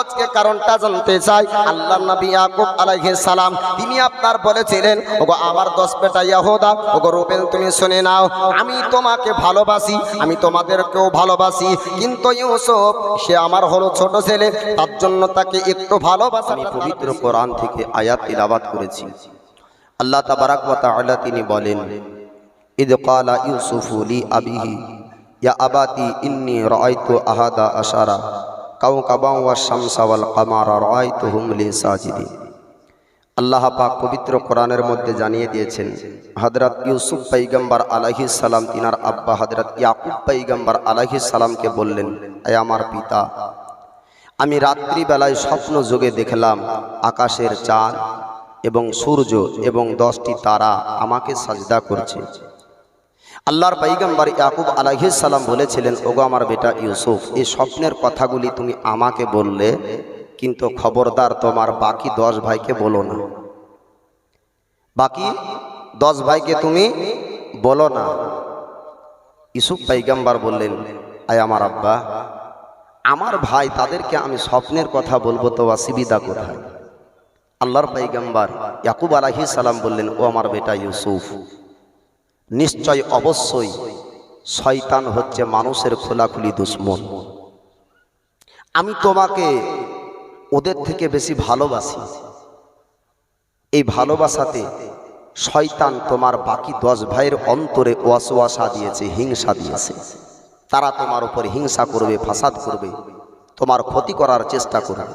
আজকে কারণটা জানতে চাই। আল্লাহর নবী ইয়াকুব আলাইহিস সালাম তিনি আপনার বলেছিলেন, ওগো আমার 10 বেটা ইয়াহুদা, ওগো রুবেন তুমি শুনে নাও, আমি তোমাকে ভালোবাসি, আমি তোমাদেরকেও ভালোবাসি, কিন্তু ইউসুফ সে আমার হলো ছোট ছেলে, তার জন্য তাকে একটু ভালোবাসি। আমি পবিত্র কোরআন থেকে আয়াত তিলাওয়াত করেছি। আল্লাহ তাবারাক ওয়া তাআলা তিনি বলেন, ইদ ক্বালা ইউসুফু লি আবিহি ইয়া আবাতি ইন্নী রাআইতু আহাদা আশারা কাওকাবান ওয়াশ শামসা ওয়াল কামারা রাআইতুহুম লি সাজিদিন। আল্লাহ পাক পবিত্র কোরআনের মধ্যে জানিয়ে দিয়েছেন, হযরত ইউসুফ পয়গম্বর আলাইহিস সালাম তিনার আব্বা হযরত ইয়াকুব পয়গম্বর আলাইহিস সালামকে বললেন, হে আমার পিতা, আমি রাত্রি বেলায় স্বপ্ন যোগে দেখলাম আকাশের চাঁদ এবং সূর্য এবং 10টি তারা আমাকে সাজদা করছে। আল্লাহর পয়গম্বর ইয়াকুব আলাইহিস সালাম বলেছিলেন, ওগো আমার বেটা ইউসুফ, এই স্বপ্নের কথাগুলি তুমি আমাকে বললে, কিন্তু খবরদার তোমার বাকি 10 ভাইকে বলো না, বাকি 10 ভাইকে তুমি বলো না। ইউসুফ পয়গম্বর বললেন, আয় আমার আব্বা, আমার ভাই তাদেরকে আমি স্বপ্নের কথা বলবো তো অসুবিধা কোথায়? আল্লাহর পয়গম্বর ইয়াকুব আলাইহিস সালাম বললেন, ও আমার বেটা ইউসুফ, নিশ্চয় অবশ্যই শয়তান হচ্ছে মানুষের খোলাখুলি দুশমন। আমি তোমাকে ওদের থেকে বেশি ভালোবাসি। এই ভালোবাসাতে শয়তান তোমার বাকি 10 ভাইয়ের অন্তরে ওয়াসওয়াসা দিয়েছে, হিংসা দিয়েছে। তারা তোমার উপর হিংসা করবে, ফাসাদ করবে, তোমার ক্ষতি করার চেষ্টা করবে।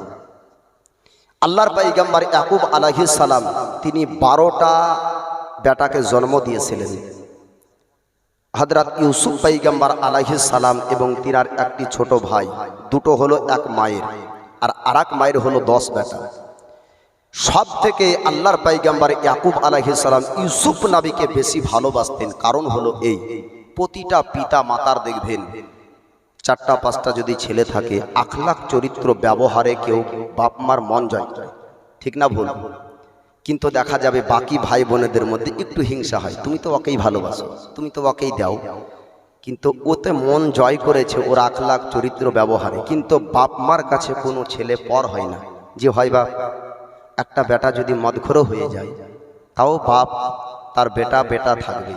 আল্লাহর পয়গম্বর ইয়াকুব আলাইহিস সালাম তিনি 12টা বেটাকে জন্ম দিয়েছিলেন। হযরত ইউসুফ পয়গম্বর আলাইহিস সালাম এবং তিনার একটি ছোট ভাই, দুটো হলো এক মায়ের, আর আরেক মায়ের হলো 10 বেটা। সব থেকে আল্লাহর পয়গম্বর ইয়াকুব আলাইহিস সালাম ইউসুফ নবীকে বেশি ভালোবাসতেন। কারণ হলো এই, প্রতিটা পিতা মাতার দেখবেন 4টা 5টা যদি ছেলে থাকে, আখলাক চরিত্র ব্যবহারে কেউ বাপ মার মন জয় করে, ঠিক না ভুল? কিন্তু দেখা যাবে বাকি ভাই বোনেদের মধ্যে একটু হিংসা হয়, তুমি তো ওকেই ভালোবাসো, তুমি তো ওকেই দাও, কিন্তু ওতে মন জয় করেছে ওর আখলাক চরিত্র ব্যবহারে। কিন্তু বাপ মার কাছে কোনো ছেলে পর হয় না। যে হয় বাপ, একটা বেটা যদি মদখোর হয়ে যায়, তাও বাপ তার বেটা বেটা থাকবে,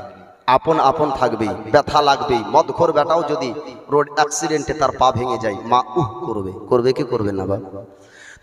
আপন আপন থাকবেই, ব্যথা লাগবেই। মদখোর বেটাও যদি রোড অ্যাক্সিডেন্টে তার পা ভেঙে যায়, মা করবে, করবে কি করবে না বাপ?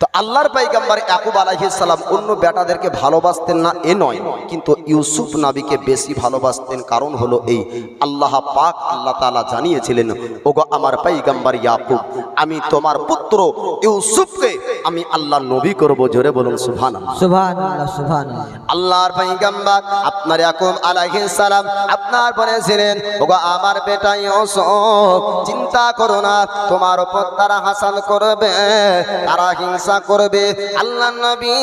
তো আল্লাহর পয়গম্বর ইয়াকুব আলাইহিস সালাম অন্য বেটাদেরকে ভালোবাসতেন না এ নয়, কিন্তু ইউসুফ নবীকে বেশি ভালোবাসতেন। কারণ হলো এই, আল্লাহ পাক আল্লাহ তাআলা জানিয়েছিলেন, ওগো আমার পয়গম্বর ইয়াকুব, আমি তোমার পুত্র ইউসুফকে আমি আল্লাহর নবী করব। জোরে বলুন সুবহানাল্লাহ, সুবহানাল্লাহ, সুবহানাল্লাহ। আল্লাহর পয়গম্বর আপনার ইয়াকুব আলাইহিস সালাম আপনার বলেছিলেন, ওগো আমার বেটা ইউসুফ, চিন্তা করো না, তোমার উপর তারা হাসান করবে, তারা হিংসা করবে। আল্লাহ নবী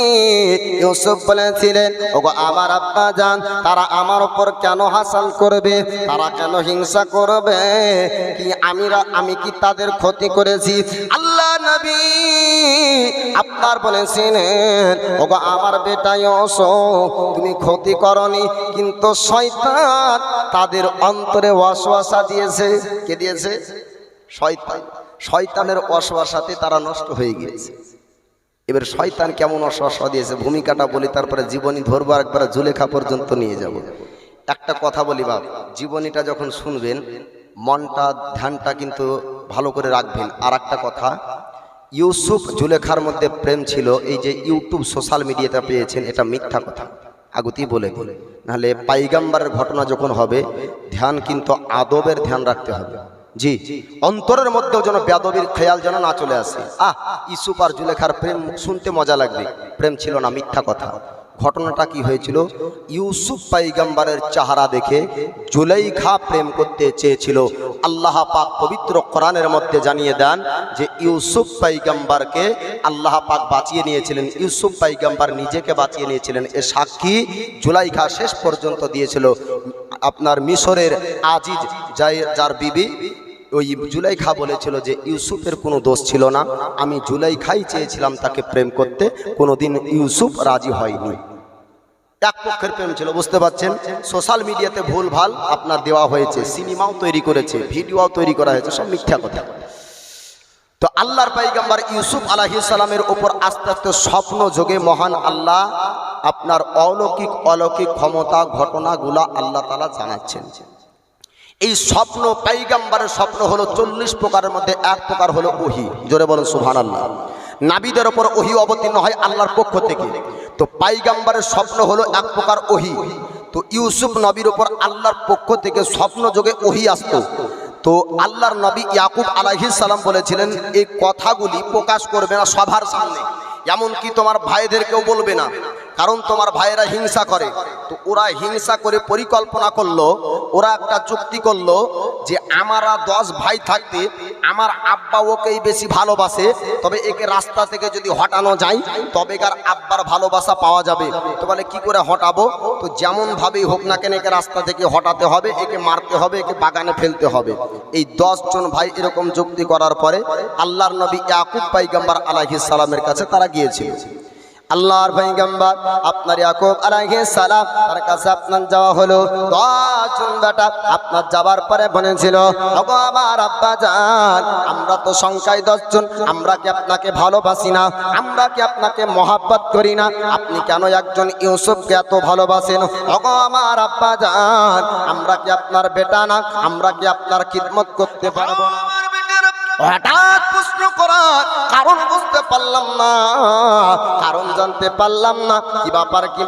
ইউসুফ বলেছিলেন, ওগো আমার আব্বা জান, তারা আমার উপর কেন হাসান করবে, তারা কেন হিংসা করবে? কি আমি কি তাদের ক্ষতি করেছি? আল্লাহ নবী আপনার বলেছিলেন, ওগো আমার বেটা ইউসুফ, তুমি ক্ষতি করনি, কিন্তু শয়তান তাদের অন্তরে ওয়াসওয়াসা দিয়েছে। কে দিয়েছে? শয়তান। শয়তানের ওয়াসওয়াসাতে তারা নষ্ট হয়ে গিয়েছে। এবার শয়তান কেমন ওয়াসওয়াসা দিয়েছে ভূমিকাটা বলি, তারপরে জীবনী ধরবো, একবার জুলেখা পর্যন্ত নিয়ে যাব। একটা কথা বলি বাপ, জীবনীটা যখন শুনবেন মনটা ধ্যানটা কিন্তু ভালো করে রাখবেন। আর একটা কথা, ইউসুফ জুলেখার মধ্যে প্রেম ছিল, এই যে ইউটিউব সোশ্যাল মিডিয়াতে পেয়েছেন, এটা মিথ্যা কথা, আগতেই বলে দিন। নাহলে পয়গম্বরের ঘটনা যখন হবে, ধ্যান কিন্তু আদবের ধ্যান রাখতে হবে। জি, অন্তরের মধ্যেও যেন বেয়াদবির খেয়াল যেন না চলে আসে। ইউসুফ আর জুলেখার প্রেম শুনতে মজা লাগবে, প্রেম ছিল না, মিথ্যা কথা। ঘটনাটা কি হয়েছিল, ইউসুফ পয়গম্বরের চেহারা দেখে জুলেখা প্রেম করতে চেয়েছিল। আল্লাহ পাক পবিত্র কোরআনের মধ্যে জানিয়ে দেন যে ইউসুফ পয়গম্বরকে আল্লাহ পাক বাঁচিয়ে নিয়েছিলেন, ইউসুফ পয়গম্বর নিজেকে বাঁচিয়ে নিয়েছিলেন। এ সাক্ষী জুলেখা শেষ পর্যন্ত দিয়েছিল। আপনার মিশরের আজিজ যার বিবি, ওই জুলেখা বলেছিল যে ইউসুফের কোনো দোষ ছিল না, আমি জুলেখাই চেয়েছিলাম তাকে প্রেম করতে, কোনোদিন ইউসুফ রাজি হয়নি। এক পক্ষের প্রেম ছিল, বুঝতে পারছেন। সোশ্যাল মিডিয়াতে ভুল ভাল আপনার দেওয়া হয়েছে, সিনেমাও তৈরি করেছে, ভিডিওও তৈরি করা হয়েছে, সব মিথ্যা কথা। তো আল্লাহর পয়গম্বর ইউসুফ আলাইহিস সালামের উপর আস্তে আস্তে স্বপ্ন যোগে মহান আল্লাহ আপনার অলৌকিক অলৌকিক ক্ষমতা ঘটনাগুলা আল্লাহ তাআলা জানাচ্ছেন। এই স্বপ্ন পয়গম্বরের স্বপ্ন হলো 40 প্রকারের মধ্যে এক প্রকার হলো ওহী। জোরে বলেন সুবহানাল্লাহ। নাবিদের উপর ওহী অবতীর্ণ হয় আল্লাহর পক্ষ থেকে। তো পয়গম্বরের স্বপ্ন হলো এক প্রকার ওহী। তো ইউসুফ নবীর উপর আল্লাহর পক্ষ থেকে স্বপ্ন যোগে ওহী আসতো। তো আল্লাহর নবী ইয়াকুব আলাইহিস সালাম বলেছিলেন এই কথাগুলি প্রকাশ করবে না সবার সামনে, এমনকি তোমার ভাইদেরকেও বলবে না, কারণ তোমার ভাইয়েরা হিংসা করে। তো ওরা হিংসা করে পরিকল্পনা করলো, ওরা একটা চুক্তি করলো যে আমরা 10 ভাই থাকতে আমার আব্বা ওকেই বেশি ভালোবাসে, তবে একে রাস্তা থেকে যদি হটানো যায় তবে কার আব্বার ভালোবাসা পাওয়া যাবে। তো বলে কি করে হটাবো? তো যেমন ভাবেই হোক না কেন একে রাস্তা থেকে হটাতে হবে, একে মারতে হবে, একে বাগানে ফেলতে হবে। এই 10 জন ভাই এরকম যুক্তি করার পরে আল্লাহর নবী ইয়াকুব পয়গম্বর আলাইহিস সালামের কাছে তারা গিয়েছিল। আল্লাহর পয়গম্বর আপনার ইয়াকুব আলাইহিস সালাম তার কাছে আপনার যাওয়া হলো। 10 জন বেটা আপনার যাবার পরে বলেছিল, ওগো আমার আব্বা জান, আমরা তো সংখ্যায় 10 জন, আমরা কি আপনাকে ভালোবাসি না? আমরা কি আপনাকে মহব্বত করি না? আপনি কেন একজন ইউসুফকে এত ভালোবাসেন? ওগো আমার আব্বা জান, আমরা কি আপনার বেটা না? আমরা কি আপনার খিদমত করতে পারবো না? হঠাৎ প্রশ্ন করার কারণ বুঝতে পারলাম না, কারণ জানতে পারলাম না। কি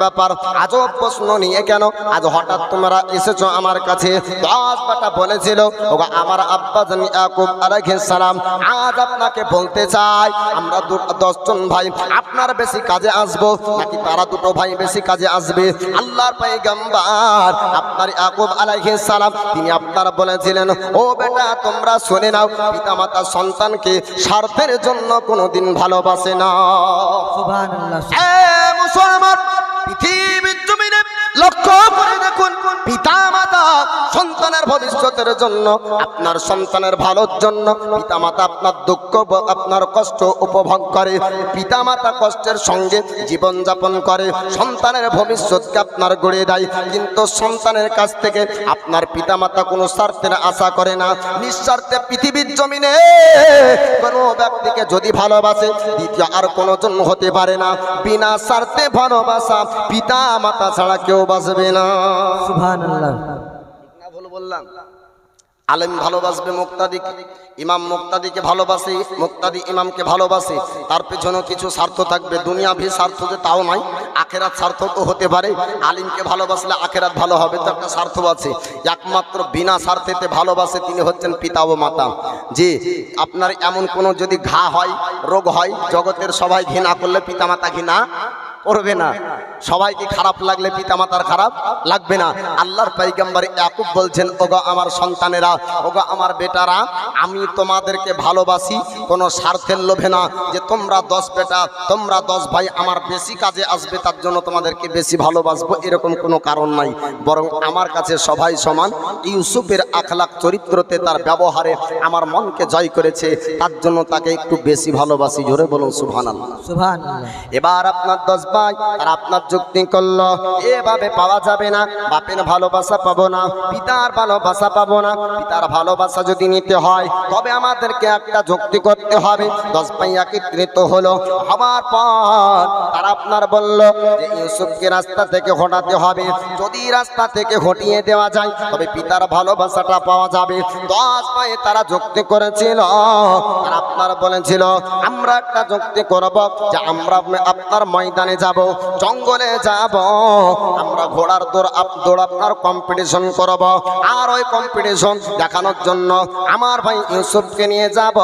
ব্যাপার আজব প্রশ্ন নিয়ে কেন আজ হঠাৎ তোমরা এসেছো আমার কাছে? 10 বেটা বলেছিল, ওগো আমার আব্বা জান ইয়াকুব আলাইহিস সালাম আজ আপনাকে বলতে চাই, আমরা 10 জন ভাই আপনার বেশি কাজে আসবো নাকি তারা 2 ভাই বেশি কাজে আসবে? আল্লাহর পয়গম্বর আপনার ইয়াকুব আলাইহিস সালাম তিনি আপনারা বলেছিলেন, ও বেটা তোমরা শুনে নাও, পিতামাতা সন্তানকে স্বার্থের জন্য কোনোদিন ভালোবাসে না। সুবহানাল্লাহ। মুসলমান পৃথিবীর জমিনে লক্ষ্য করে দেখুন, পিতামাতা সন্তানের ভবিষ্যতের জন্য, আপনার সন্তানের ভালোর জন্য পিতামাতা আপনার দুঃখ আপনার কষ্ট উপভোগ করে, পিতামাতা কষ্টের সঙ্গে জীবনযাপন করে, সন্তানের ভবিষ্যৎকে আপনার গড়ে দেয়। কিন্তু সন্তানের কাছ থেকে আপনার পিতামাতা কোনো স্বার্থের আশা করে না। নিঃস্বার্থে পৃথিবীর জমিনে কোনো ব্যক্তিকে যদি ভালোবাসে দ্বিতীয় আর কোনো জন্য হতে পারে না। বিনা স্বার্থে ভালোবাসা পিতামাতা ছাড়া কেউ বাসবে না। সুবহানাল্লাহ। না ভুল বললাম? আলেম ভালোবাসবে মুক্তাদিকে, ইমাম মুক্তাদিকে ভালোবাসে, মুক্তাদি ইমামকে ভালোবাসে, তার পেছনেও কিছু স্বার্থ থাকবে। দুনিয়াভি স্বার্থ যে তাও নয়, আখেরাত স্বার্থ তো হতে পারে। আলিমকে ভালোবাসলে আখেরাত ভালো হবে, তো একটা স্বার্থ আছে। একমাত্র বিনা স্বার্থেতে ভালোবাসে তিনি হচ্ছেন পিতা ও মাতা। যে আপনার এমন কোনো যদি ঘা হয়, রোগ হয়, জগতের সবাই ঘৃণা করলে পিতামাতা ঘৃণা করবে না, সবাইকে খারাপ লাগলে পিতামাতার খারাপ লাগবে না। আল্লাহর পয়গম্বর ইয়াকুব বলছেন, ওগো আমার সন্তানেরা, ওগো আমার বেটারা, আমি তোমাদেরকে ভালোবাসি কোনো স্বার্থের লোভে না, যে তোমরা 10 বেটা, তোমরা 10 ভাই আমার বেশি কাজে আসবে তার জন্য তোমাদেরকে বেশি ভালোবাসবো, এরকম কোনো কারণ নাই। বরং আমার কাছে সবাই সমান। ইউসুফের আখলাক চরিত্রতে, তার ব্যবহারে আমার মনকে জয় করেছে, তার জন্য তাকে একটু বেশি ভালোবাসি। জোরে বলুন সুবহানাল্লাহ। সুবহানাল্লাহ। এবার আপনার 10 ভাই আর আপনার যুক্তি করলো এভাবে পাওয়া যাবে না, বাপের ভালোবাসা পাবো না, পিতার ভালোবাসা পাবো না। পিতার ভালোবাসা যদি নিতে হয় তবে আমাদেরকে একটা যুক্তি করতে হবে। 10 ভাই একত্রিত হলো, হওয়ার পর তারা আপনার বলল যে ইউসুফকে রাস্তা থেকে হটাতে হবে। যদি রাস্তা থেকে হটিয়ে দেওয়া যায় তবে পিতার ভালোবাসাটা পাওয়া যাবে। 10 ভাই তারা যুক্তি করেছিল, তারা আপনার বলেছিল আমরা একটা যুক্তি করব যে আমরা আপনার ময়দানে যাব, জঙ্গলে যাব, আমরা ঘোড়ার দৌড় আপনার কম্পিটিশন করব, আর ওই কম্পিটিশন দেখানোর জন্য আমার ভাই ইউসুফকে নিয়ে যাব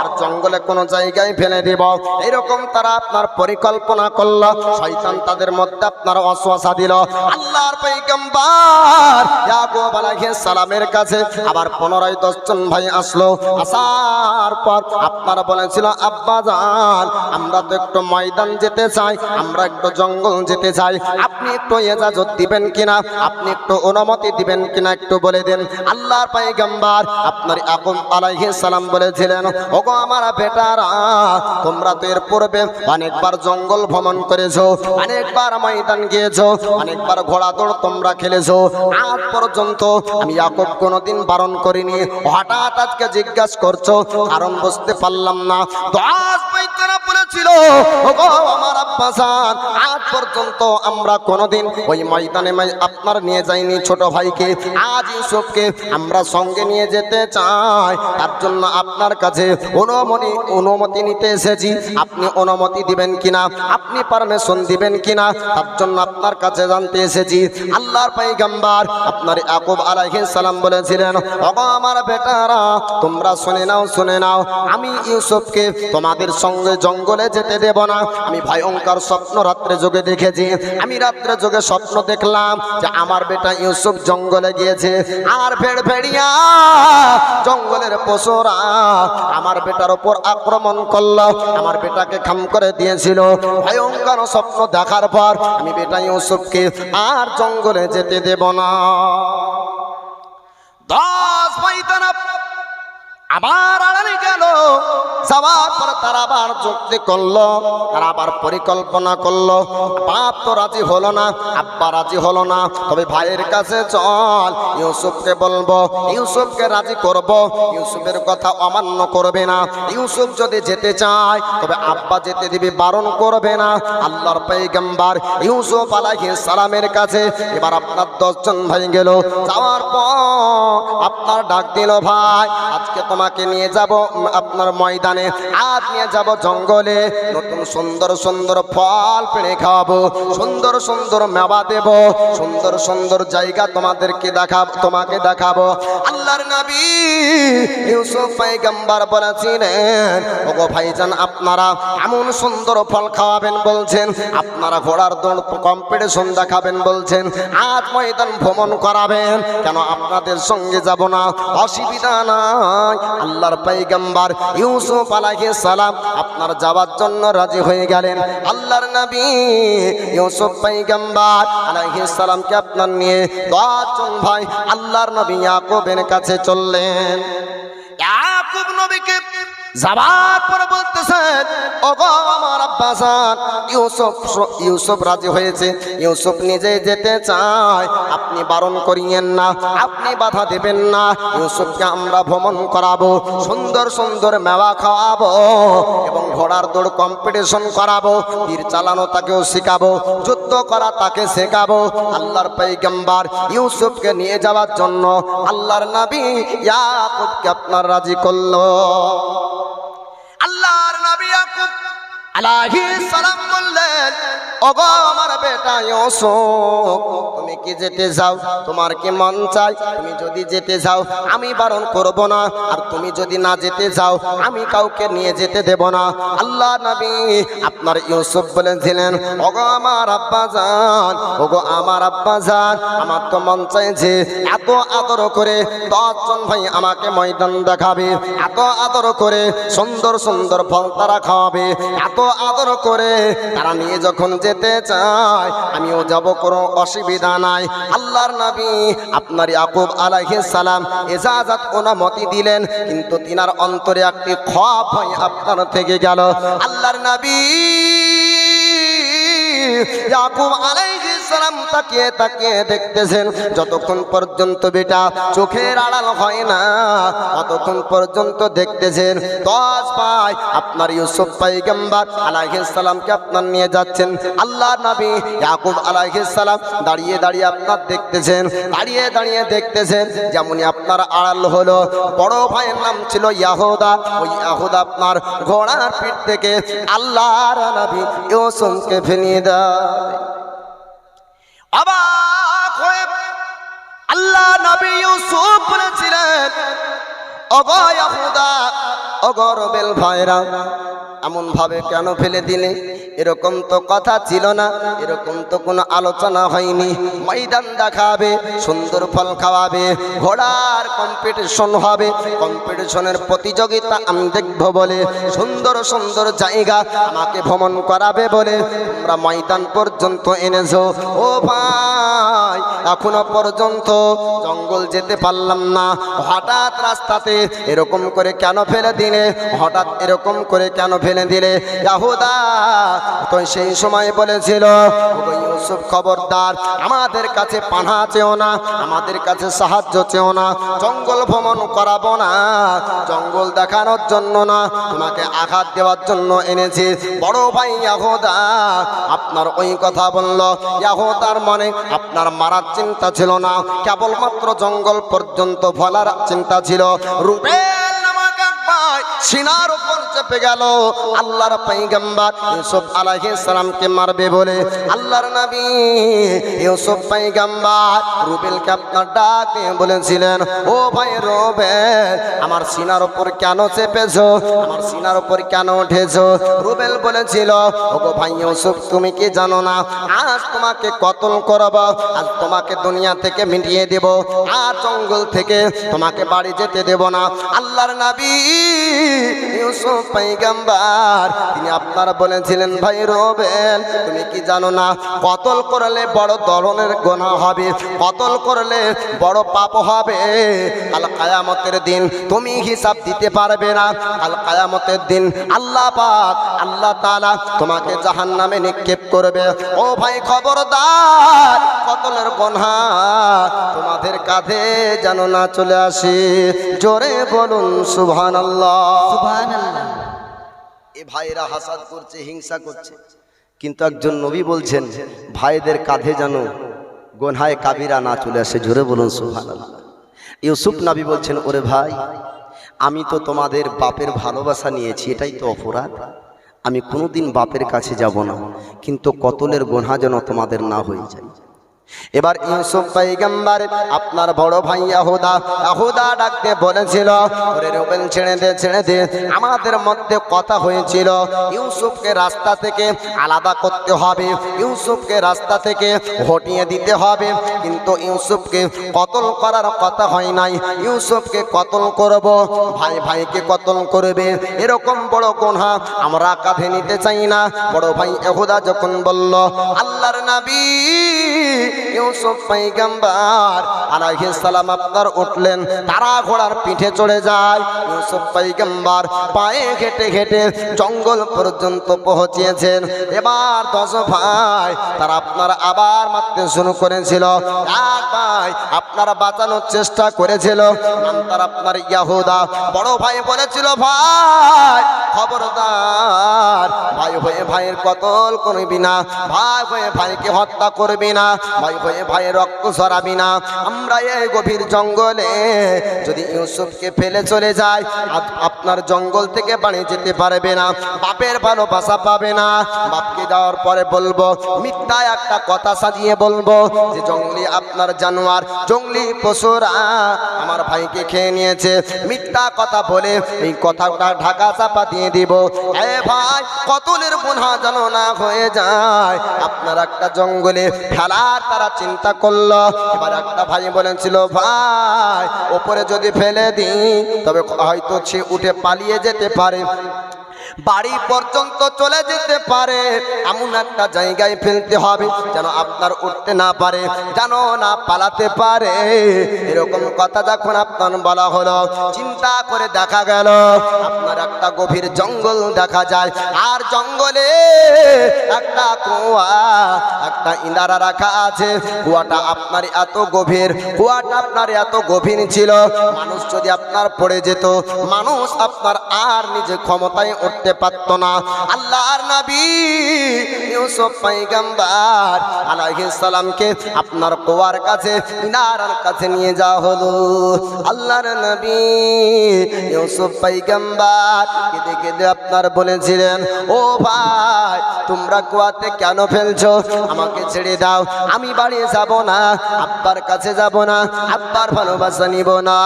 আর জঙ্গলে কোনো জায়গায় ফেলে দেব। এরকম তারা আপনার পরিকল্পনা করলো। শয়তান তাদের মধ্যে আপনার ওয়াসওয়াসা দিল। আল্লাহর পয়গম্বর ইয়াকুব আলাইহিস সালামের কাছে আবার পুনরায় 10 জন ভাই আসলো। আসার পর আপনারা বলেছিল, আব্বা জান আমরা তো একটু ময়দান যেতে চাই, আমরা একটু জঙ্গল যেতে চাই, আপনি একটু ইজাজত দিবেন কিনা, আপনি একটু অনুমতি দিবেন কিনা একটু বলে দেন। আল্লাহর পয়গম্বর আপনার ইয়াকুব আলাইহিস সালাম বলেছিলেন, ওগো আমার বেটারা, তোমরা তো এর পূর্বে অনেকবার জঙ্গল ভ্রমণ করেছো, অনেকবার ময়দান গিয়েছো, অনেকবার ঘোড়া দৌড় তোমরা খেলেছো, আজ পর্যন্ত আমি ইয়াকুব কোনোদিন বারণ করিনি, হঠাৎ আজকে জিজ্ঞাসা করছো, কারণ বুঝতে পারলাম না। 10 বাইতারা বলেছিল, ওগো আমার আব্বা জান, আজ পর্যন্ত আমরা কোনোদিন ওই ময়দানে আপনার নিয়ে যাইনি ছোট ভাইকে, আজ ইউসুফকে আমরা সঙ্গে নিয়ে যেতে চাই, তার জন্য আপনার কাছে অনুমতি নিতে এসেছি, আপনি অনুমতি দিবেন কিনা, আপনি পারমিশন দিবেন কিনা, তার জন্য আপনার কাছে জানতে এসেছি। আল্লাহর পয়গম্বর আপনার ইয়াকুব আলাইহিস সালাম বলেছিলেন, ওগো আমার বেটারা, তোমরা শুনে নাও, আমি ইউসুফকে তোমাদের সঙ্গে জঙ্গলে যেতে দেব না। আমি ভয়ঙ্কর স্বপ্ন রাত্রে যোগে দেখেছি, আমি রাত্রে যোগে স্বপ্ন দেখলাম যে আমার বেটা ইউসুফ জঙ্গলে গিয়েছে, আর ভেড়িয়া জঙ্গলের পশুরা আমার বেটার উপর আক্রমণ করলো, আমার বেটাকে খাম করে দিয়েছিল। ভয়ঙ্কর স্বপ্ন দেখার পর আমি বেটা ইউসুফকে আর জঙ্গলে যেতে দেব না। 10 বাইতানা আবার আড়ালে গেল, যাওয়ার পর তারা আবার যুক্তি করলো, তারা আবার পরিকল্পনা করলো। বাপ তো রাজি হলো না, আব্বা রাজি হলো না, তবে ভাইয়ের কাছে চল, ইউসুফকে বলবো, ইউসুফকে রাজি করব, ইউসুফের কথা অমান্য করবে না, ইউসুফ যদি যেতে চায় তবে আব্বা যেতে দিবে, বারণ করবে না। আল্লাহর পয়গম্বর ইউসুফ আলাইহিস সালামের কাছে এবার আপনার 10 জন ভাই গেল, যাওয়ার পর আপনার ডাক দিল, ভাই আজকে তোমাকে নিয়ে যাব আপনার ময়দানে, আজ নিয়ে যাব জঙ্গলে, নতুন সুন্দর সুন্দর ফল পেড়ে খাওয়াবো, সুন্দর সুন্দর মেওয়া দেব, সুন্দর সুন্দর জায়গা তোমাকে দেখাবো। আল্লাহর নবী ইউসুফ পয়গম্বর বলেছিলেন, ওগো ভাইজান, আপনারা এমন সুন্দর ফল খাওয়াবেন বলছেন, আপনারা ঘোড়ার দৌড় কম্পিটিশন দেখাবেন বলছেন, আজ ময়দান ভ্রমণ করাবেন, কেন আপনাদের সঙ্গে যাব না, অসুবিধা নাই। আল্লাহর পয়গম্বর ইউসুফ আলাইহিস সালাম আপনার যাওয়ার জন্য রাজি হয়ে গেলেন। আল্লাহর নবী ইউসুফ পয়গম্বর আলাইহিস সালামকে আপনার নিয়ে 10 জন ভাই আল্লাহর নবী ইয়াকুবের কাছে চললেন। ইয়াকুব নবীকে যাবার পর বলতেছেন, ওগো আমার আব্বা জান, ইউসুফ রাজি হয়েছে, ইউসুফ নিজে যেতে চায়, আপনি বারণ করিয়েন না, আপনি বাধা দেবেন না, ইউসুফকে আমরা ভ্রমণ করাবো, সুন্দর সুন্দর মেওয়া খাওয়াবো এবং ঘোড়ার দৌড় কম্পিটিশন করাবো, তীর চালানো তাকেও শেখাবো, যুদ্ধ করা তাকে শেখাবো। আল্লাহর পয়গম্বর ইউসুফকে নিয়ে যাওয়ার জন্য আল্লাহর নবী ইয়াকুবকে আপনার রাজি করলো। আল্লাহর নবী ইয়াকুব আলাইহিস সালাম বললেন, ওগো আমার বেটা ইউসুফ, তুমি কি যেতে চাও, তোমার কি মন চাই, তুমি যদি যেতে চাও আমি বারণ করব না, আর তুমি যদি না যেতে চাও আমি কাউকে নিয়ে যেতে দেব না। আল্লাহ নবী আপনার ইউসুফ বলেছিলেন, ওগো আমার আব্বা জান, ওগো আমার আব্বা জান, আমার তো মন চাইছে এত আদর করে 10 জন ভাই আমাকে ময়দান দেখাবে, এত আদর করে সুন্দর সুন্দর ফল তারা খাওয়াবে, এত আদর করে তারা নিয়ে যখন যেতে চায় আমিও যাব, কোনো অসুবিধা নাই। আল্লাহর নবী আপনার ইয়াকুব আলাইহিস সালাম ইজাজত অনুমতি দিলেন, কিন্তু তিনার অন্তরে একটি খোফ ভয় আপনার থেকে গেল। আল্লাহর নবী ইয়াকুব আলাইহিস সালাম তাকিয়ে তাকিয়ে দেখতেছেন, যতক্ষণ পর্যন্ত বেটা চোখের আড়াল হয় না ততক্ষণ পর্যন্ত দেখতেছেন। 10 ভাই আপনার ইউসুফ পয়গম্বর আলাইহিস সালামকে আপনার নিয়ে যাচ্ছেন। আল্লাহর নবী ইয়াকুব আলাইহিস সালাম দাঁড়িয়ে দাঁড়িয়ে আপনার দেখতেছেন, দাঁড়িয়ে দাঁড়িয়ে দেখতেছেন, যেমনই আপনার আড়াল হলো। বড় ভাইয়ের নাম ছিল ইয়াহুদা, ওই ইয়াহুদা আপনার ঘোড়ার পিঠ থেকে আল্লাহর নবী ইউসুফকে ফেলিয়ে দেয়। অবাক হয়ে আল্লাহ নবী ইউসুফ বলেছিলেন, ওগো ইয়াহুদা, ওগো রবেল ভাইরা, এমন ভাবে কেন ফেলে দিলে, এরকম তো কথা ছিল না, এরকম তো কোনো আলোচনা হয়নি। ময়দান দেখাবে, সুন্দর ফল খাওয়াবে, ঘোড়ার কম্পিটিশন হবে, কম্পিটিশনের প্রতিযোগিতা আমি দেখব বলে সুন্দর সুন্দর জায়গা আমাকে ভ্রমণ করাবে বলে তোমরা ময়দান পর্যন্ত এনেছো। ও ভাই, এখনো পর্যন্ত জঙ্গল যেতে পারলাম না, হঠাৎ রাস্তাতে এরকম করে কেন ফেলে দিলে, হঠাৎ এরকম করে কেন ফেলে দিলে? ইয়াহুদা তো সেই সময় বলেছিল, ওগো ইউসুফ খবরদার, আমাদের কাছে পানা চেও না, আমাদের কাছে সাহায্য চেও না, জঙ্গল ভ্রমণ করাবো না, জঙ্গল দেখানোর জন্য না, তোমাকে আঘাত দেওয়ার জন্য এনেছি। বড় ভাই ইয়াহুদা আপনার ওই কথা বলল। ইয়াহুদার মনে আপনার মারার চিন্তা ছিল না, কেবলমাত্র জঙ্গল পর্যন্ত ভোলার চিন্তা ছিল। রুবেল নামক এক ভাই সিনার উপর চেপে গেল আল্লাহর পয়গম্বর ইউসুফ আলাইহিস সালামকে মারবে বলে। আল্লাহর নবী ইউসুফ পয়গম্বর রুবেলকে আপনার ডাকে বলেছিলেন, ও ভাই রুবেল, আমার সিনার উপর কেন চেপেছো, আমার সিনার উপর কেন উঠেছো? রুবেল বলেছিল, ওগো ভাই ইউসুফ, তুমি কি জানো না, আজ তোমাকে কতল করব, আজ তোমাকে দুনিয়া থেকে মিটিয়ে দেব, আর জঙ্গল থেকে তোমাকে বাড়ি যেতে দেব না। আল্লাহর নবী ইউসুফ পয়গম্বর তিনি আপনারা বলেছিলেন, ভাই রুবেল, তুমি কি জানো না, কতল করলে বড় ধরনের গুনাহ হবে, কতল করলে বড় পাপ হবে। কাল কিয়ামতের দিন তুমি হিসাব দিতে পারবে না। কাল কিয়ামতের দিন আল্লাহ পাক, আল্লাহ তাআলা তোমাকে জাহান্নামে নিক্ষেপ করবে। ও ভাই খবরদার, কতলের গুনাহ তোমাদের কাঁধে যেন না চলে আসে। জোরে বলুন সুবহানাল্লাহ। সুবহানাল্লাহ। এ ভাইরা হাসাদ করছে, হিংসা করছে, কিন্তু একজন নবী বলছেন ভাইদের কাঁধে যেন গুনাহে কাবিরা না চলে আসে। জোরে বলুন সুবহানাল্লাহ। ইউসুফ নবী বলছেন, ওরে ভাই, আমি তো তোমাদের বাপের ভালোবাসা নিয়েছি, এটাই তো অপরাধ। আমি কোনোদিন বাপের কাছে যাব না, কিন্তু কতলের গুনাহ যেন তোমাদের না হয়ে যায়। এবার ইউসুফ পয়গম্বর আপনার বড় ভাই ইয়াহুদা ডাকতে বলেছিল, ওরে রুবেল, ছেড়ে দে, ছেড়ে দে, আমাদের মধ্যে কথা হয়েছিল ইউসুফকে রাস্তা থেকে আলাদা করতে হবে, ইউসুফকে রাস্তা থেকে হটিয়ে দিতে হবে, কিন্তু ইউসুফকে কতল করার কথা হয় নাই। ইউসুফকে কতল করব, ভাই ভাইকে কতল করবে, এরকম বড় গুনাহ আমরা কাঁধে নিতে চাই না। বড় ভাই ইয়াহুদা যখন বলল, আল্লাহর নবী ইউসুফ পয়গম্বর আলাইহিস সালাম আপনার উঠলেন, তারা ঘোড়ার পিঠে চড়ে যায়। ইউসুফ পয়গম্বর পায়ে হেঁটে হেঁটে জঙ্গল পর্যন্ত পৌঁছিয়েছেন। এবার 10 ভাই তারা আপনার আবার মারতে শুরু করেছিল। এক ভাই আপনারা বাঁচানোর চেষ্টা করেছিল, নাম তার আপনার ইয়াহুদা। বড় ভাই বলেছিল, ভাই খবরদার, ভাই হয়ে ভাইয়ের কতল করবি না, ভাই হয়ে ভাইকে হত্যা করবি না, ভাই হয়ে ভাইয়ের রক্ত ঝরাবি না। আমরা এই গভীর জঙ্গলে যদি ইউসুফকে ফেলে চলে যাই, আপনার জঙ্গল থেকে বাড়ি যেতে পারবে না, বাপের ভালোবাসা পাবে না। বাপকে দেওয়ার পরে বলবো, মিথ্যা একটা কথা সাজিয়ে বলবো যে জঙ্গলি আপনার জানোয়ার, জঙ্গলি পশুরা আমার ভাইকে খেয়ে নিয়েছে। মিথ্যা কথা বলে এই কথাটা ঢাকা চাপা দিয়ে দিব। এ ভাই, কতলের গুনাহ যেন না হয়ে যায়। আপনার একটা জঙ্গলে ফেলার তারা চিন্তা করলো। এবার একটা ভাই বলেছিল, ভাই ওপরে যদি ফেলে দিই তবে হয়তো সে উঠে পালিয়ে যেতে পারে, বাড়ি পর্যন্ত চলে যেতে পারে, এমন একটা জায়গায় ফেলতে হবে যেন আপনার উঠতে না পারে, যেন না পালাতে পারে। এরকম কথা যখন আপনার বলা হলো, চিন্তা করে দেখা গেল আপনার একটা গভীর জঙ্গল দেখা যায়, আর জঙ্গলে একটা কুয়া, একটা ইনারা রাখা আছে। কুয়াটা আপনার এত গভীর, কুয়াটা আপনার এত গভীর ছিল, মানুষ যদি আপনার পড়ে যেত, মানুষ আপনার আর নিজে ক্ষমতায় উঠতে পারত না। আল্লাহর নবী ইউসুফ পয়গম্বর আলাইহিস সালামকে আপনার কুয়ার কাছে, ইনারার কাছে নিয়ে যাওয়া হলো। আল্লাহর নবী ইউসুফ পয়গম্বর কেঁদে কেঁদে আপনার বলেছিলেন, ও ভাই, তোমরা কুয়াতে কেন ফেলছো? আমাকে ছেড়ে দাও, আমি বাড়ি যাব না, আব্বার কাছে যাব না, আব্বার ভালোবাসা নিব না।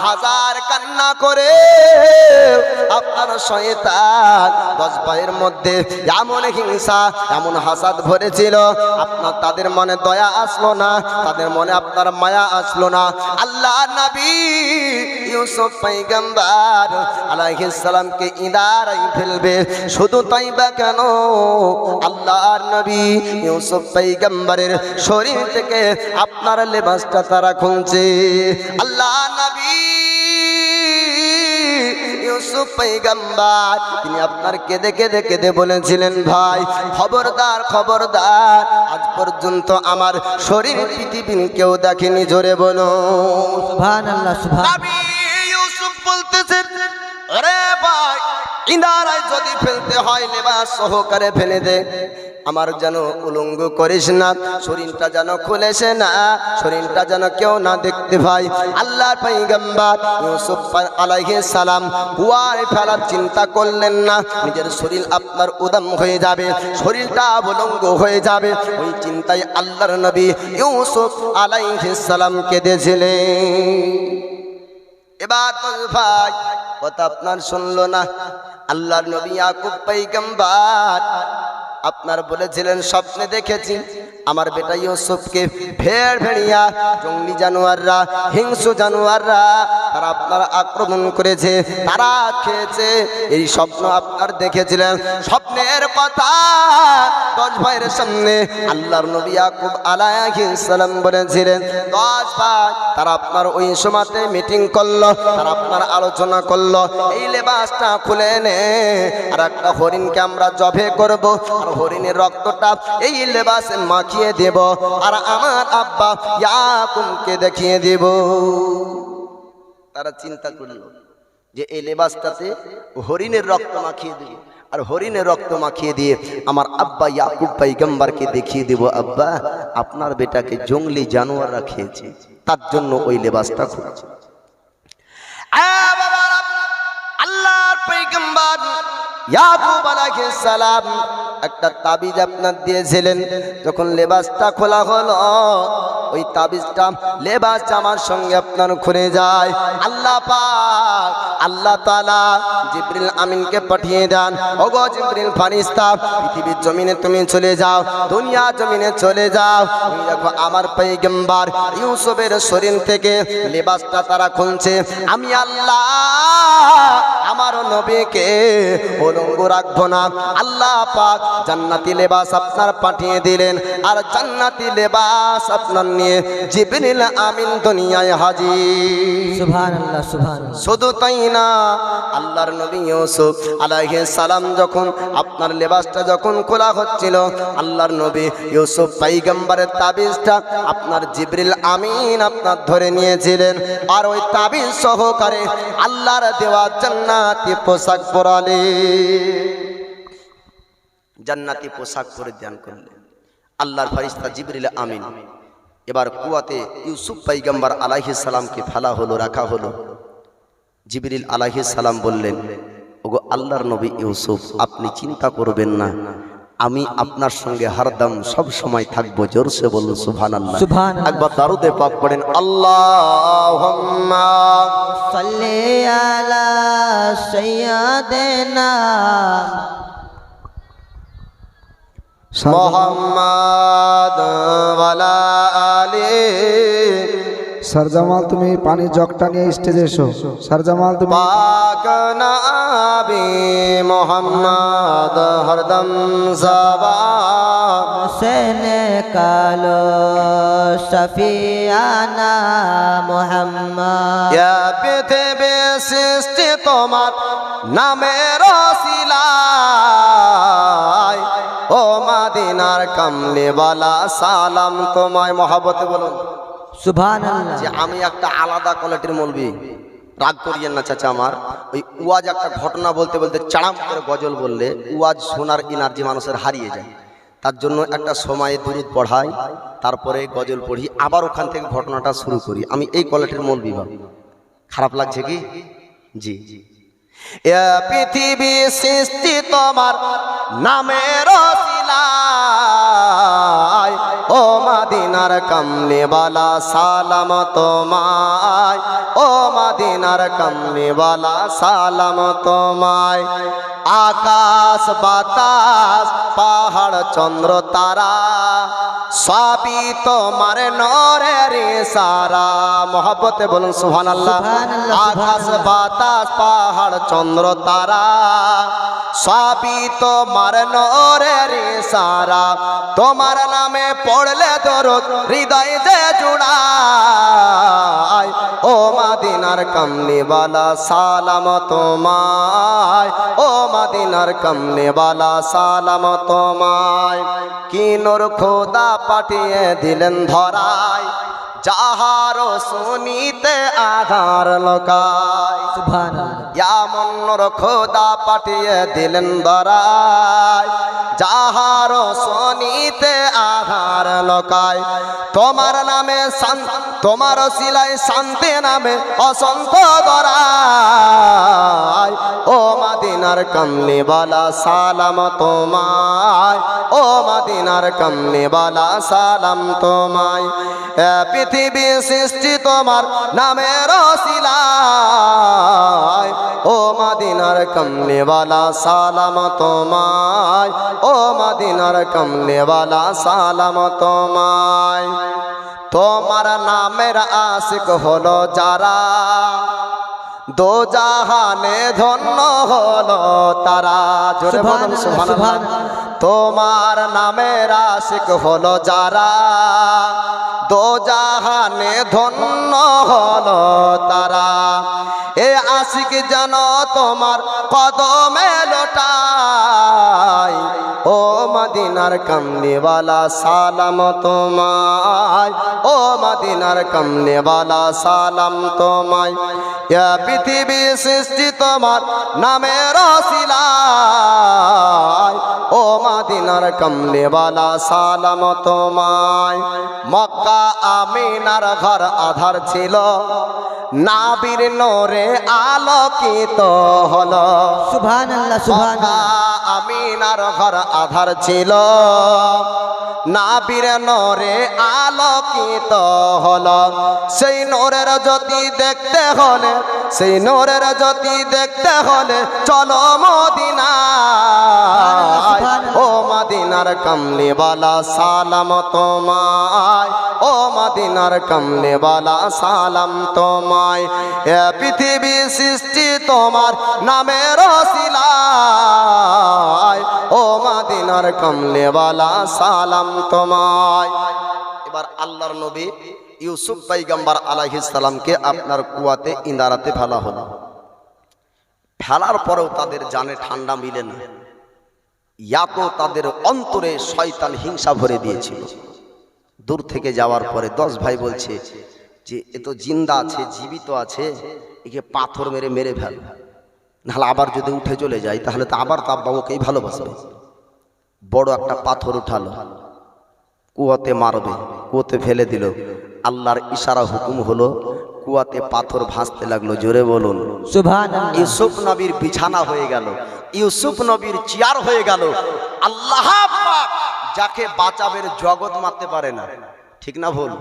হাজার কান্না করে আপনার শয়তান গাম্বার 10 ভাইয়ের মধ্যে এমন হিংসা এমন হাসাদ ভরেছিল আপনার তাদের মনে দয়া আসলো না, তাদের মনে আপনার মায়া আসলো না। আল্লাহ নবী ইউসুফ পয়গম্বর আলাইহিস সালামকে ইদারাই ফেলবে। শুধু তাই বা কেন, আল্লাহর নবী ইউসুফ পয়গম্বরের শরীর থেকে আপনার লেবাসটা তারা খুলছে। আল্লাহ নবী ইউসুফ পয়গম্বর তিনি আপনার কেঁদে কেঁদে কেঁদে বলেছিলেন, ভাই খবরদার খবরদার, আজ পর্যন্ত আমার শরীর পৃথিবীর কেউ দেখেনি, জোরে বলো সুবহানাল্লাহ সুবহান। নবী ইউসুফ বলতেছেন, আরে ভাই ইনারায় যদি ফেলতে হয় লেবাস সহকারে ফেলে দে, আমার যেন উলঙ্গ করিস না, শরীরটা যেন খুলেছে না, শরীরটা যেন কেউ না দেখতে পাই। আল্লাহর পয়গম্বর ইউসুফ আলাইহিস সালাম কুয়ায় ফেলার চিন্তা করলেন না, নিজের শরীর আপনার উদাম হয়ে যাবে, শরীরটা উলঙ্গ হয়ে যাবে, ওই চিন্তায় আল্লাহর নবী ইউসুফ আলাইহিস সালাম কেঁদেছিলেন। এবার তো ভাই কথা আপনার শুনলো না। আল্লাহর নবী ইয়াকুব পয়গম্বর আপনার বলেছিলেন, স্বপ্নে দেখেছি আমার বেটা ইউসুফকে ভেড়িয়া জঙ্গলি জানোয়াররা, হিংস্র জানোয়াররা তারা আপনার আক্রমণ করেছে, তারা খেয়েছে। এই স্বপ্ন আপনার দেখেছিলেন। স্বপ্নের কথা 10 ভাইয়ের সামনে আল্লাহর নবী ইয়াকুব আলাইহিস সালাম বলেছিলেন। 10 ভাই তারা আপনার ওই সময়তে মিটিং করলো, তারা আপনার আলোচনা করলো, এই লেবাসটা খুলে নে, আর একটা হরিণকে আমরা জবে করব, আর হরিণের রক্তটা এই লেবাসে মাখিয়ে দেব, আর আমার আব্বা ইয়াকুবকে দেখিয়ে দেব। তারা চিন্তা করলো যে এই লেবাসটাতে হরিণের রক্ত মাখিয়ে দেব, আর হরিণের রক্ত মাখিয়ে দিয়ে আমার আব্বা ইয়াকুব পয়গম্বরকে দেখিয়ে দেব, আব্বা আপনার বেটাকে জঙ্গলি জানোয়াররা খেয়েছে, তার জন্য ওই লেবাসটা খুলেছে। আল্লাহর পয়গম্বর ইয়াকুব আলাইহিস সালাম একটা তাবিজ আপনার দিয়েছিলেন। যখন লেবাসটা খোলা হলো, ওই তাবিজটা লেবাস জামার সঙ্গে আপনার খুলে যায়। আল্লাহ পাক আল্লাহ তাআলা জিবরিল আমিনকে পাঠিয়ে দেন, ওগো জিবরিল ফারিস্তা পৃথিবীর জমিনে তুমি চলে যাও, দুনিয়া জমিনে চলে যাও, তুমি দেখো আমার পয়গম্বর ইউসুফের শরীর থেকে লেবাসটা তারা খুলছে। আমি আল্লাহ আমার নবীকে উলঙ্গ রাখবো না। আল্লাহ পাক জান্নাতি লেবাস আপনার পাঠিয়ে দিলেন, আর জান্নাতি লেবাস আপনার নিয়ে জিবরিল আমিন দুনিয়ায় হাজির। সুবহানাল্লাহ সুবহানাল্লাহ। শুধু তাই না, আল্লাহর নবী ইউসুফ আলাইহিস সালাম যখন আপনার লেবাসটা যখন খোলা হচ্ছিল, আল্লাহর নবী ইউসুফ পয়গম্বরের তাবিজটা আপনার জিবরিল আমিন আপনার ধরে নিয়েছিলেন, আর ওই তাবিজ সহকারে আল্লাহর দেওয়া জান্নাতি পোশাক পরালে, জান্নাতি পোশাক পরিধান করলেন আল্লাহর ফেরেশতা জিবরিল আমিন। এবার কুয়াতে ইউসুফ পয়গম্বর আলাইহিস সালামকে ফেলা হলো, রাখা হলো। জিবরিল আলাইহিস সালাম বললেন, ওগো আল্লাহর নবী ইউসুফ, আপনি চিন্তা করবেন না, আমি আপনার সঙ্গে হরদম সব সময় থাকবো। জোরসে বলুন সুবহানাল্লাহ। সুবহানাল্লাহ। একবার দারুদে পাক পড়েন, আল্লাহুম্মা সাল্লি আলা সাইয়্যিদিনা মুহাম্মাদ ওয়ালা আলি। सरजमाल तुम्ही पाणी जगटा निये स्टेजे एसो। सरजमाल तुम्ही पाक नबी मोहम्मद हरदम सवा সেনে কালো শফিয়ানা মুহাম্মদ। ইয়া পৃথিবী সৃষ্টি তোমার নামের ওসিলায়, ও মদিনার কামলিওয়ালা সালাম তোমায়। মহব্বতে বলুন সুবহানাল্লাহ। যে আমি একটা আলাদা কোয়ালিটির মৌলবি, রাগ করিয়েন না চাচা আমার। ওই ওয়াজ একটা ঘটনা বলতে বলতে চাড়াম করে গজল বললে ওয়াজ শোনার এনার্জি মানুষের হারিয়ে যায়। তার জন্য একটা সময়ে দুরুদ পড়াই, তারপরে গজল পড়ি, আবার ওখান থেকে ঘটনাটা শুরু করি। আমি এই কোয়ালিটির মৌলবি ভাবি। খারাপ লাগছে কি? জি জি। পৃথিবী সৃষ্টি তোমার নামের ওসিলায়, ও মদিনার কামলিওয়ালা সালাম তোমায়, ও মদিনার কামলিওয়ালা সালাম তোমায়। আকাশ বাতাস পাহাড় চন্দ্র তারা সবই তোমার নূরের ইশারা। মহব্বতে বলুন সুবহানাল্লাহ। সুবহানাল্লাহ, আকাশ সুবহানাল্লাহ। বাতাস পাহাড় চন্দ্র তারা সবই তোমার নূরের ইশারা। তোমার নামে পড়লে দরুদ হৃদয় যে জুড়ায়। ও মদিনার কমলিওয়ালা সালাম তোমায়, ও মদিনার কমলিওয়ালা সালাম তোমায়। কি নূর খোদা পাঠিয়ে দিলেন ধরায়, যাহার শুনিতে আধার লোকায়। সুবহানাল্লাহ। এমন নূর খোদা পাঠিয়ে দিলেন ধরায়, যাহার শুনিতে আধার লোকায়। তোমার নামে তোমার সিলাই শান্তি নামে অসংখ্য গড়ায়। ও মদিনার কমলিওয়ালা সালাম তোমায়, ও মদিনার কমলিওয়ালা সালাম তোমায়। পৃথিবী সৃষ্টি তোমার নামের সিলাই। ও মদিনার কমলিওয়ালা সালাম তোমায়, ও মদিনার কমলিওয়ালা সালাম তোমায়। তোমার নামের আশিক হলো যারা, দো জাহানে ধন্য হলো তারা। জোরে বলুন সুবহানাল্লাহ। তোমার নামের আশিক হলো যারা, দো জাহানে ধন্য হলো তারা। এ আশিক যেন তোমার কদমে লোটায়। ও মদিনার কমলিওয়ালা সালাম তোমায়, ও মদিনার কমলিওয়ালা সালাম তোমায়। পৃথিবী সৃষ্টি তোমার নামের সিলাই। ও মদিনার কমলিওয়ালা সালাম তোমায়। মক্কা আমিনার ঘর আধার ছিল, নাবির নূরে আলোকিত হলো। সুবহানাল্লাহ, সুবহানাল্লাহ। আমিনার ঘর আধার ছিল, নাবির নূরে আলোকিত হলো। সেই নূরের জ্যোতি দেখতে হলে, সেই নূরের জ্যোতি দেখতে হলে চলো মদিনায়। ও মদিনার কমলিওয়ালা সালাম তোমায়, ও মদিনার কমলিওয়ালা সালাম তোমায়। এ পৃথিবী সৃষ্টি তোমার নামের সিলাই। ও মদিনার কমলিওয়ালা সালাম তোমায়। এবার আল্লাহর নবী ইউসুফ পয়গম্বর আলাইহিস সালামকে আপনার কুয়াতে ইন্দারাতে ফেলা হলো। ফেলার পরেও তাদের জানে ঠান্ডা মিলে না। ইয়াতো তাদের অন্তরে শয়তান হিংসা ভরে দিয়েছিল। দূর থেকে যাওয়ার পরে 10 ভাই বলছে যে এ তো জিন্দা আছে, জীবিত আছে, একে পাথর মেরে মেরে ফেল, নাহলে আবার যদি উঠে চলে যায় তাহলে তো আবার তার বাবুকেই ভালোবাসবে। বড় একটা পাথর উঠালো, কুয়াতে মারবে, কুয়াতে ফেলে দিল। আল্লাহর ইশারা হুকুম হলো, কুয়াতে পাথর ভাসতে লাগলো। জোরে বলুন সুবহানাল্লাহ। ইউসুফ নবীর বিছানা হয়ে গেল, ইউসুফ নবীর চেয়ার হয়ে গেল। আল্লাহ পাক যাকে বাঁচাবে জগৎ মারতে পারে না, ঠিক না ভুল?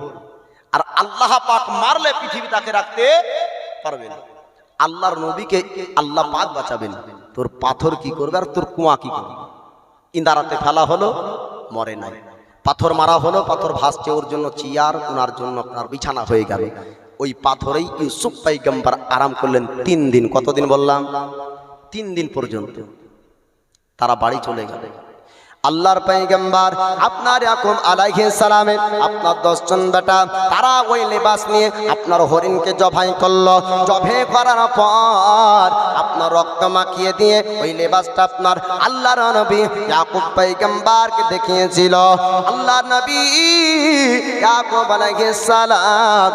আর আল্লাহ পাক মারলে পৃথিবী তাকে রাখতে পারবে না। আল্লাহর নবীকে আল্লাহ পাক বাঁচাবেন। তোর পাথর কি করবে আর তোর কুয়া কি করবে? ইন্দারাতে ফেলা হলো, মরে নাই। পাথর মারা হলো, পাথর ভাসছে, ওর জন্য চেয়ার, ওনার জন্য আপনার বিছানা হয়ে গেল। ওই পাথরেই ইউসুফ পয়গম্বর আরাম করলেন 3 দিন। কতদিন বললাম? 3 দিন পর্যন্ত তারা বাড়ি চলে গেল। আল্লাহর পয়গম্বর আপনার ইয়াকুব আলাইহিস সালামের আপনার 10 জন বেটা তারা ওই লেবাস নিয়ে আপনার হরিণকে জবাই করলো। জবাই করার পর আপনার রক্ত মাখিয়ে দিয়ে ওই লেবাসটা আপনার আল্লাহর নবী ইয়াকুব পয়গম্বরকে দেখিয়েছিল। আল্লাহর নবী ইয়াকুব আলাইহিস সালাম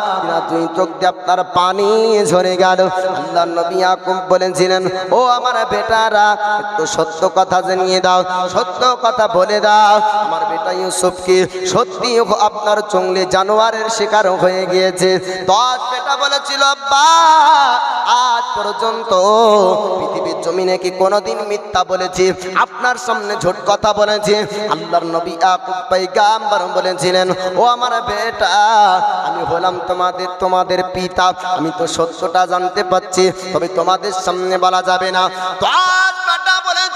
দুই চোখ দিয়ে আপনার পানি ঝরে গেল। আল্লাহর নবী ইয়াকুব বলেছিলেন, ও আমার বেটারা, একটু সত্য কথা জানিয়ে দাও, সত্য কথা বলে দাও, আমার বেটা ইউসুফকে সত্যি আপনার জঙ্গলি জানোয়ারের শিকার হয়ে গিয়েছে। 10 বেটা বলেছিল, আব্বা আজ পর্যন্ত পৃথিবীর জমিনে কি কোনোদিন মিথ্যা বলেছি? আপনার সামনে ঝুট কথা বলেছি? আল্লাহর নবী ইয়াকুব পয়গম্বর বলেছিলেন, ও আমার বেটা, আমি হলাম তোমাদের পিতা, আমি তো সত্যটা জানতে পারছি, তবে তোমাদের সামনে বলা যাবে না। 10 বেটা বলেছিল,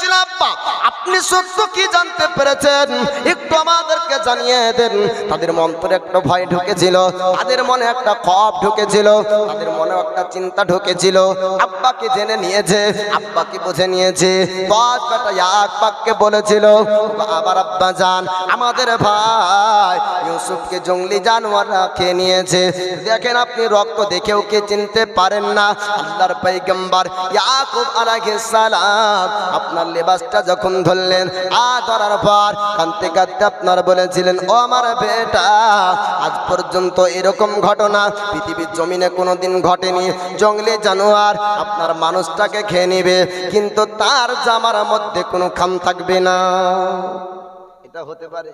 আপনি সত্য কি জানতে পেরেছেন একটু আমাদেরকে জানিয়ে দেন। তাদের মন্তরে একটা ভয় ঢুকেছিল, তাদের মনে একটা খপ ঢুকেছিল, তাদের মনে একটা চিন্তা ঢুকেছিল। আব্বাকে জেনে নিয়েছে, আব্বাকে বুঝে নিয়েছে। দশ বেটা এক বাক্যে বলেছিল, আবার আব্বা জান আমাদের ভাই ইউসুফকে জঙ্গলি জানোয়াররা খেয়ে নিয়েছে। দেখেন আপনি রক্ত দেখেও কে চিনতে পারেন না। আল্লাহর পয়গম্বর ইয়াকুব আলাইহিস সালাম আপনার লেবাসটা যখন ধরলেন, ধরার পর কাঁদতে কাঁদতে আপনার বলেছিলেন, ও আমার বেটা, আজ পর্যন্ত এরকম ঘটনা পৃথিবীর জমিনে কোনোদিন ঘটেনি। জঙ্গলি জানোয়ার আপনার মানুষটাকে খেয়ে নেবে, কিন্তু তার জামার মধ্যে কোনো খাম থাকবে না। এটা হতে পারে?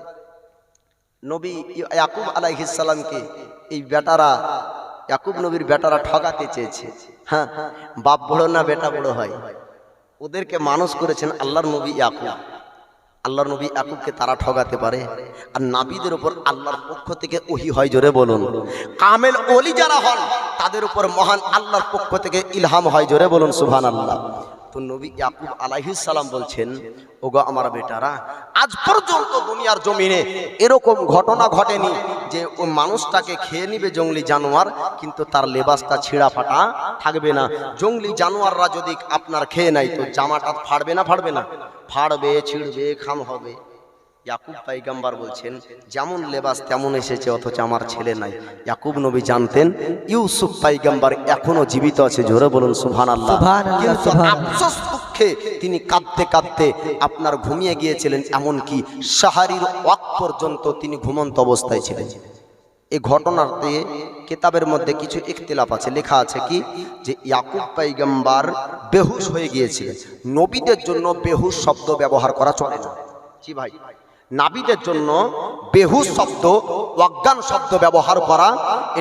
নবী ইয়াকুব আলাইহিস সালামকে এই বেটারা, ইয়াকুব নবীর বেটারা ঠকাতে চেয়েছে। হ্যাঁ, বাপ বড় না বেটা বড় হয়, ওদেরকে মানুষ করেছেন আল্লাহর নবী ইয়াকুব। আল্লাহর নবী ইয়াকুবকে তারা ঠকাতে পারে? আর নাবিদের উপর আল্লাহর পক্ষ থেকে ওহী হয়, জোরে বলুন। কামেল ওলি যারা হন তাদের উপর মহান আল্লাহর পক্ষ থেকে ইলহাম হয়, জোরে বলুন সুবহানাল্লাহ। তো নবী ইয়াকুব আলাইহিস সালাম বলছেন, ওগো আমার বেটারা, আজ পর্যন্ত দুনিয়ার জমিনে এরকম ঘটনা ঘটেনি যে ওই মানুষটাকে খেয়ে নিবে জঙ্গলি জানোয়ার, কিন্তু তার লেবাসটা ছিঁড়া ফাটা থাকবে না। জঙ্গলি জানোয়াররা যদি আপনার খেয়ে নেয় তো জামাটা ফাড়বে না? ফাড়বে না? ফাড়বে, ছিঁড়বে, খাম হবে। ইয়াকুব পয়গম্বর বলছেন, যেমন লেবাস তেমন এসেছে, অথচ আমার ছেলে নাই। ইয়াকুব নবী জানতেন ইউসুফ পয়গম্বর এখনো জীবিত আছে, জোরে বলুন সুবহানাল্লাহ। কিন্তু আফসোস দুঃখে তিনি কাঁদতে কাঁদতে আপনার ঘুমিয়ে গিয়েছিলেন, এমনকি সাহারির ওয়াক্ত পর্যন্ত তিনি ঘুমন্ত অবস্থায় ছিলেন। এই ঘটনাতে কিতাবের মধ্যে কিছু ইখতিলাফ আছে, লেখা আছে কি যে ইয়াকুব পয়গম্বর বেহুশ হয়ে গিয়েছিলেন। নবীদের জন্য বেহুশ শব্দ ব্যবহার করা চলে না। জি ভাই, নাবিদের জন্য বেহুশ শব্দ, অজ্ঞান শব্দ ব্যবহার করা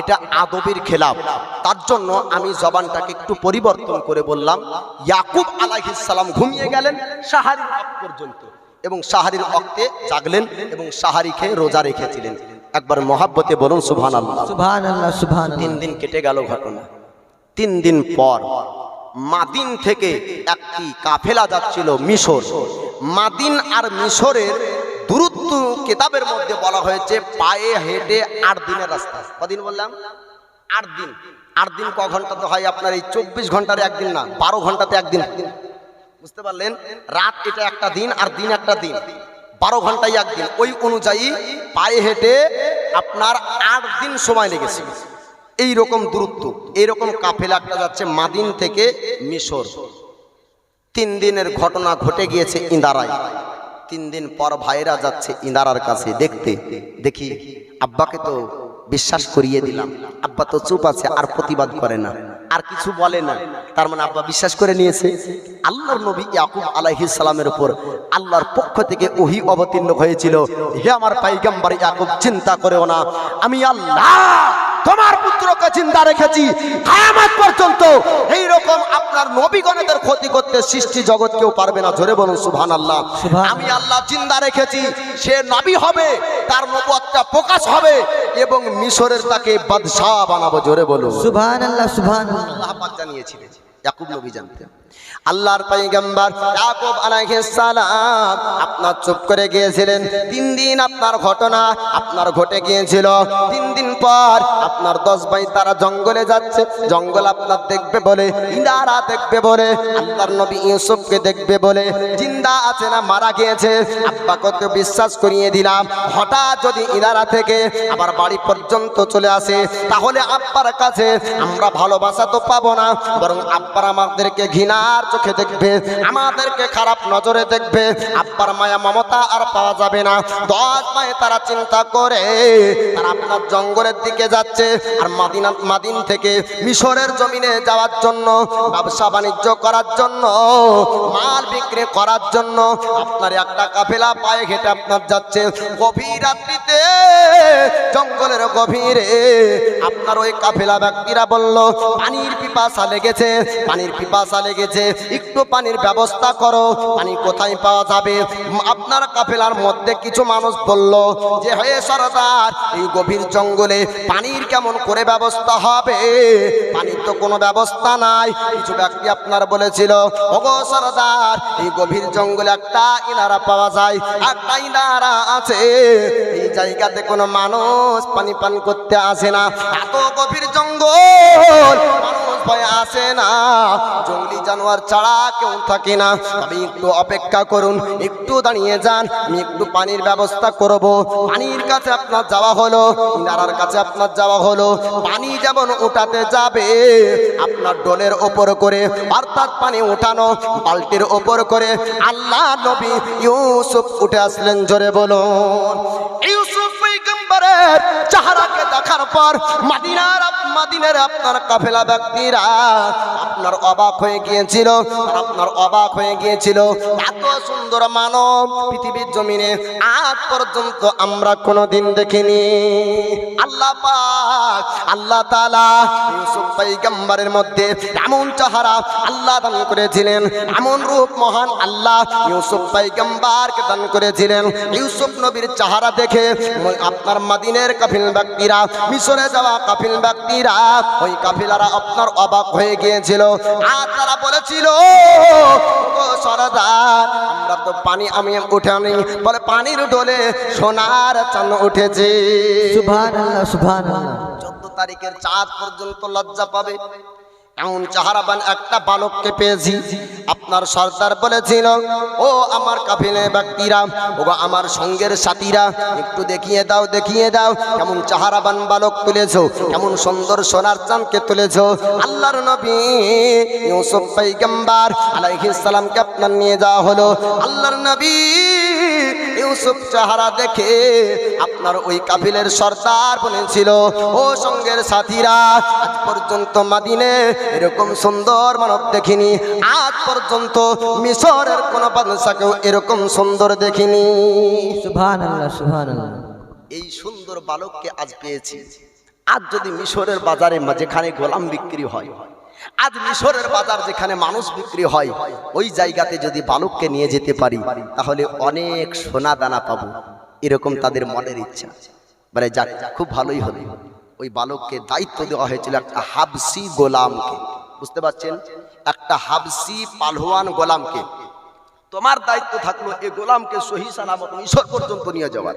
এটা আদবের খেলাফ। তার জন্য আমি জবানটাকে একটু পরিবর্তন করে বললাম, ইয়াকুব আলাইহিস সালাম ঘুমিয়ে গেলেন সাহারির ওয়াক্ত পর্যন্ত, এবং সাহারির ওয়াক্তে জাগলেন এবং সাহারি খেয়ে রোজা রেখেছিলেন। একবার মহাব্বতে বলুন সুবহানাল্লাহ। সুবহানাল্লাহ, সুবহানাল্লাহ। 3 দিন কেটে গেল ঘটনা। 3 দিন পর মাদিন থেকে একটি কাফেলা যাচ্ছিল মিশর। মাদিন আর মিশরের দূরত্ব কিতাবের মধ্যে বলা হয়েছে পায়ে হেঁটে 8 দিনের রাস্তা। কদিন বললাম? 8 দিন। 8 দিন ক ঘন্টা তো হয় আপনার? এই 24 ঘন্টার একদিন না, 12 ঘন্টাতে একদিন। বুঝতে পারলেন? রাত এটা একটা দিন আর দিন একটা দিন, 12 ঘন্টায় একদিন। ওই অনুযায়ী পায়ে হেঁটে আপনার 8 দিন সময় লেগেছে। এই রকম দূরত্ব, এইরকম কাফেলা একটা যাচ্ছে মাদিন থেকে মিশর। 3 দিনের ঘটনা ঘটে গিয়েছে ইন্দারায়। 3 দিন পর ভাইরা যাচ্ছে ইন্দারার কাছে দেখতে। দেখি আব্বাকে তো বিশ্বাস করিয়ে দিলাম, আব্বা তো চুপ আছে, আর প্রতিবাদ করে না, আর কিছু বলে না। তার মানে আব্বা বিশ্বাস করে নিয়েছে। আল্লাহর নবী ইয়াকুব আলাইহিস সালামের উপর আল্লাহর পক্ষ থেকে ওহী অবতীর্ণ হয়েছিল, হে আমার পয়গম্বর ইয়াকুব, চিন্তা করেও না, আমি আল্লাহ তোমার পুত্রকে জিন্দা রেখেছি কিয়ামত পর্যন্ত। এই রকম আপনার নবীগণের ক্ষতি করতে সৃষ্টি জগৎ কেউ পারবে না, জোরে বলুন সুবহানাল্লাহ। আমি আল্লাহ জিন্দা রেখেছি, সে নবী হবে, তার নবুয়তটা প্রকাশ হবে এবং মিশরের তাকে বাদশাহ বানাবো, জোরে বলুন সুবহানাল্লাহ, সুবহানাল্লাহ। আল্লাহ পাক জানিয়েছিলেন, ইয়াকুব নবী জানতেন। আল্লাহর পয়গম্বর ইয়াকুব আলাইহিস সালাম আপনার চুপ করে গিয়েছিলেন। 3 দিন আপনার ঘটনা আপনার ঘটে গিয়েছিল। 3 দিন পর আপনার 10 ভাই তারা জঙ্গলে যাচ্ছে। জঙ্গল আপনার দেখবে বলে, ইনারা দেখবে বলে, আল্লাহর নবী ইউসুফকে দেখবে বলে, জিন্দা আছে না মারা গিয়েছে আব্বাকে তো বিশ্বাস করিয়ে দিলাম। হঠাৎ যদি ইনারা থেকে আবার বাড়ি পর্যন্ত চলে আসে, তাহলে আব্বার কাছে আমরা ভালোবাসা তো পাবো না, বরং আব্বার আমাদেরকে ঘৃণার চোখে দেখবে, আমাদেরকে খারাপ নজরে দেখবে। আব্বার মায়া মমতা আর পাওয়া যাবে না। 10 মায়ে তারা চিন্তা করে তারা আপনার জঙ্গলের দিকে যাচ্ছে। আর মাদিন থেকে মিশরের জমিনে যাওয়ার জন্য, ব্যবসা বাণিজ্য করার জন্য, মাল বিক্রি করার জন্য আপনার একটা কাফেলা পায়ে হেঁটে আপনার যাচ্ছে। গভীর রাত্রিতে জঙ্গলের গভীরে আপনার ওই কাফেলা ব্যক্তিরা বলল, পানির পিপাসা লেগেছে, পানির পিপাসা লেগেছে, একটু পানির ব্যবস্থা করো। পানি কোথায় পাওয়া যাবে? আপনার কাফেলার মধ্যে কিছু মানুষ বলল যে হে সরদার, এই গভীর জঙ্গলে পানির কেমন করে ব্যবস্থা হবে? পানির তো কোনো ব্যবস্থা নাই। কিছু ব্যক্তি আপনার বলেছিল ওগো সরদার, এই গভীর জঙ্গলে একটা ইনারা পাওয়া যায়, একটা ইনারা আছে, এই জায়গাতে কোনো মানুষ পানি পান করতে আসে না। এত গভীর জঙ্গল, মানুষ ভয় আসে না, জঙ্গলি জানোয়ার ছাড়া কেউ থাকে না। তবে একটু অপেক্ষা করুন, একটু দাঁড়িয়ে যান, আমি একটু পানির ব্যবস্থা করব। পানির কাছে আপনার যাওয়া হলো, ইনারার কাছে আপনার যাওয়া হলো। পানি যেমন উঠাতে যাবে, আপনার ডোলের ওপর করে, অর্থাৎ পানি উঠানো বালতির ওপর করে আল্লাহ নবী ইউসুফ উঠে আসলেন। জোরে বলুন। ইউসুফ পয়গম্বরের চেহারাকে দেখার পর মাদিনার আপনার কাফেলা ব্যক্তিরা আপনার অবাক হয়ে গিয়েছিল, আপনার অবাক হয়ে গিয়েছিল। এত সুন্দর মানব পৃথিবীর জমিনে আজ পর্যন্ত আমরা কোনোদিন দেখিনি। আল্লাহ পাক, আল্লাহ তাআলা ইউসুফ পয়গম্বরের মধ্যে এমন চেহারা আল্লাহ দান করেছিলেন, এমন রূপ মহান আল্লাহ ইউসুফ পয়গম্বরকে দান করেছিলেন। ইউসুফ নবীর চেহারা দেখে আপনার মাদিনের কাফিল ব্যক্তিরা, মিশরে যাওয়া কাফিল ব্যক্তিরা, ওই কাফিলারা আপনার অবাক হয়ে গিয়েছিল। আর তারা বলেছিল ও সরদার, আমরা তো পানি আমি উঠানি, বলে পানির ডোলে সোনার চাঁদ উঠেছে। সুবহানাল্লাহ, সুবহানাল্লাহ। 14 তারিখের চাঁদ পর্যন্ত লজ্জা পাবে এমন চেহারাবান একটা বালককে পেয়েছি। আপনার সর্দার বলেছিল ও আমার কাফিলে ব্যক্তিরা, ও আমার সঙ্গের সাথীরা, একটু দেখিয়ে দাও, দেখিয়ে দাও কেমন চেহারাবান বালক তুলেছো, কেমন সুন্দর সোনার চাঁদকে তুলেছো। আল্লাহর নবী ইউসুফ পয়গম্বর আলাইহিস সালামকে আপনার নিয়ে যাওয়া হলো। আল্লাহর নবী ইউসুফ চেহারা দেখে আপনার ওই কাফিলের সর্দার বলেছিল ও সঙ্গের সাথীরা, আজ পর্যন্ত মাদিনে এরকম সুন্দর মানব দেখিনি, আজ পর্যন্ত মিশরের কোন বাদশাকেও এরকম সুন্দর দেখিনি। সুবহানাল্লাহ, সুবহানাল্লাহ। এই সুন্দর বালককে আজ পেয়েছি। আজ যদি মিশরের বাজারে যেখানে গোলাম বিক্রি হয়, আজ মিশরের বাজার যেখানে মানুষ বিক্রি হয়, ওই জায়গাতে যদি বালককে নিয়ে যেতে পারি তাহলে অনেক সোনা দানা পাবো, এরকম তাদের মনের ইচ্ছা। মানে যাক, খুব ভালোই হবে। ওই বালককে দায়িত্ব দেওয়া হয়েছিল একটা হাবসি গোলামকে। বুঝতে পারছেন? একটা হাবসি পালওয়ান গোলামকে তোমার দায়িত্ব থাকলো এই গোলামকে সহি সালামত মিশর পর্যন্ত নিয়ে যাওয়ার।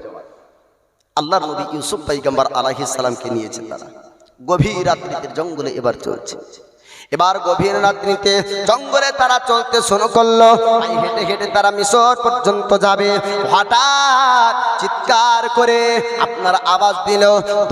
আল্লাহর নবী ইউসুফ পয়গম্বর আলাইহিস সালামকে নিয়েছেন তারা। গভীর রাত্রিতে জঙ্গলে এবার চলছে। এবার গভীর রাত্রিতে জঙ্গলে তারা চলতে শুরু করলো। হেঁটে হেঁটে তারা মিশর পর্যন্ত যাবে। হঠাৎ চিৎকার করে আপনার আওয়াজ দিল।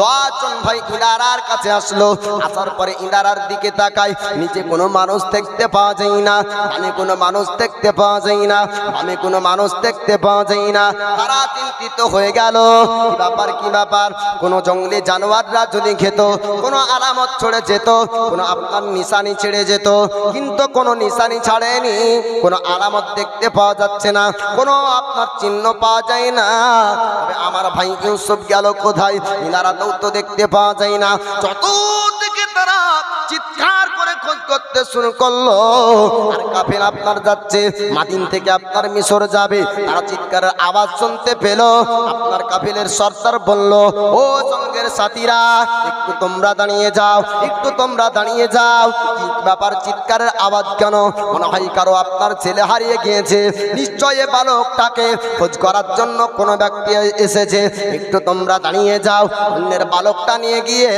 10 জন ভাই ইনারার কাছে আসলো। আসার পরে ইনারার দিকে তাকায়, নিচে কোনো মানুষ দেখতে পাওয়া যায় না, ডানে কোনো মানুষ দেখতে পাওয়া যায় না, বামে কোনো মানুষ দেখতে পাওয়া যায় না। তারা চিন্তিত হয়ে গেল, কি ব্যাপার, কি ব্যাপার? কোনো জঙ্গলি জানোয়াররা যদি খেত, কোনো আলামত ছড়ে যেত, কোনো আপনার নিশানি ছেড়ে যেত, কিন্তু কোনো নিশানি ছাড়েনি, কোনো আলামত দেখতে পাওয়া যাচ্ছে না, কোনো আপনার চিহ্ন পাওয়া যায় না। তবে আমার ভাই ইউসুফ গেল কোথায়? ইনারাতেও তো দেখতে পাওয়া যায় না। চতুর্দিকে তারা চিৎকার করে খোঁজ করতে শুরু করলো। আর কাফেলা আপনার যাচ্ছে মাদিন থেকে আপনার মিশর যাবে। তারা চিৎকারের আওয়াজ শুনতে পেল। আপনার কাফেলের সর্দার বলল ও সঙ্গের সাথীরা, একটু তোমরা দাঁড়িয়ে যাও, একটু তোমরা দাঁড়িয়ে যাও। কি ব্যাপার, চিৎকারের আওয়াজ কেন? মনে হয় কারো আপনার ছেলে হারিয়ে গিয়েছে, নিশ্চয় এ বালকটাকে খোঁজ করার জন্য কোনো ব্যক্তি এসেছে। একটু তোমরা দাঁড়িয়ে যাও, অন্যের বালকটা নিয়ে গিয়ে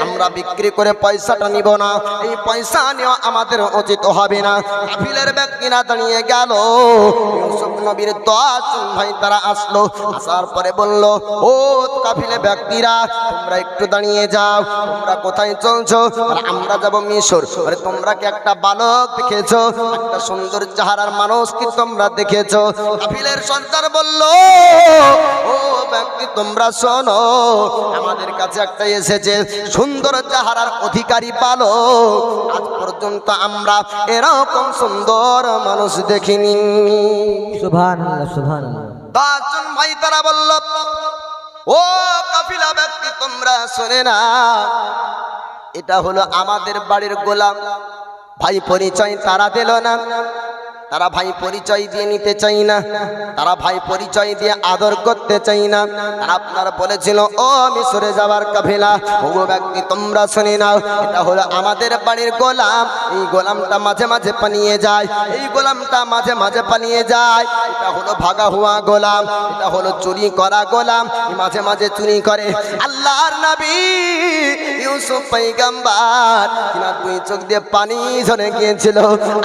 আমরা বিক্রি করে পয়সাটা নিব না, এই পয়সা নেওয়া আমাদের উচিত হবে না। কাফিলের ব্যক্তিরা দাঁড়িয়ে গেল। ইউসুফ নবীর 10 জন ভাই তারা আসলো। আসার পরে বলল ও কাফিলে ব্যক্তিরা, তোমরা একটু দাঁড়িয়ে যাও, তোমরা কোথায় চলছো? আমরা যাব মিশর। আরে তোমরা কি একটা বালক দেখেছো? একটা সুন্দর চেহারার মানুষ কি তোমরা দেখেছো? কাফিলের সর্দার বলল ও ব্যক্তি, তোমরা শোনো, আমাদের কাছে একটা এসেছে সুন্দর চেহারার অধিকারী বালক। আজ পর্যন্ত আমরা এরকম সুন্দর মানুষ দেখিনি। সুবহানাল্লাহ, সুবহানাল্লাহ। 10 জন ভাই তারা বলল ও কাফিলা ব্যক্তি, তোমরা শুনে না, এটা হলো আমাদের বাড়ির গোলাম, ভাই পরিচয় তারা দিল না, তারা ভাই পরিচয় দিয়ে নিতে চাই না, তারা ভাই পরিচয় দিয়ে আদর করতে চাই না। তারা আপনার বলেছিল ও মিশরে যাওয়ার কাফেলা, ও ব্যক্তি তোমরা শুনে নাও, এটা হলো আমাদের বাড়ির গোলাম, এই গোলামটা মাঝে মাঝে পালিয়ে যায়, এই গোলামটা মাঝে মাঝে পালিয়ে যায়, এটা হলো ভাগা হওয়া গোলাম, এটা হলো চুরি করা গোলাম, মাঝে মাঝে চুরি করে। আল্লাহর নবী ইউসুফ পয়গম্বর তিনার দুই চোখ দিয়ে পানি ঝরে গিয়েছিল।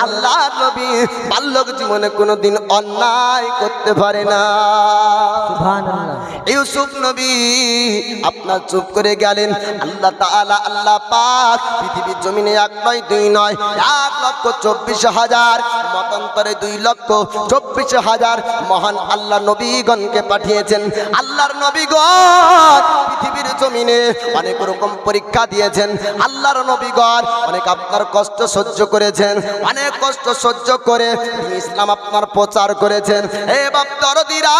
আল্লাহর নবী বাল্যক জীবনে কোনোদিন অন্যায় করতে পারে না। সুবহানাল্লাহ। ইউসুফ নবী আপনার চুপ করে গেলেন। আল্লাহ তাআলা আল্লাহ পাক পৃথিবীর জমিনে 1 নয় 2 নয় 1,24,000 মতান্তরে 2,24,000 মহান আল্লাহ নবীগণকে পাঠিয়েছেন। আল্লাহর নবীগণ পৃথিবীর জমিনে অনেক রকম পরীক্ষা দিয়েছেন। আল্লাহর নবীগণ অনেক আপনার কষ্ট সহ্য করেছেন, অনেক কষ্ট সহ্য করে ইসলাম আপনার প্রচার করেছেন। হে বাপ দরদিরা,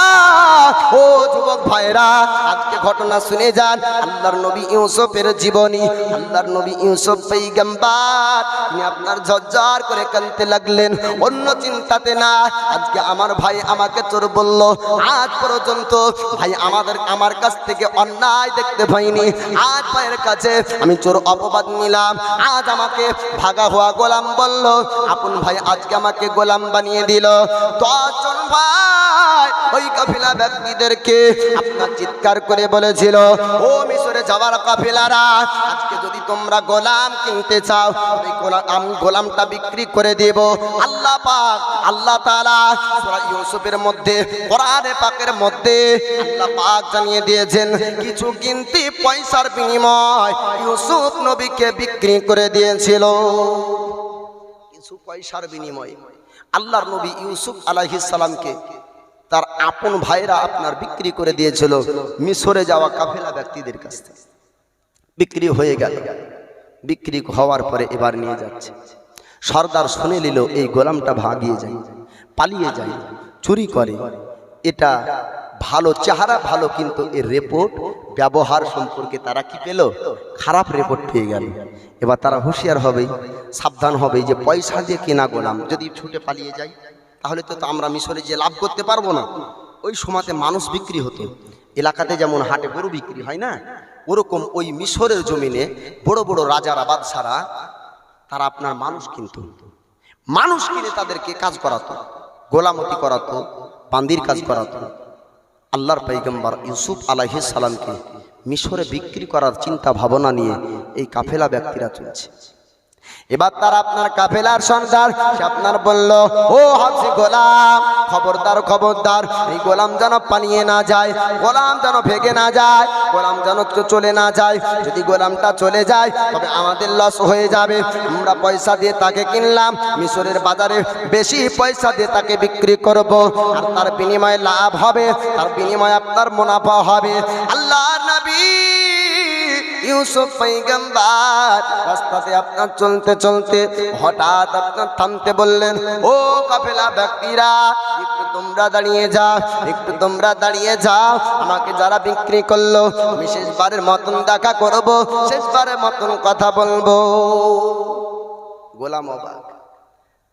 ও যুবক ভাইরা, আজকে ঘটনা শুনে যান। আল্লাহর নবী ইউসুফের জীবনী, আল্লাহর নবী ইউসুফ পয়গম্বর তিনি আপনার ঝরঝর করে কাঁদতে লাগলেন, অন্য চিন্তাতে না। আজকে আমার ভাই আমাকে চোর বলল, আজ পর্যন্ত ভাই আমার কাছ থেকে অন্যায় দেখতে পাইনি, আজ ভাইয়ের কাছে আমি চোর অপবাদ নিলাম, আজ আমাকে ভাগা হওয়া গোলাম বলল, আপন ভাই আজকে আমাকে গোলাম বানিয়ে দিল। 10 জন ভাই ওই কাফেলা ব্যক্তিদেরকে আপনার চিৎকার করে বলেছিল, ও মিশরে যাওয়ার কাফেলারা, আজকে যদি তোমরা গোলাম কিনতে চাও, আমি গোলামটা বিক্রি করে দেব। আল্লাহ পাক আল্লাহ তাআলা সূরা ইউসুফের মধ্যে, কোরআনে পাকের মধ্যে আল্লাহ পাক জানিয়ে দিয়েছেন, কিছু কিনতি পয়সার বিনিময় ইউসুফ নবীকে বিক্রি করে দিয়েছিল। কিছু পয়সার বিনিময়ে আল্লাহর নবী ইউসুফ আলাইহিস সালামকে তার আপন ভাইরা আপনার বিক্রি করে দিয়েছিল মিশরে যাওয়া কাফেলা ব্যক্তিদের কাছ থেকে। বিক্রি হয়ে গেল, বিক্রি হওয়ার পরে এবার নিয়ে যাচ্ছে। সর্দার শুনে নিল এই গোলামটা ভাগিয়ে যায়, পালিয়ে যায়, চুরি করে, এটা ভালো চেহারা ভালো, কিন্তু এর রিপোর্ট ব্যবহার সম্পর্কে তারা কি পেল? খারাপ রিপোর্ট পেয়ে গেল। এবার তারা হুঁশিয়ার হবে, সাবধান হবে যে পয়সা দিয়ে কেনা গোলাম যদি ছুটে পালিয়ে যায়, তাহলে তো আমরা মিশরে যে লাভ করতে পারবো না। ওই সময়তে মানুষ বিক্রি হতো, এলাকাতে যেমন হাটে গরু বিক্রি হয় না, ওরকম ওই মিশরের জমিনে বড় বড় রাজারা বাদশারা তারা আপনার মানুষ কিনতো, মানুষ কিনে তাদেরকে কাজ করাতো, গোলামতি করাতো, বান্দির কাজ করাতো। আল্লাহর পয়গম্বর ইউসুফ আলাইহিস সালামকে মিশরে বিক্রি করার চিন্তা ভাবনা নিয়ে এই কাফেলা ব্যক্তিরা চলছে। এবার তারা আপনার কাফেলার সর্দার সে আপনার বলল, ও হাবশী গোলাম, খবরদার খবরদার, এই গোলাম যেন পালিয়ে না যায়, গোলাম যেন ভেগে না যায়, গোলাম যেন চলে না যায়। যদি গোলামটা চলে যায় তবে আমাদের লস হয়ে যাবে। আমরা পয়সা দিয়ে তাকে কিনলাম, মিশরের বাজারে বেশি পয়সা দিয়ে তাকে বিক্রি করব, আর তার বিনিময়ে লাভ হবে, তার বিনিময়ে আপনার মুনাফা হবে। আল্লাহর নবী ইউসুফ পয়গম্বর রাস্তাতে আপনার চলতে চলতে হঠাৎ আপনার থামতে বললেন, ও কাফেলা ব্যক্তিরা, একটু তোমরা দাঁড়িয়ে যাও, একটু তোমরা দাঁড়িয়ে যাও, আমাকে যারা বিক্রি করলো আমি শেষবারের মতন দেখা করব, শেষবারের মতন কথা বলবো। গোলাম অবাক,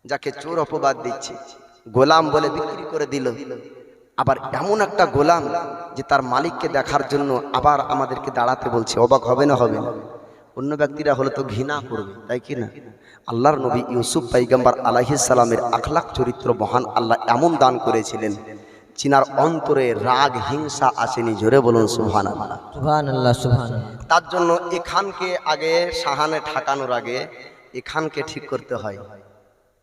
যাকে চোর অপবাদ দিচ্ছে গোলাম বলে বিক্রি করে দিল, আবার এমন একটা গোলাম যে তার মালিককে দেখার জন্য আবার আমাদেরকে দাঁড়াতে বলছে। অবাক হবে না? হবে না? অন্য ব্যক্তিরা হলে তো ঘৃণা করবে, তাই কি না? আল্লাহর নবী ইউসুফ পয়গম্বর আলাইহিস সালামের আখলাক চরিত্র মহান আল্লাহ এমন দান করেছিলেন, চিনার অন্তরে রাগ হিংসা আসেনি। জোরে বলুন সুবহানাল্লাহ। সুবহানাল্লাহ। সুবহানাল্লাহ। তার জন্য এখানকে আগে সাহানে ঠাকানোর আগে এখানকে ঠিক করতে হয়।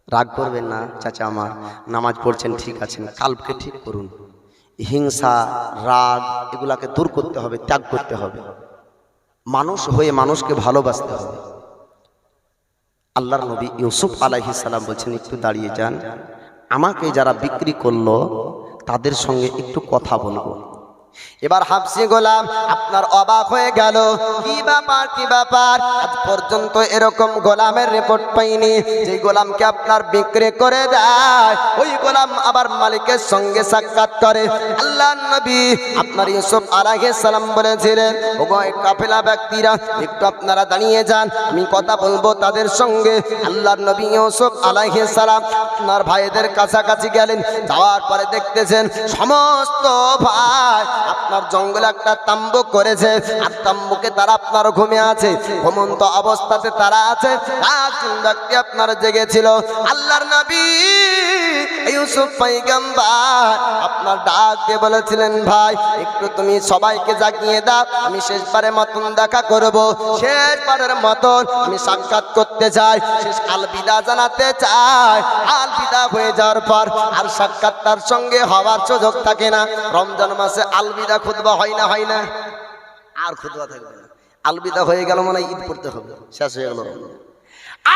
রাগ করবেন না চাচা, আমার নামাজ পড়ছেন ঠিক আছেন, কালকে ঠিক করুন। হিংসা রাগ এগুলাকে দূর করতে হবে, ত্যাগ করতে হবে, মানুষ হয়ে মানুষকে ভালোবাসতে হবে। আল্লাহর নবী ইউসুফ আলাইহিস সালাম বলছেন, একটু দাঁড়িয়ে যান, আমাকে যারা বিক্রি করলো তাদের সঙ্গে একটু কথা বলবো। এবার হাফসি গোলাম আপনার অবাক হয়ে গেল, কি ব্যাপার কি ব্যাপার, আজ পর্যন্ত এরকম গোলামের রিপোর্ট পাইনি যে গোলামকে আপনার বিক্রি করে দেয় ওই গোলাম আবার মালিকের সঙ্গে সাক্ষাৎ করে। আল্লাহর নবী আপনার ইউসুফ আলাইহিস সালাম বলেছিলেন, ওগো এই কাফেলা ব্যক্তিরা একটু আপনারা দাঁড়িয়ে যান, আমি কথা বলবো তাদের সঙ্গে। আল্লাহর নবী ইউসুফ আলাইহিস সালাম আপনার ভাইদের কাছাকাছি গেলেন, যাওয়ার পরে দেখতেছেন সমস্ত ভাই আপনার জঙ্গলে একটা তাম্বু করেছে, আর তাম্বুকে তারা আপনার ঘুমে আছে, ঘুমন্ত অবস্থাতে তারা আছে। একজন ব্যক্তি আপনার জেগেছিল। আল্লাহর নবী ইউসুফ পয়গম্বর আপনার ডাক দিয়ে বলেছিলেন, ভাই একটু তুমি সবাইকে জাগিয়ে দাও, আমি শেষবারের মতন দেখা করব, শেষবারের মতন আমি সাক্ষাৎ করতে চাই, শেষ আলবিদা জানাতে চাই। আলবিদা হয়ে যাওয়ার পর আর সাক্ষাৎ তার সঙ্গে হওয়ার সুযোগ থাকে না। রমজান মাসে আলবিদা খুতবা হয় না, হয় না, আর খুতবা থাকবে না। আলবিদা হয়ে গেল মানে ঈদ পড়তে হবে, শেষ হয়ে গেল।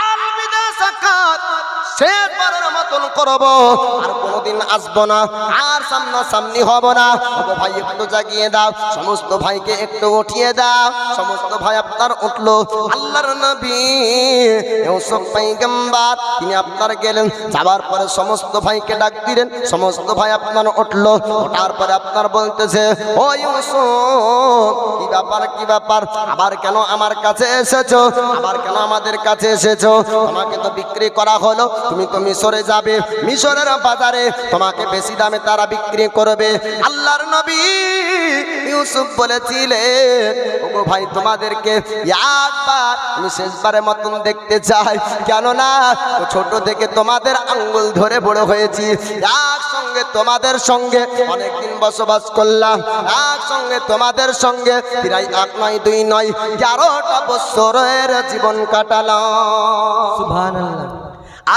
আলবিদা সাক্ষাৎ শেষবারের মতন করব, আর কোনোদিন আসবো না, আর সামনাসামনি হব না। ওগো ভাই একটু জাগিয়ে দাও, সমস্ত ভাইকে একটু উঠিয়ে দাও। সমস্ত ভাই আপনার উঠলো। আল্লাহর নবী ইউসুফ পয়গম্বর তিনি আপনার গেলেন, যাবার পরে সমস্ত ভাইকে ডাক দিলেন, সমস্ত ভাই আপনার উঠলো। ওঠার পরে আপনার বলতেছে, ও ইউসুফ কি ব্যাপার কি ব্যাপার, আবার কেন আমার কাছে এসেছো, আবার কেন আমাদের কাছে এসেছো? তোমাকে তো বিক্রি করা হলো, তুমি তো মিশরে যাবে, মিশরের বাজারে তোমাকে বেশি দামে তারা বিক্রি করবে। আল্লাহর নবী ইউসুফ বলেছিলেন, ওগো ভাই তোমাদেরকে একবার আমি শেষবারের মতন দেখতে চাই, কেননা ছোট থেকে তোমাদের আঙ্গুল ধরে বড় হয়েছি, একসঙ্গে তোমাদের সঙ্গে অনেকদিন বসবাস করলাম, একসঙ্গে তোমাদের সঙ্গে প্রায় 1 নয় 2 নয় 11টা বছরের জীবন কাটালাম। সুবহানাল্লাহ।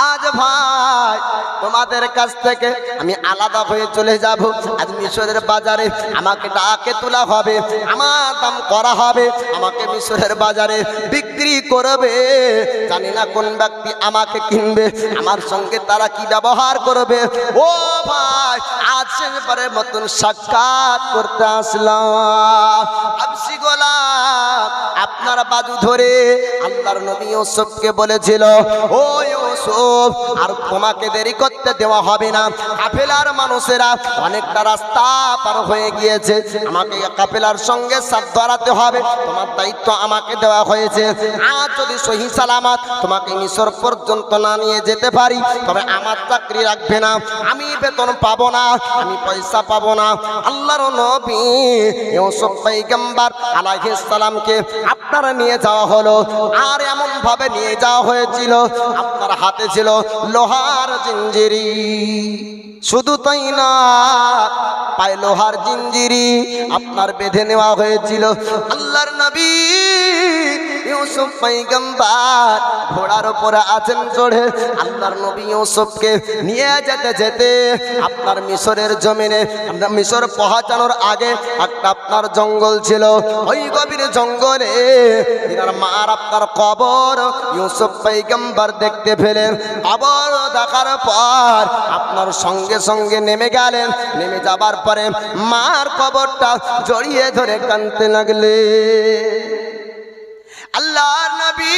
আজ ভাই তোমাদের কাছ থেকে আমি আলাদা হয়ে চলে যাব, আজ মিশরের বাজারে আমাকে ডাকে তোলা হবে, আমার দাম করা হবে, আমাকে মিশরের বাজারে বিক্রি করবে। জানি না কোন ব্যক্তি আমাকে কিনবে, আমার সঙ্গে তারা কি ব্যবহার করবে। ও ভাই আজ শেষবারের মতন সাক্ষাৎ করতে আসলাম। হাবশী গোলাম আপনার বাজু ধরে আল্লাহর নবী ইউসুফকে বলেছিল, ও ইউসুফ আর তোমাকে দেরি করতে দেওয়া হবে না, কাফেলার মানুষেরা অনেকটা রাস্তা পার হয়ে গিয়েছে, আমাকে কাফেলার সঙ্গে সাথ ধরাতে হবে, তোমার দায়িত্ব আমাকে দেওয়া হয়েছে। আজ যদি সহি সালামত তোমাকে মিশর পর্যন্ত না নিয়ে যেতে পারি, তবে আমার চাকরি রাখবে না, আমি বেতন পাবো না, আমি পয়সা পাবো না। আল্লাহর নবী ইউসুফ পয়গম্বর আলাইহিস সালামকে আপনারা নিয়ে যাওয়া হলো, আর এমন ভাবে নিয়ে যাওয়া হয়েছিল আপনার হাতে ছিল লোহার জিঞ্জিরি, শুধু তাই না পায়ে লোহার জিঞ্জিরি আপনার বেঁধে নেওয়া হয়েছিল। আল্লাহর নবী ইউসুফ পয়গম্বর ঘোড়ার উপরে আছেন চড়ে, আল্লাহর নবী ইউসুফকে নিয়ে যেতে যেতে আপনার মিশরের জমিনে, মিশর পৌঁছানোর আগে একটা আপনার জঙ্গল ছিল, ওই গভীর জঙ্গলে তিনার মার আপনার কবর ইউসুফ পয়গম্বর দেখতে পেলেন। কবর দেখার পর আপনার সঙ্গে সঙ্গে নেমে গেলেন, নেমে যাবার পরে মার কবরটা জড়িয়ে ধরে কাঁদতে লাগলে। আল্লাহর নবী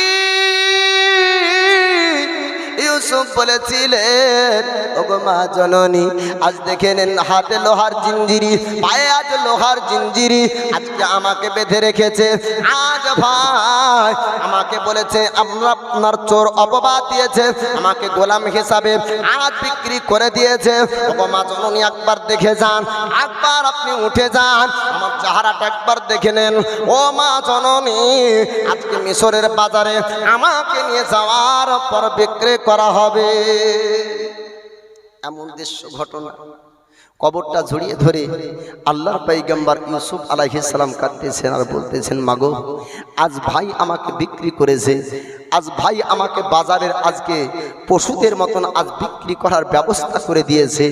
ইউসুফ বলেছিলেন, ওগো মা জননী আজ দেখে নেন হাতে লোহার জিঞ্জিরি, পায়ে আজ লোহার জিঞ্জিরি, আজকে আমাকে বেঁধে রেখেছে। আজ ভাই আমাকে বলেছে আপনার চোর অপবাদ দিয়েছে, আমাকে গোলাম হিসাবে আজ বিক্রি করে দিয়েছে। ওগো মা জননী একবার দেখে যান, একবার আপনি উঠে যান, আমার চেহারাটা একবার দেখে নেন। ও মা জননী আজকে মিশরের বাজারে আমাকে নিয়ে যাওয়ার পর বিক্রি করা হবে। এমন দৃশ্য ঘটনা, কবরটা ঝরিয়ে ধরে আল্লাহর পয়গম্বর ইউসুফ আলাইহিস সালাম কাঁদতেছেন আর বলতেছেন, মাগো আজ ভাই আমাকে বিক্রি করেছে, আজ ভাই আমাকে বাজারের আজকে পশুদের মতন আজ বিক্রি করার ব্যবস্থা করে দিয়েছে।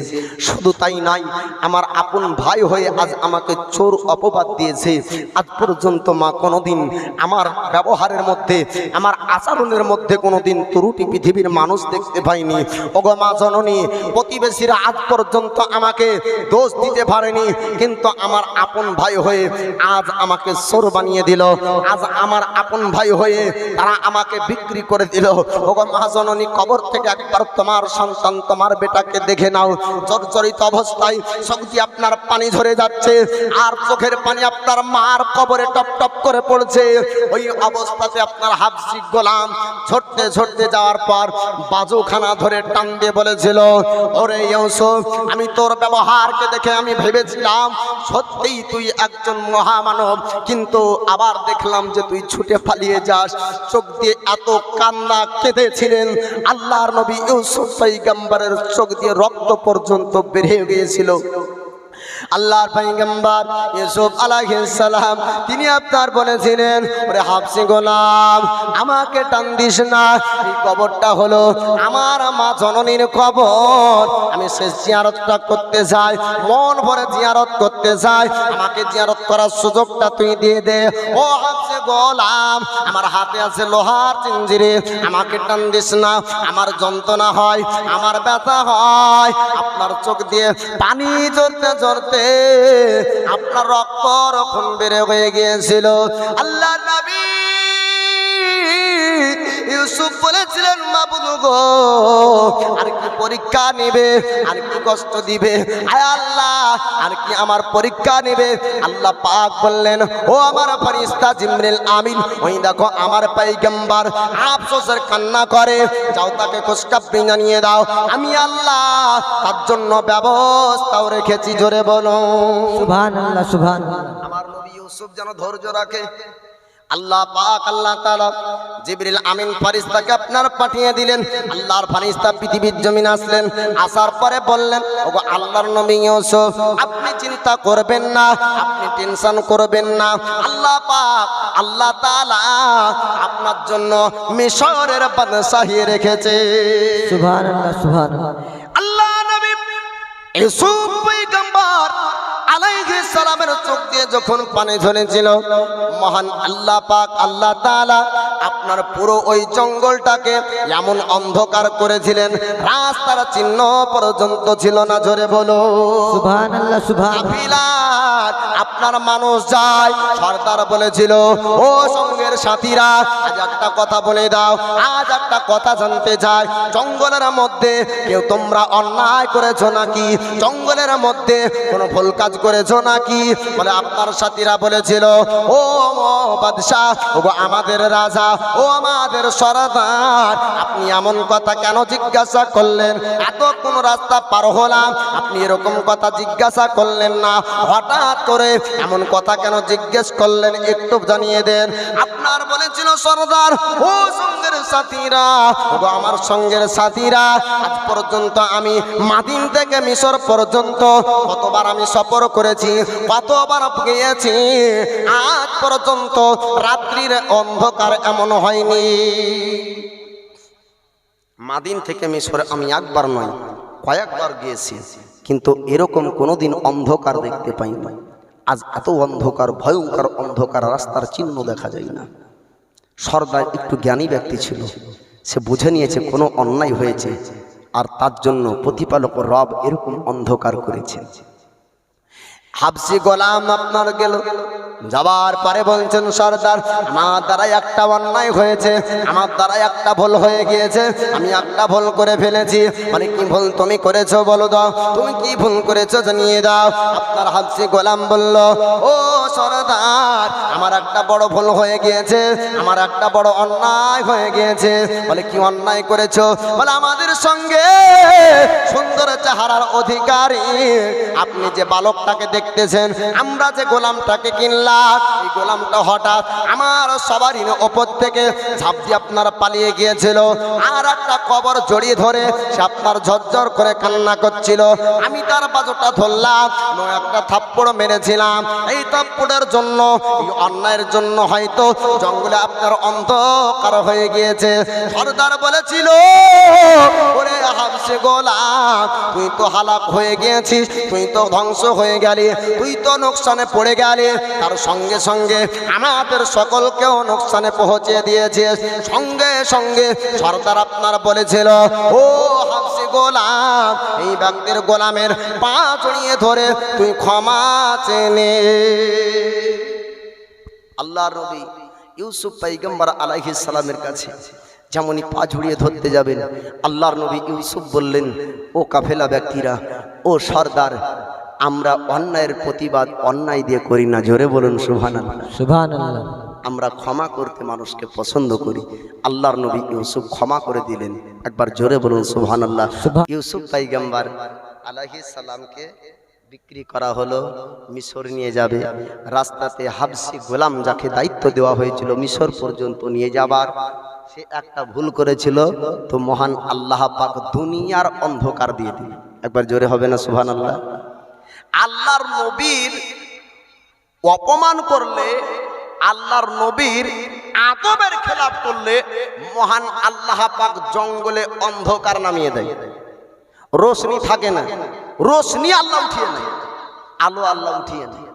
শুধু তাই নয়, আমার আপন ভাই হয়ে আজ আমাকে চোর অপবাদ দিয়েছে। আজ পর্যন্ত মা কোনোদিন আমার ব্যবহারের মধ্যে, আমার আচরণের মধ্যে কোনোদিন ত্রুটি পৃথিবীর মানুষ দেখতে পাইনি। ওগো মা জননী, প্রতিবেশীরা আজ পর্যন্ত আমাকে দোষ দিতে পারেনি, কিন্তু আমার আপন ভাই হয়ে আজ আমাকে চোর বানিয়ে দিল। আজ আমার আপন ভাই হয়ে তারা আমাকে বিক্রি করে দিল। ওগো মা জননী, কবর থেকে একবার তোমার সন্তান, তোমার বেটাকে দেখে নাও। জর্জরিত অবস্থায় চোখ দিয়ে আপনার পানি ঝরে যাচ্ছে, আর চোখের পানি আপনার মার কবরে টপ টপ করে পড়ছে। ওই অবস্থাতে আপনার হাফসি গোলাম ছুটতে ছুটতে যাওয়ার পর বাজুখানা ধরে টান দিয়ে বলেছিল, ওরে ইউসুফ, আমি তোর ব্যবহারকে দেখে আমি ভেবেছিলাম সত্যিই তুই একজন মহামানব, কিন্তু আবার দেখলাম যে তুই ছুটে পালিয়ে যাস। চোখ দিয়ে এত কান্না কেঁদেছিলেন, আল্লাহর নবী ইউসুফ পয়গম্বরের চোখ দিয়ে রক্ত পর্যন্ত বেরিয়ে গিয়েছিল। আল্লাহর পয়গম্বর ইউসুফ আলাইহিস সালাম তিনি আপনার বলেছিলেন, ওরে হাফসি গোলাম, আমাকে টান দিস না, এই কবরটা হলো আমার মা জননীর কবর। আমি শেষ জিয়ারতটা করতে চাই, মন ভরে জিয়ারত করতে চাই, আমাকে জিয়ারত করার সুযোগটা তুই দিয়ে দে। ও হাফসি গোলাম, আমার হাতে আছে লোহার চিঞ্জিরি, আমাকে টান দিস না, আমার যন্ত্রণা হয়, আমার ব্যথা হয়। আপনার চোখ দিয়ে পানি ঝরতে ঝরতে আপনার রক্ত রক্ষণ বেড়ে হয়ে গিয়েছিল। আল্লাহ নবী ইউসুফ বলেছিলেন, মাবুদ গো, আর কি পরীক্ষা নেবে, আর কি কষ্ট দিবে, আয় আল্লাহ, আর কি আমার পরীক্ষা নেবে? আল্লাহ পাক বললেন, ও আমার ফেরেশতা জিবরিল আমিন, ওই দেখো আমার পয়গম্বর আফসোসের কান্না করে, যাও তাকে খুশখবরি জানিয়ে দাও, আমি আল্লাহ তার জন্য ব্যবস্থাও রেখেছি। জোরে বলো সুবহানাল্লাহ, সুবহানাল্লাহ। আমার নবী ইউসুফ যেন ধৈর্য রাখে। আল্লাহ পাক আল্লাহ তাআলা জিবরিল আমিন ফেরেশতাকে আপনার পাঠিয়ে দিলেন। আল্লাহর ফেরেশতা পৃথিবীর জমিনে আসলেন, আসার পরে বললেন, ওগো আল্লাহর নবী ইউসুফ, আপনি চিন্তা করবেন না, আপনি টেনশন করবেন না, আল্লাহ পাক আল্লাহ তাআলা আপনার জন্য মিশরের বাদশাহী রেখেছে। সুবহানাল্লাহ, সুবহানাল্লাহ। আল্লাহ নবী ইউসুফ পয়গম্বর আলাইহিস সালামের চোখ দিয়ে যখন পানি ঝরেছিল, মহান আল্লাহ পাক আল্লাহ তাআলা আপনার পুরো ওই জঙ্গলটাকে এমন অন্ধকার করেছিলেন, রাস্তার চিহ্ন পর্যন্ত ছিল না। জোরে বলো সুবহানাল্লাহ, সুবহানাল্লাহ। কাফিলার আপনার মানুষ যায়। সরদার বলেছিল, ও সঙ্গের সাথীরা, আজ একটা কথা বলে দাও, আজ একটা কথা জানতে চাই, জঙ্গলের মধ্যে কেউ তোমরা অন্যায় করেছো নাকি? জঙ্গলের মধ্যে কোনো ভুল কাজ করেছো নাকি? বলে আপনার সাথীরা বলেছিল, ও বাদশাহ, ও আমাদের রাজা, ও আমাদের সরদার, আপনি এমন কথা কেন জিজ্ঞাসা করলেন? এত কোন রাস্তা পার হলাম, আপনি এরকম কথা জিজ্ঞাসা করলেন না, হঠাৎ করে এমন কথা কেন জিজ্ঞেস করলেন? একটু জানিয়ে দেন। আপনার বলেছিল সরদার, ও সঙ্গের সাথীরা, ও আমার সঙ্গের সাথীরা, আজ পর্যন্ত আমি মাদিন থেকে মিশর পর্যন্ত কতবার আমি সফর করেছি, কতবার গিয়েছি, আজ পর্যন্ত রাত্রির অন্ধকার এমন হয়নি। মাদিন থেকে মিশরে আমি একবার নয়, কয়েকবার গিয়েছি, কিন্তু এরকম কোনোদিন অন্ধকার দেখতে পাইনি। আজ এত অন্ধকার, ভয়ঙ্কর অন্ধকার, রাস্তার চিহ্ন দেখা যায় না। সর্দার একটু জ্ঞানী ব্যক্তি ছিল, সে বুঝে নিয়েছে কোনো অন্যায় হয়েছে, আর তার জন্য প্রতিপালক রব এরকম অন্ধকার করেছে। হাবসি গোলাম আপনার গেল, যাবার পরে বলছেন, সরদার, আমার দ্বারা একটা অন্যায় হয়েছে, আমার দ্বারা একটা ভুল হয়ে গিয়েছে, আমি একটা ভুল করে ফেলেছি। মানে কি ভুল তুমি করেছো বলো দাও, তুমি কি ভুল করেছো জানিয়ে দাও। আপনার হাবসি গোলাম বলল, ও সরদার, আমার একটা বড় ভুল হয়ে গিয়েছে, আমার একটা বড় অন্যায় হয়ে গিয়েছে। বলে কি অন্যায় করেছো? বলে আমাদের সঙ্গে সুন্দর চেহারার অধিকারী। আপনি যে বালকটাকে দেখতেছেন, আমরা যে গোলামটাকে কিনলাম, এই গোলামটা হঠাৎ আমার সবারই ওপর থেকে ঝাঁপ দিয়ে আপনার পালিয়ে গিয়েছিল। আর একটা কবর জড়িয়ে ধরে সে আপনার ঝরঝর করে কান্না করছিল। আমি তার বাজুটা ধরলাম এবং একটা থাপ্পড় মেরেছিলাম। এই থাপ্পড়ের জন্য, এই অন্যায়ের জন্য হয়তো জঙ্গলে আপনার অন্ধকার হয়ে গিয়েছে। সর্দার বলেছিল, ওরে হাবশে গোলাম, তুই তো হালাক হয়ে গিয়েছিস, তুই তো ধ্বংস হয়ে গেলি, তুই তো নোকসানে পড়ে গেলি। তার সঙ্গে সঙ্গে আমাদের সকলকেও নোকসানে পৌঁছে দিয়েছিস। সঙ্গে সঙ্গে সর্দার আপনার বলেছিল, ও হাবশে গোলাম, এই ব্যক্তির গোলামের পা জড়িয়ে ধরে তুই ক্ষমা চেনে। আল্লাহর নবী ইউসুফ পয়গম্বর আলাইহিস সালামের কাছে যেমনই পা ঝুড়িয়ে ধরতে যাবেন, আল্লাহর নবী ইউসুফ বললেন, ও কাফেলা ব্যক্তিরা, ও সর্দার, আমরা অন্যায়ের প্রতিবাদ অন্যায় দিয়ে করি না। জোরে বলুন সুবহানাল্লাহ। সুবহানাল্লাহ। আমরা ক্ষমা করতে মানুষকে পছন্দ করি। আল্লাহর নবী ইউসুফ ক্ষমা করে দিলেন। একবার জোরে বলুন সুবহানাল্লাহ। ইউসুফ পয়গম্বর আলাইহিস সালামকে বিক্রি করা হলো, মিশর নিয়ে যাবে। রাস্তাতে হাবশি গোলাম যাকে দায়িত্ব দেওয়া হয়েছিল মিশর পর্যন্ত নিয়ে যাবার, সে একটা ভুল করেছিল, তো মহান আল্লাহ পাক দুনিয়ার অন্ধকার দিয়ে দিল। একবার জোরে হবে না সুবহানাল্লাহ। আল্লাহর নবীর অপমান করলে, আল্লাহর নবীর আদবের খেলাপ করলে মহান আল্লাহ পাক জঙ্গলে অন্ধকার নামিয়ে দেয়। রোশনি থাকে না, রোশনি আল্লাহ উঠিয়ে নেয়, আলো আল্লাহ উঠিয়ে নেয়।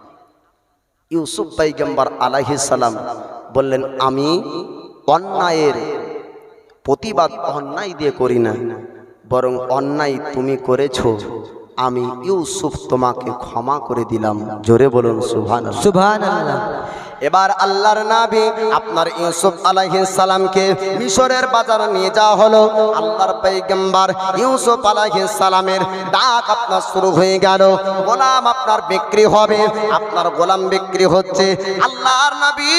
ইউসুফ পয়গম্বর আলাইহিস সালাম বললেন, আমি অন্যায়ের প্রতিবাদ অন্যায় দিয়ে করি না, বরং অন্যায় তুমি করেছো, আমি ইউসুফ তোমাকে ক্ষমা করে দিলাম। জোরে বলুন সুবহানাল্লাহ। সুবহানাল্লাহ। এবার আল্লাহর নবী আপনার ইউসুফ আলাইহিস সালামকে মিশরের বাজার নিয়ে যাওয়া হলো। আল্লাহর পয়গম্বর ইউসুফ আলাইহিস সালামের ডাক আপনার শুরু হয়ে গেল। গোলাম আপনার বিক্রি হবে, আপনার গোলাম বিক্রি হচ্ছে। আল্লাহর নবী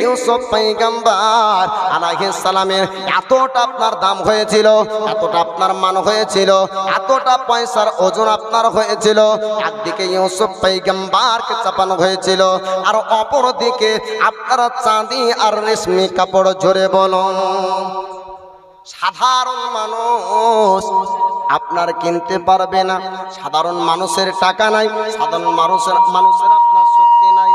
ইউসুফ পয়গম্বর আলাইহিস সালামের এতটা আপনার দাম হয়েছিল, এতটা আপনার মান হয়েছিল, এতটা পয়সার ওজন আপনার হয়েছিল। একদিকে ইউসুফ পয়গম্বরকে চাপানো হয়েছিল, আর অপরদিকে আপনারা চাঁদি আর রেশমি কাপড়। জোরে বলুন। সাধারণ মানুষ আপনার কিনতে পারবে না, সাধারণ মানুষের টাকা নাই, সাধারণ মানুষের আপনার শক্তি নাই।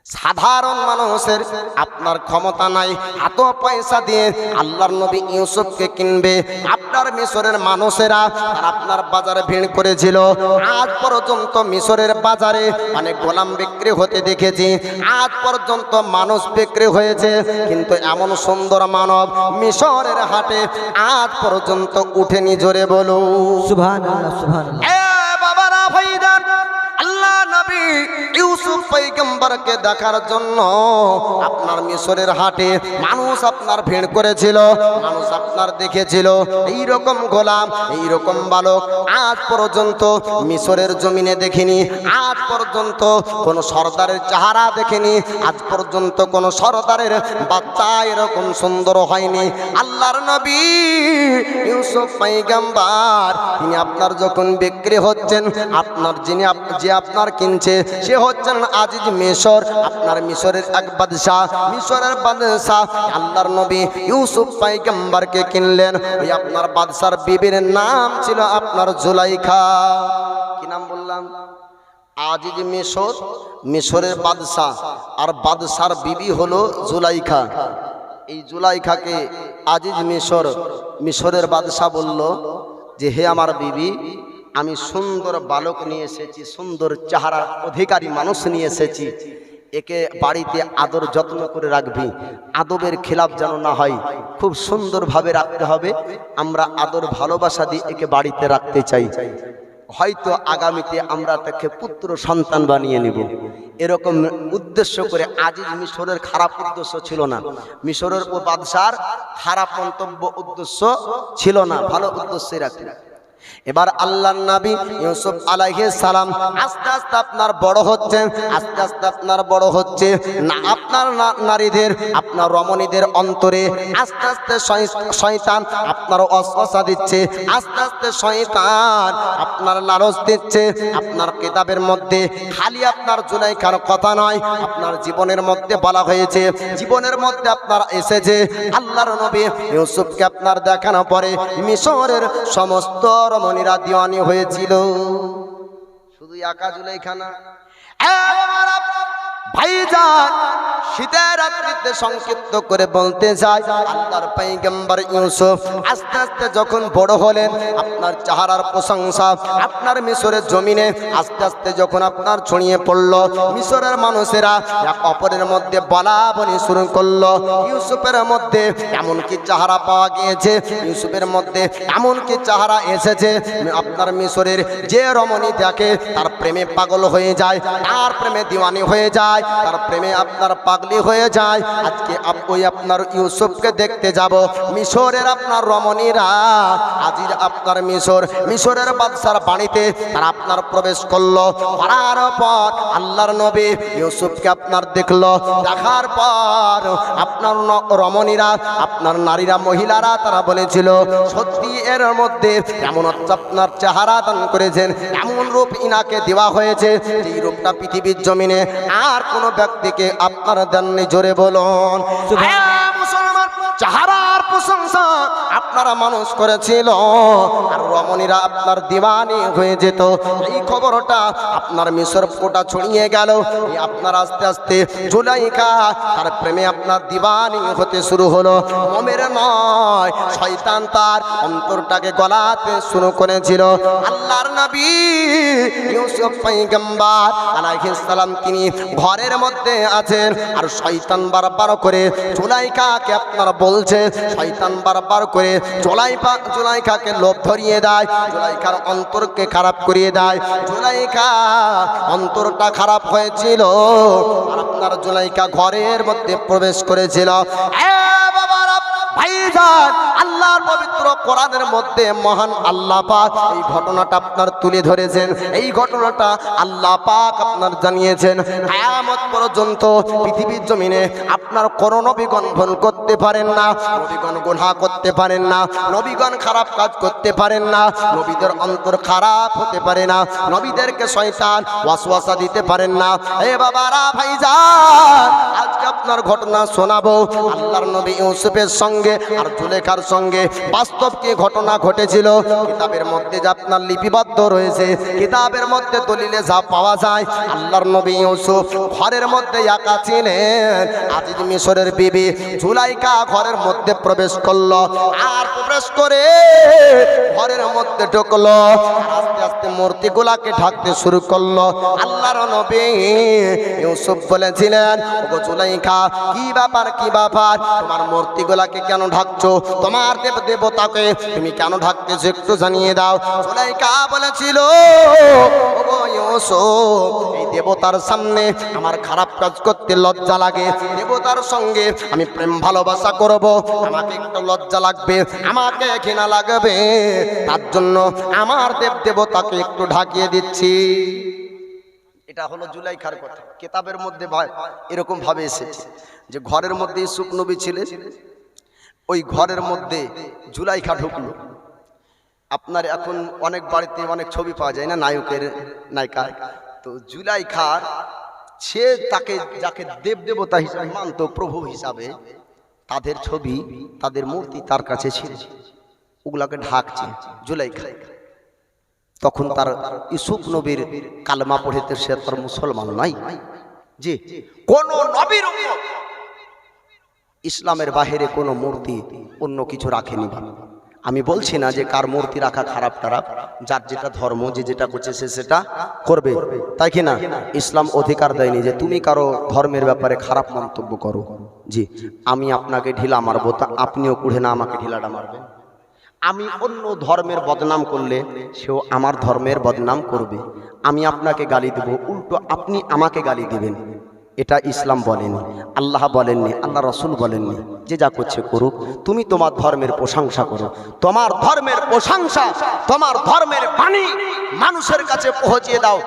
সাধারণ মানুষের আপনার ক্ষমতা নাই, এত পয়সা দিয়ে আল্লাহর নবী ইউসুফকে কিনবে। আপনার মিশরের মানুষেরা আর আপনার বাজারে ভিড় করেছিল। আজ পর্যন্ত মিশরের বাজারে মানে গোলাম বিক্রি হতে দেখেছি, আজ পর্যন্ত মানুষ বিক্রি হয়েছে, কিন্তু এমন সুন্দর মানব মিশরের হাটে আজ পর্যন্ত উঠেনি। জোরে বলো সুবহানাল্লাহ। সুবহানাল্লাহ। বাবারা ভাইজান, আল্লাহ নবী ইউসুফ পয়গম্বরকে দেখার জন্য আপনার মিশরের হাটে মানুষ আপনার ভিড় করেছিল, মানুষ আপনার দেখেছিল। এই রকম গোলাম, এই রকম বালক আজ পর্যন্ত মিশরের জমিনে দেখিনি, আজ পর্যন্ত কোন সর্দারের চেহারা দেখেনি, আজ পর্যন্ত কোন সর্দারের বাচ্চা এরকম সুন্দর হয়নি। আল্লাহর নবী ইউসুফ পয়গম্বর তিনি আপনার যখন বিক্রি হচ্ছেন, আপনার যে আপনার কিনছে সে হচ্ছেন আজিজ মিশর, আপনার মিশরের এক বাদশাহ, মিশরের বাদশাহ আল্লাহর নবী ইউসুফ পয়গম্বরকে কিনলেন। ওই আপনার বাদশার বিবির নাম ছিল আপনার জুলাইখা। কি নাম বললাম? আজিজ মিশর, মিশরের বাদশাহ, আর বাদশার বিবি হলো জুলাইখা। এই জুলাইখাকে আজিজ মিশর, মিশরের বাদশাহ বলল যে, হে আমার বিবি, আমি সুন্দর বালক নিয়ে এসেছি, সুন্দর চেহারার অধিকারী মানুষ নিয়ে এসেছি, একে বাড়িতে আদর যত্ন করে রাখবি, আদবের খেলাপ যেন না হয়, খুব সুন্দরভাবে রাখতে হবে। আমরা আদর ভালোবাসা দিয়ে একে বাড়িতে রাখতে চাই, হয়তো আগামীতে আমরা তাকে পুত্র সন্তান বানিয়ে নিব। এরকম উদ্দেশ্য করে আজিজ মিশরের খারাপ উদ্দেশ্য ছিল না, মিশরের ও বাদশার খারাপ মন্তব্য উদ্দেশ্য ছিল না, ভালো উদ্দেশ্যে রাখলেন। এবার আল্লাহর নবী ইউসুফ আলাইহিস সালাম আস্তে আস্তে আপনার বড় হচ্ছেন, আস্তে আস্তে আপনার বড় হচ্ছে না, আপনার নারীদের, আপনার রমণীদের অন্তরে আস্তে আস্তে শয়তান আপনার ওয়াসওয়াসা দিচ্ছে, আস্তে আস্তে শয়তান আপনার লালচ দিচ্ছে। আপনার কিতাবের মধ্যে খালি আপনার জুলাইখার কথা নয়, আপনার জীবনের মধ্যে বলা হয়েছে, জীবনের মধ্যে আপনার এসেছে আল্লাহর নবী ইউসুফকে আপনার দেখানো পরে মিশরের সমস্ত রমণীরা দিওয়ানি হয়েছিল। শুধু একা জুলাইখা না ভাইজান, শীতের রাত্রিতে সংক্ষিপ্ত করে বলতে চাই, আল্লাহর পয়গম্বর ইউসুফ আস্তে আস্তে যখন বড় হলেন, আপনার চেহারার প্রশংসা আপনার মিশরের জমিনে আস্তে আস্তে যখন আপনার ছড়িয়ে পড়ল, মিশরের মানুষেরা এক অপরের মধ্যে বলা বলি শুরু করলো, ইউসুফের মধ্যে এমন কি চেহারা পাওয়া গিয়েছে, ইউসুফের মধ্যে এমন কি চেহারা এসেছে, আপনার মিশরের যে রমণী দেখে তার প্রেমে পাগল হয়ে যায়, তার প্রেমে দিওয়ানি হয়ে যায়, তার প্রেমে আপনার পাগলি হয়ে যায়। আজকে ওই আপনার ইউসুফকে দেখতে যাব, মিশরের আপনার রমণীরা আজির আপনার মিশরের বাদশার বাড়িতে তারা আপনার প্রবেশ করলো, করার পর আল্লাহর নবী ইউসুফকে আপনার দেখলো, দেখার পর আপনার রমণীরা আপনার নারীরা মহিলারা তারা বলেছিল সত্যি এর মধ্যে এমন আপনার চেহারা দান করেছেন, এমন রূপ ইনাকে দেওয়া হয়েছে যে রূপটা পৃথিবীর জমিনে আর কোন ব্যক্তিকে আপনার দেননি। জোরে বলুন মুসলমান, চেহারার প্রশংসা আপনারা মানুষ করেছিল আর রমণীরা আপনার দিওয়ানি হয়ে যেত। এই খবরটা আপনার মিশর কোটা ছড়িয়ে গেল, আপনার আস্তে আস্তে জুলাইখা তার প্রেমে আপনার দিওয়ানি হতে শুরু হলো। মোমের নয়, শয়তান তার অন্তরটাকে গলাতে শুরু করেছিল। আল্লাহর নবী ইউসুফ পয়গম্বর আলাইহিস সালাম তিনি ঘরের মধ্যে আছেন আর শয়তান বারবার করে জুলাইখাকে আপনার বলছে, শয়তান বারবার করে জুলাইখাকে লোভ ধরিয়ে দেয়, জুলাইখার অন্তরকে খারাপ করিয়ে দেয়। জুলাইখা অন্তরটা খারাপ হয়েছিল আর আপনার জুলাইখা ঘরের মধ্যে প্রবেশ করেছিল। ভাইজান, আল্লাহর পবিত্র কোরআনের মধ্যে মহান আল্লাহ পাক এই ঘটনাটা আপনার তুলে ধরেছেন, এই ঘটনাটা আল্লাহ পাক আপনার জানিয়েছেন। কিয়ামত পর্যন্ত পৃথিবীর জমিনে আপনার কোন নবীগণ ভুল করতে পারেন না, নবীগণ গুনাহ করতে পারেন না, নবীগণ খারাপ কাজ করতে পারেন না, নবীদের অন্তর খারাপ হতে পারে না, নবীদেরকে শয়তান ওয়াসওয়াসা দিতে পারেন না। এ বাবারা ভাইজান, আজকে আপনার ঘটনা শোনাবো আল্লাহর নবী ইউসুফের সঙ্গে আর জুলেখার সঙ্গে বাস্তব কি ঘটনা ঘটেছিল। কিতাবের মধ্যে যা আপনার লিপিবদ্ধ রয়েছে, কিতাবের মধ্যে দলিলে যা পাওয়া যায়, আল্লাহর নবী ইউসুফ ঘরের মধ্যে একা ছিলেন। আজিজ মিশরের বিবি জুলাইখা ঘরের মধ্যে প্রবেশ করলো আর প্রবেশ করে ঘরের মধ্যে ঢুকলো, আস্তে আস্তে মূর্তিগুলাকে ঢাকতে শুরু করলো। আল্লাহর নবী ইউসুফ বলেছিলেন, ওগো জুলাইখা, কি ব্যাপার কি ব্যাপার, তোমার মূর্তিগুলাকে কেন ঢাকছো, তোমার দেবতাকে তুমি কেন ঢাকতেছো একটু জানিয়ে দাও। জুলাইখা বলেছিল, ওগো ইউসুফ, এই দেবতার সামনে আমার খারাপ কাজ করতে লজ্জা লাগে, দেবতার সঙ্গে আমি প্রেম ভালোবাসা করব, আমাকে একটু লজ্জা লাগবে, আমাকে ঘৃণা লাগবে, তার জন্য আমার দেবতাকে একটু ঢাকিয়ে দিচ্ছি। এটা হলো জুলাইখার কথা। কিতাবের মধ্যে ভাই এরকম ভাবে এসেছে যে ঘরের মধ্যে ইউসুফ নবী ছিলেন, ওই ঘরের মধ্যে জুলাইখা ঢুকলো। আপনার এখন অনেক বাড়িতে অনেক ছবি পাওয়া যায় না নায়কের নায়িকা, তো জুলাইখার সে তাকে যাকে দেবতা হিসাবে মানত, প্রভু হিসাবে, তাদের ছবি তাদের মূর্তি তার কাছে ছিল, ওগুলাকে ঢাকছে জুলাইখা। তখন তার ইউসুফ নবীর কালমা পড়িতে সে তার মুসলমান নাই, যে কোন নবীর উম্মত ইসলামের বাহিরে কোনো মূর্তি অন্য কিছু রাখেনি। আমি বলছি না যে কার মূর্তি রাখা খারাপ খারাপ, যার যেটা ধর্ম, যে যেটা করছে সে সেটা করবে, তাই কি না? ইসলাম অধিকার দেয়নি যে তুমি কারো ধর্মের ব্যাপারে খারাপ মন্তব্য করো। জি, আমি আপনাকে ঢিলা মারবো, তা আপনিও কুড়ে না আমাকে ঢিলাটা মারবেন। আমি অন্য ধর্মের বদনাম করলে সেও আমার ধর্মের বদনাম করবে। আমি আপনাকে গালি দেব, উল্টো আপনি আমাকে গালি দিবেন। এটা ইসলাম বলেনি, আল্লাহ বলেননি, আল্লাহ রসুল বলেননি। যে যা করছে করুক, তুমি তোমার ধর্মের প্রশংসা করো। তোমার ধর্মের প্রশংসা, তোমার ধর্মের বাণী মানুষের কাছে পৌঁছিয়ে দাও।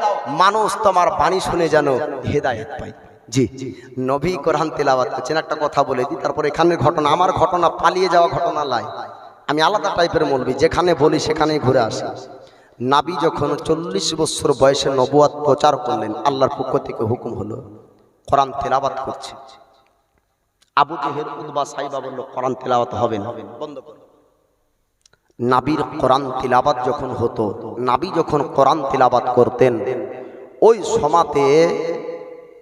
মানুষ তোমার বাণী শুনে যেন হেদায়েত পায়। জি, নবী কোরআন তেলাওয়াত করছেন। একটা কথা বলে দিই, তারপর এখানের ঘটনা, আমার ঘটনা পালিয়ে যাওয়া ঘটনা লাই, আমি আলাদা টাইপের মৌলবী, যেখানে বলি সেখানেই ঘুরে আসি। নাবী যখন 40 বছর বয়সে নবুয়াত প্রচার করলেন, আল্লাহর পক্ষ থেকে হুকুম হলো কোরআন তেলাওয়াত করছে। আবু জেহেল, উতবা, সাইবা বলল কোরআন তেলাওয়াত হবে না, বন্ধ করো। নাবীর কোরআন তেলাওয়াত যখন হতো, নাবী যখন কোরআন তেলাওয়াত করতেন, ওই সমাতে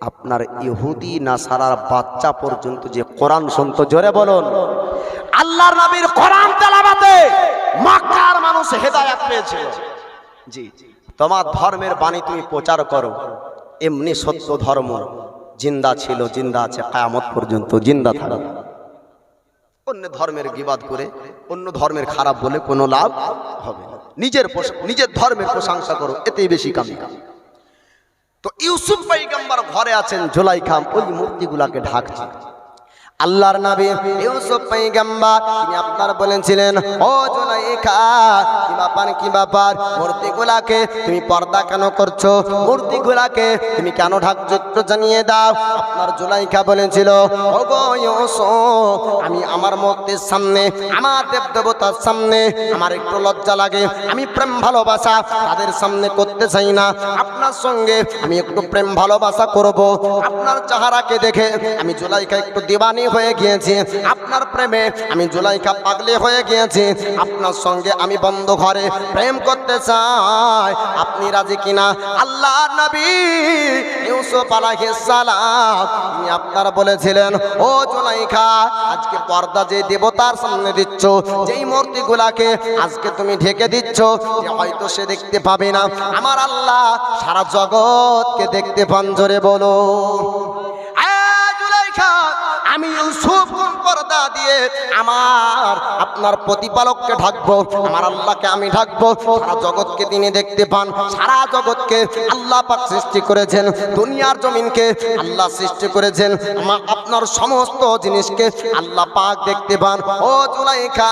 আপনার ইহুদি নাসারার বাচ্চা পর্যন্ত যে কোরআন শুনতো, জোরে বলুন, আল্লাহর নবীর কোরআন তেলাওয়াতে মক্কার মানুষ হেদায়েত পেয়েছিল। জি, তোমার ধর্মের বাণী তুমি প্রচার করো। এমনি সত্য ধর্ম জিন্দা ছিল, জিন্দা আছে, কিয়ামত পর্যন্ত জিন্দা থাকবে। অন্য ধর্মের গীবাদ করে, অন্য ধর্মের খারাপ বলে কোনো লাভ হবে না। নিজের ধর্মের প্রশংসা করো, এতেই বেশি কামি। তো ইউসুফ পয়গম্বর ঘরে আছেন, জুলাইখা ওই মূর্তিগুলাকে ঢাকছে। আল্লাহর নবী ইউসুফ পয়গম্বর তিনি আপনার বলেছিলেন, ও জুলাইখা, কি ব্যাপার, মূর্তিগুলাকে তুমি পর্দা কেন করছো? মূর্তিগুলাকে তুমি কেন ঢাকছো, একটু জানিয়ে দাও। আপনার জুলাইখা বলেছিল, ও গো ইউসুফ, আমি আমার মূর্তির সামনে, আমার দেব দেবতার সামনে আমার একটু লজ্জা লাগে। আমি প্রেম ভালোবাসা তাদের সামনে করতে চাই না। আপনার সঙ্গে আমি একটু প্রেম ভালোবাসা করব। আপনার চেহারাকে দেখে আমি জুলাইখা একটু দিওয়ানি হয়ে গিয়েছি। আপনার প্রেমে আমি জুলাইখা পাগলি হয়ে গিয়েছি। আপনার সঙ্গে আমি বন্ধ ঘরে প্রেম করতে চাই, আপনি রাজি কিনা? আল্লাহর নবী ইউসুফ আলাইহিস সালাম তিনি আপনার বলেছিলেন, ও জুলাইখা, আজকে পর্দা যে দেবতার সামনে দিচ্ছ, যেই মূর্তিগুলাকে আজকে তুমি ঢেকে দিচ্ছ, যে হয়তো সে দেখতে পাবে না, আমার আল্লাহ সারা জগৎকে দেখতে পান। জোরে বলো, আমি ইউসুফ কোন পর্দা দিয়ে আপনার প্রতিপালককে ঢাকবো, আমার আল্লাহকে আমি ঢাকবো। সারা জগৎকে তিনি দেখতে পান। সারা জগৎকে আল্লাহ পাক সৃষ্টি করেছেন, দুনিয়ার জমিনকে আল্লাহ সৃষ্টি করেছেন, আপনার সমস্ত জিনিসকে আল্লাহ পাক দেখতে পান। ও জুলাইখা,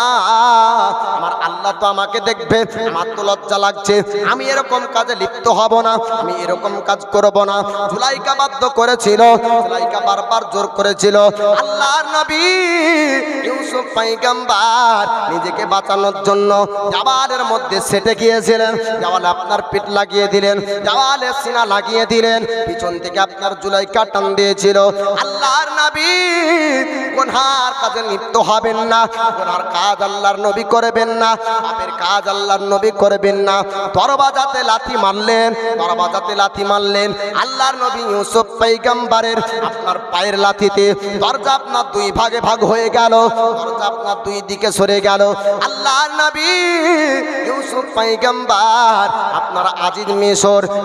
আমার আল্লাহ তো আমাকে দেখবে, আমার তো লজ্জা লাগছে, আমি এরকম কাজে লিপ্ত হব না, আমি এরকম কাজ করব না। জুলাইখা বাধ্য করেছিল, জুলাইখা বারবার জোর করেছিল। আল্লাহর নবী ইউসুফ পয়গম্বর নিজেকে বাঁচানোর জন্য জাবালের মধ্যে সেটে গিয়েছিলেন। জাবালে আপনার পিঠ লাগিয়ে দিলেন, জাবালে সিনা লাগিয়ে দিলেন, পিছন থেকে আপনার জুলাইখা টান দিয়েছিল। আল্লাহর নবী গুনার কাজে লিপ্ত হবেন না, গুনার কাজ আল্লাহর নবী করবেন না, পাপের কাজ আল্লাহর নবী করবেন না। দরবাজাতে লাথি মারলেন, দরবাজাতে লাথি মারলেন। আল্লাহর নবী ইউসুফ পয়গম্বরের আপনার পায়ের লাথিতে দরজা আপনার দুই ভাগে ভাগ হয়ে গেল, দরজা আপনার দুই দিকে সরে গেল। আল্লাহর নবী ইউসুফ পয়গম্বর আপনার আজিজ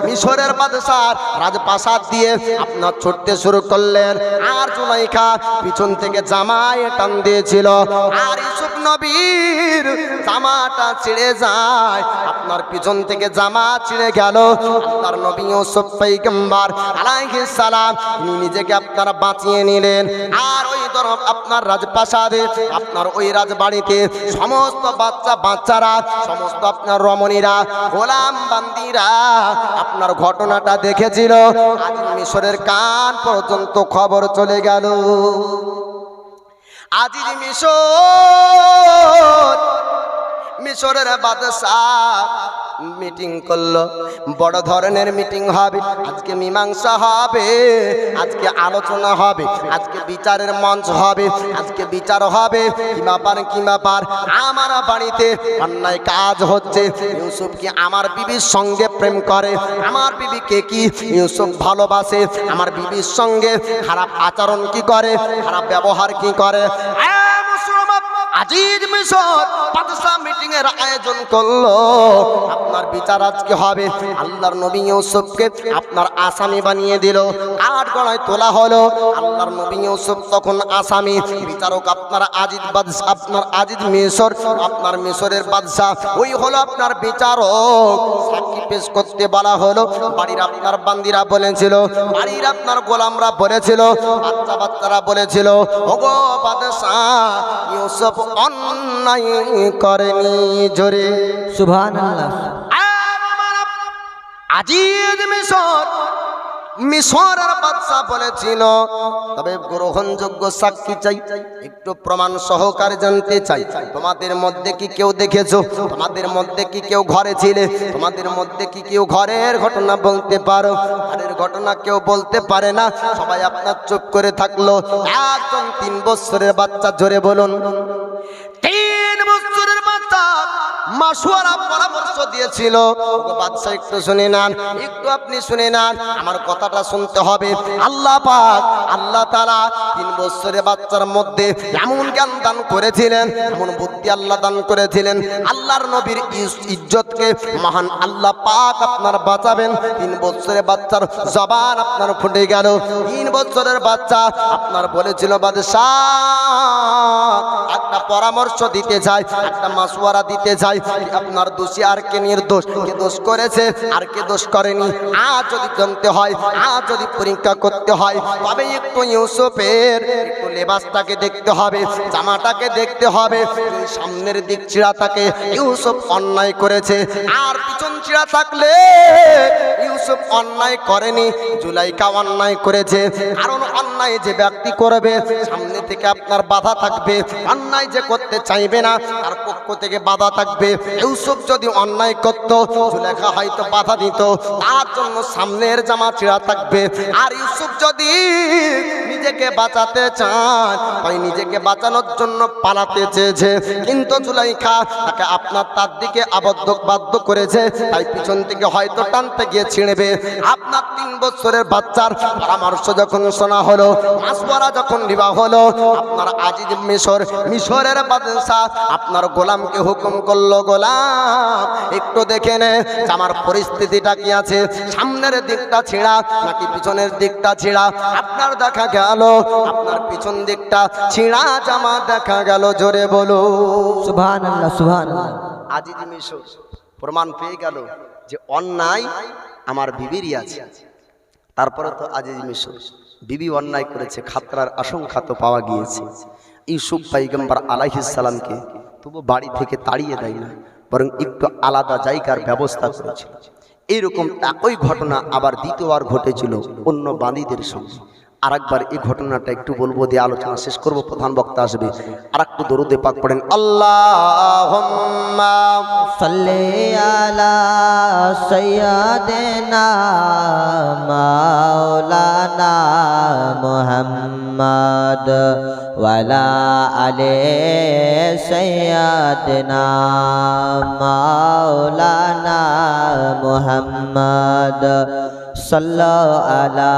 মিশরের বাদশার রাজপ্রাসাদ দিয়ে আপনার ছুটতে শুরু করলেন। আর জুলাইখা পিছন থেকে জামায় টান দিয়েছিল, আর ইউসুফ নবীর জামাটা ছিঁড়ে যায়, আপনার পিছন থেকে জামা ছিঁড়ে গেল। আল্লাহর নবী ইউসুফ পয়গম্বর আলাইহিস সালাম তিনি নিজেকে আপনারা বাঁচিয়ে নিলেন। আর ওই আপনার রাজপ্রাসাদে, আপনার ওই রাজবাড়িতে সমস্ত বাচ্চারা, সমস্ত আপনার রমণীরা, গোলাম বান্দিরা আপনার ঘটনাটা দেখেছিল। আজ মিশরের কান পর্যন্ত খবর চলে গেল। আজিজ মিশরের বাদশাহ মিটিং করলো, বড় ধরনের মিটিং হবে, আজকে মীমাংসা হবে, আজকে আলোচনা হবে, আজকে বিচারের মঞ্চ হবে, আজকে বিচার হবে। কি ব্যাপার, আমার বাড়িতে অন্যায় কাজ হচ্ছে। ইউসুফ কি আমার বিবির সঙ্গে প্রেম করে? আমার বিবিকে কি ইউসুফ ভালোবাসে? আমার বিবির সঙ্গে খারাপ আচরণ কি করে, খারাপ ব্যবহার কি করে? আজিজ মিশর বাদশা মিটিং মিটিংয়ের আয়োজন করলো, আপনার বিচার আজকে হবে। আল্লাহর নবী ইউসুফকে আপনার আসামি বানিয়ে দিল, কাঠ গড়ায় তোলা হলো। আল্লাহর নবী ইউসুফ তখন আসামি, বিচারক আপনার আজিজ বাদশা, আপনার আজিজ মিশর, আপনার মিশরের বাদশা ওই হলো আপনার বিচারক। সাক্ষী পেশ করতে বলা হলো। বাড়ির আপনার বান্দিরা বলেছিল, বাড়ির আপনার গোলামরা বলেছিল, বাচ্চারা বলেছিল, ওগো বাদশা, ইউসুফ অন্যায় করেনি। জোরে সুবহানাল্লাহ। আজিজ মিশরের বাদশা বলেছিল, তবে গ্রহণযোগ্য সাক্ষী চাই, একটু প্রমাণ সহকারে জানতে চাই। তোমাদের মধ্যে কি কেউ দেখেছো? তোমাদের মধ্যে কি কেউ ঘরে ছিলে? তোমাদের মধ্যে কি কেউ ঘরের ঘটনা বলতে পারো? ঘরের ঘটনা কেউ বলতে পারে না, সবাই আপনার চুপ করে থাকলো। একজন 3 বছরের বাচ্চা, জোরে বলুন। 3 বছরের বাচ্চা মাসওয়ারা পরামর্শ দিয়েছিল, বাদশা একটু শুনে নেন, একটু আপনি শুনে নেন, আমার কথাটা শুনতে হবে। আল্লাহ পাক, আল্লাহ তাআলা 3 বছরের বাচ্চার মধ্যে এমন জ্ঞান দান করেছিলেন, এমন বুদ্ধি আল্লাহ দান করেছিলেন। আল্লাহর নবীর ইজ্জতকে মহান আল্লাহ পাক আপনার বাঁচাবেন। 3 বছরের বাচ্চার জবান আপনার ফুটে গেল। 3 বছরের বাচ্চা আপনার বলেছিল, বাদশা একটা পরামর্শ দিতে চাই, একটা মাসওয়ারা দিতে চাই। আপনার দোষী আর কে নির্দোষ, কে দোষ করেছে আর কে দোষ করেনি, আজ যদি জানতে হয়, আজ যদি পরীক্ষা করতে হয়, তবে একটু ইউসুফের একটু লেবাসটাকে দেখতে হবে, জামাটাকে দেখতে হবে। সামনের দিক ছিঁড়া থাকে, ইউসুফ অন্যায় করেছে, আর পিছন ছিঁড়া থাকলে ইউসুফ অন্যায় করেনি, জুলাইকা অন্যায় করেছে। কারণ অন্যায় যে ব্যক্তি করবে, সামনে থেকে আপনার বাধা থাকবে, অন্যায় যে করতে চাইবে না তার পক্ষ থেকে বাধা থাকবে। ইউসুফ যদি অন্যায় করত, জুলেখা হয়তো বাধা দিত, তার জন্য সামনের জামা ছিঁড়া থাকবে। আর ইউসুফ যদি নিজেকে বাঁচাতে চান, তাই নিজেকে বাঁচানোর জন্য পালাতে চেয়েছে, কিন্তু জুলাইখা তাকে আপনার তার দিকে বাধ্য করেছে, তাই পিছন থেকে হয়তো টানতে গিয়ে ছিঁড়বে। আপনার 3 বছরের বাচ্চার পরামর্শ যখন শোনা হলো, মাসওয়ারা যখন নেওয়া হলো, আপনার আজিজ মিশরের বাদশা আপনার গোলামকে হুকুম করলো, গোলাম একটু দেখে নে আমার পরিস্থিতিটা কি আছে, সামনের দিকটা ছিঁড়া নাকি পিছনের দিকটা ছিঁড়া। আপনার দেখা গেল আপনার পিছন দিকটা ছিঁড়া জামা দেখা গেল। জোরে বলো সুবহানাল্লাহ, সুবহানাল্লাহ। আজিজ মিশর প্রমাণ পেয়ে গেল যে অন্যায় আমার বিবিরই আছে। তারপরে তো আজিজ মিশর বিবি অন্যায় করেছে, খাতরার আশঙ্কা তো পাওয়া গিয়েছে। ইউসুফ পয়গম্বর আলাইহিস সালামকে তবু বাড়ি থেকে তাড়িয়ে দেয় না, বরং একটু আলাদা জায়গার ব্যবস্থা করেছিল। এইরকম একই ঘটনা আবার দ্বিতীয়বার ঘটেছিল অন্য বান্দীদের সঙ্গে। আরেকবার এই ঘটনাটা একটু বলবো, দিয়ে আলোচনা শেষ করব, প্রধান বক্তা আসবে। আর একটু দরুদে পাক পড়েন, আল্লাহুম্মা সাল্লি আলা সাইয়্যিদিনা মাওলানা মুহাম্মদ ওয়া আলা আলি সাইয়্যিদিনা মাওলানা মুহাম্মদ সাল্লাল্লাহু আলা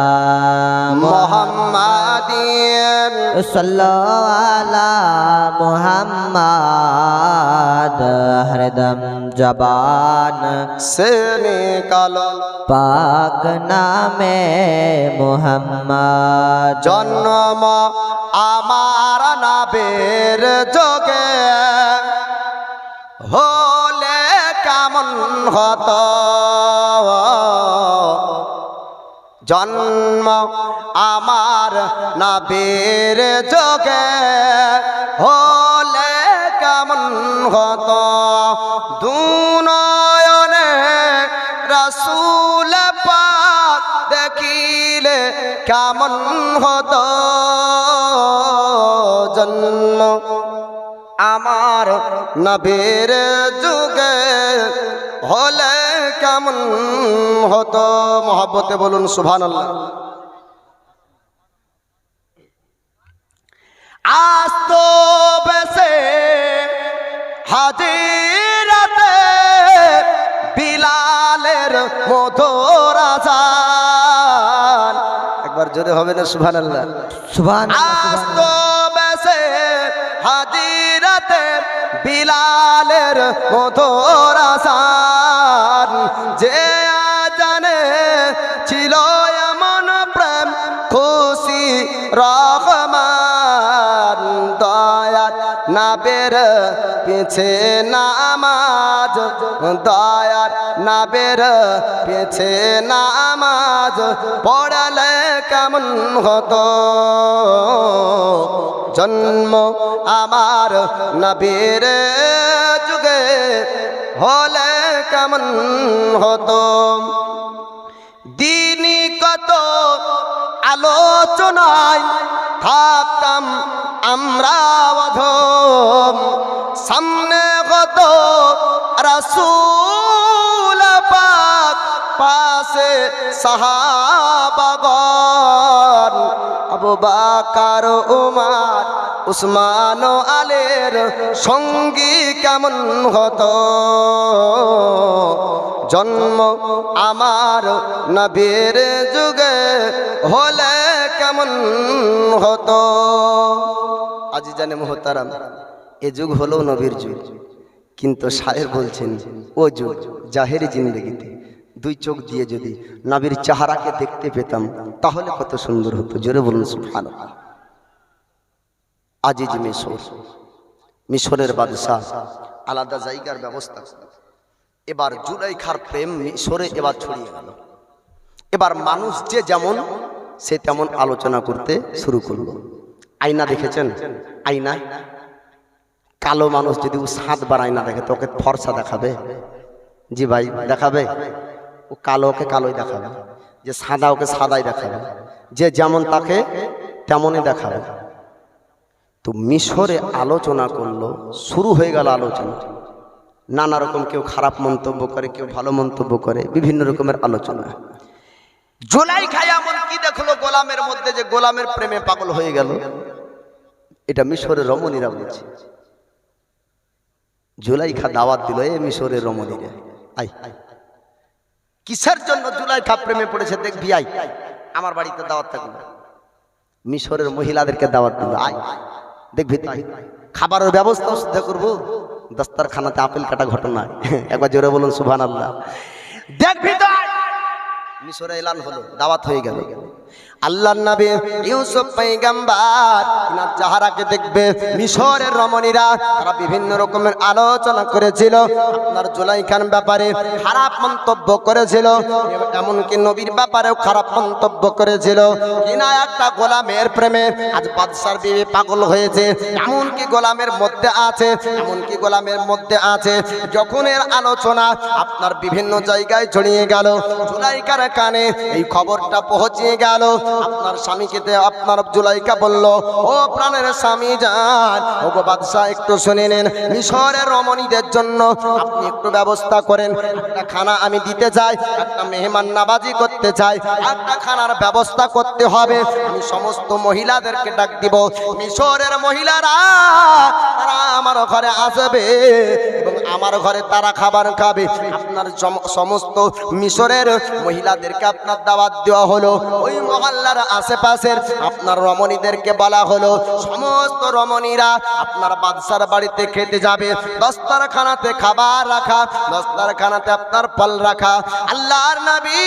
মুহাম্মাদিন সাল্লাল্লাহু আলা মুহাম্মদ হরদম জবান সে নিকালো পাক নামে মুহাম্মদ। জন্ম আমার নাবের যোগে হলে কেমন হতো, জন্ম আমার নাবের যোগে হলে কেমন হতো, দুনয়নে রাসূল পাক দেখিলে কেমন হতো, জন্ম আমার নবীর যুগে হলে কেমন হতো। মহব্বতে বলুন সুবহানাল্লাহ। আজ তো বেশে হাজিরাতে বিলালের মধুর আযান, একবার জোরে হবে না সুবহানাল্লাহ? সুবহানাল্লাহ। আজ তো বেশে হাজিরাতে বিলাল বিলালের মধুর আসান, যে জানে ছিল এমন প্রেম খুশি রহমান, দয়ার নাবের পিছে নামাজ, দয়ার নাবের পিছে নামাজ পড়ালে কেমন হতো, জন্ম আমার নবীর যুগে হলে কেমন হতো। দিনই কত আলোচনায় থাকতাম আমরা অধম, সামনে কত রাসূল পাক, পাশে সাহাবাগণ, আবু বকর উমর উসমান ও আলীর সঙ্গী কেমন হতো, জন্ম আমার নবীর যুগে হলে কেমন হতো। আজিজানে মুহতারাম, এ যুগ হলো নবীর যুগ, কিন্তু শায়ের বলছেন ও যুগ জাহেরি জিন্দেগিতে দুই চোখ দিয়ে যদি নবীর চেহারাকে দেখতে পেতাম তাহলে কত সুন্দর হতো। জোরে বলুন সুবহানাল্লাহ। আজিজ মিশর, মিশরের বাদশাহ আলাদা জায়গার ব্যবস্থা। এবার জুলাইখার প্রেম মিশরে এবার ছড়িয়ে গেল। এবার মানুষ যে যেমন সে তেমন আলোচনা করতে শুরু করলো। আয়না দেখেছেন? আয়নায় কালো মানুষ যদি ও 7 বার আয়না দেখে তো ওকে ফর্সা দেখাবে? জি ভাই দেখাবে? ও কালো ওকে কালোই দেখাবে, যে সাদা ওকে সাদাই দেখাবে, যে যেমন তাকে তেমনই দেখাবে। তো মিশরে আলোচনা করলো, শুরু হয়ে গেল আলোচনা। নানা রকম কেউ খারাপ মন্তব্য করে, কেউ ভালো মন্তব্য করে, বিভিন্ন রকমের আলোচনা। জুলাইখা এমন কি দেখলো গোলামের মধ্যে যে গোলামের প্রেমে পাগল হয়ে গেল। এটা মিশরের রমণীরা বলছে। জুলাইখা দাওয়াত দিল, এ মিশরের রমণীরা আই, কিসের জন্য জুলাইখা প্রেমে পড়েছে দেখবি, আই আমার বাড়িতে দাওয়াত থাকবে। মিশরের মহিলাদেরকে দাওয়াত দিল, আই দেখবি তাই খাবারের ব্যবস্থা সুদ্ধা করবো। দস্তারখানাতে আপেল কাটা ঘটনা, একবার জোরে বলুন সুবহানাল্লাহ। দেখবি তো মিশরে এলান হলো, দাওয়াত হয়ে গেল। আল্লাহর নবী ইউসুফ পয়গম্বর তিনার চেহারাকে দেখবে মিশরের রমণীরা, তারা বিভিন্ন রকমের আলোচনা করেছিল, আপনার জুলাইখার ব্যাপারে খারাপ মন্তব্য করেছিল, এমনকি নবীর ব্যাপারেও খারাপ মন্তব্য করেছিল। কিনা একটা গোলামের প্রেমে আজ বাদশার বিবি পাগল হয়েছে, এমনকি গোলামের মধ্যে আছে, এমনকি গোলামের মধ্যে আছে। যখন এর আলোচনা আপনার বিভিন্ন জায়গায় ছড়িয়ে গেল, জুলাইখার কানে এই খবরটা পৌঁছে গেল। আপনার স্বামীকে আপনার জুলাইখা বলল, ও প্রাণের স্বামী যান, ও গো বাদশা একটু শুনে নেন, মিশরের রমণীদের জন্য আপনি একটু ব্যবস্থা করেন। একটা খানা আমি দিতে চাই, একটা মেহমান নাবাজি করতে চাই, একটা খানার ব্যবস্থা করতে হবে। আমি সমস্ত মহিলাদেরকে ডাক দিব, মিশরের মহিলারা তারা আমার ঘরে আসবে এবং আমার ঘরে তারা খাবার খাবে। আপনার সমস্ত মিশরের মহিলাদেরকে আপনার দাওয়াত দেওয়া হলো। ওই মহল্লার আশেপাশের আপনার রমণীদেরকে বলা হলো, সমস্ত রমণীরা আপনার বাদশার বাড়িতে খেতে যাবে। দস্তারখানাতে খাবার রাখা, দস্তারখানাতে আপনার ফল রাখা। আল্লাহর নবী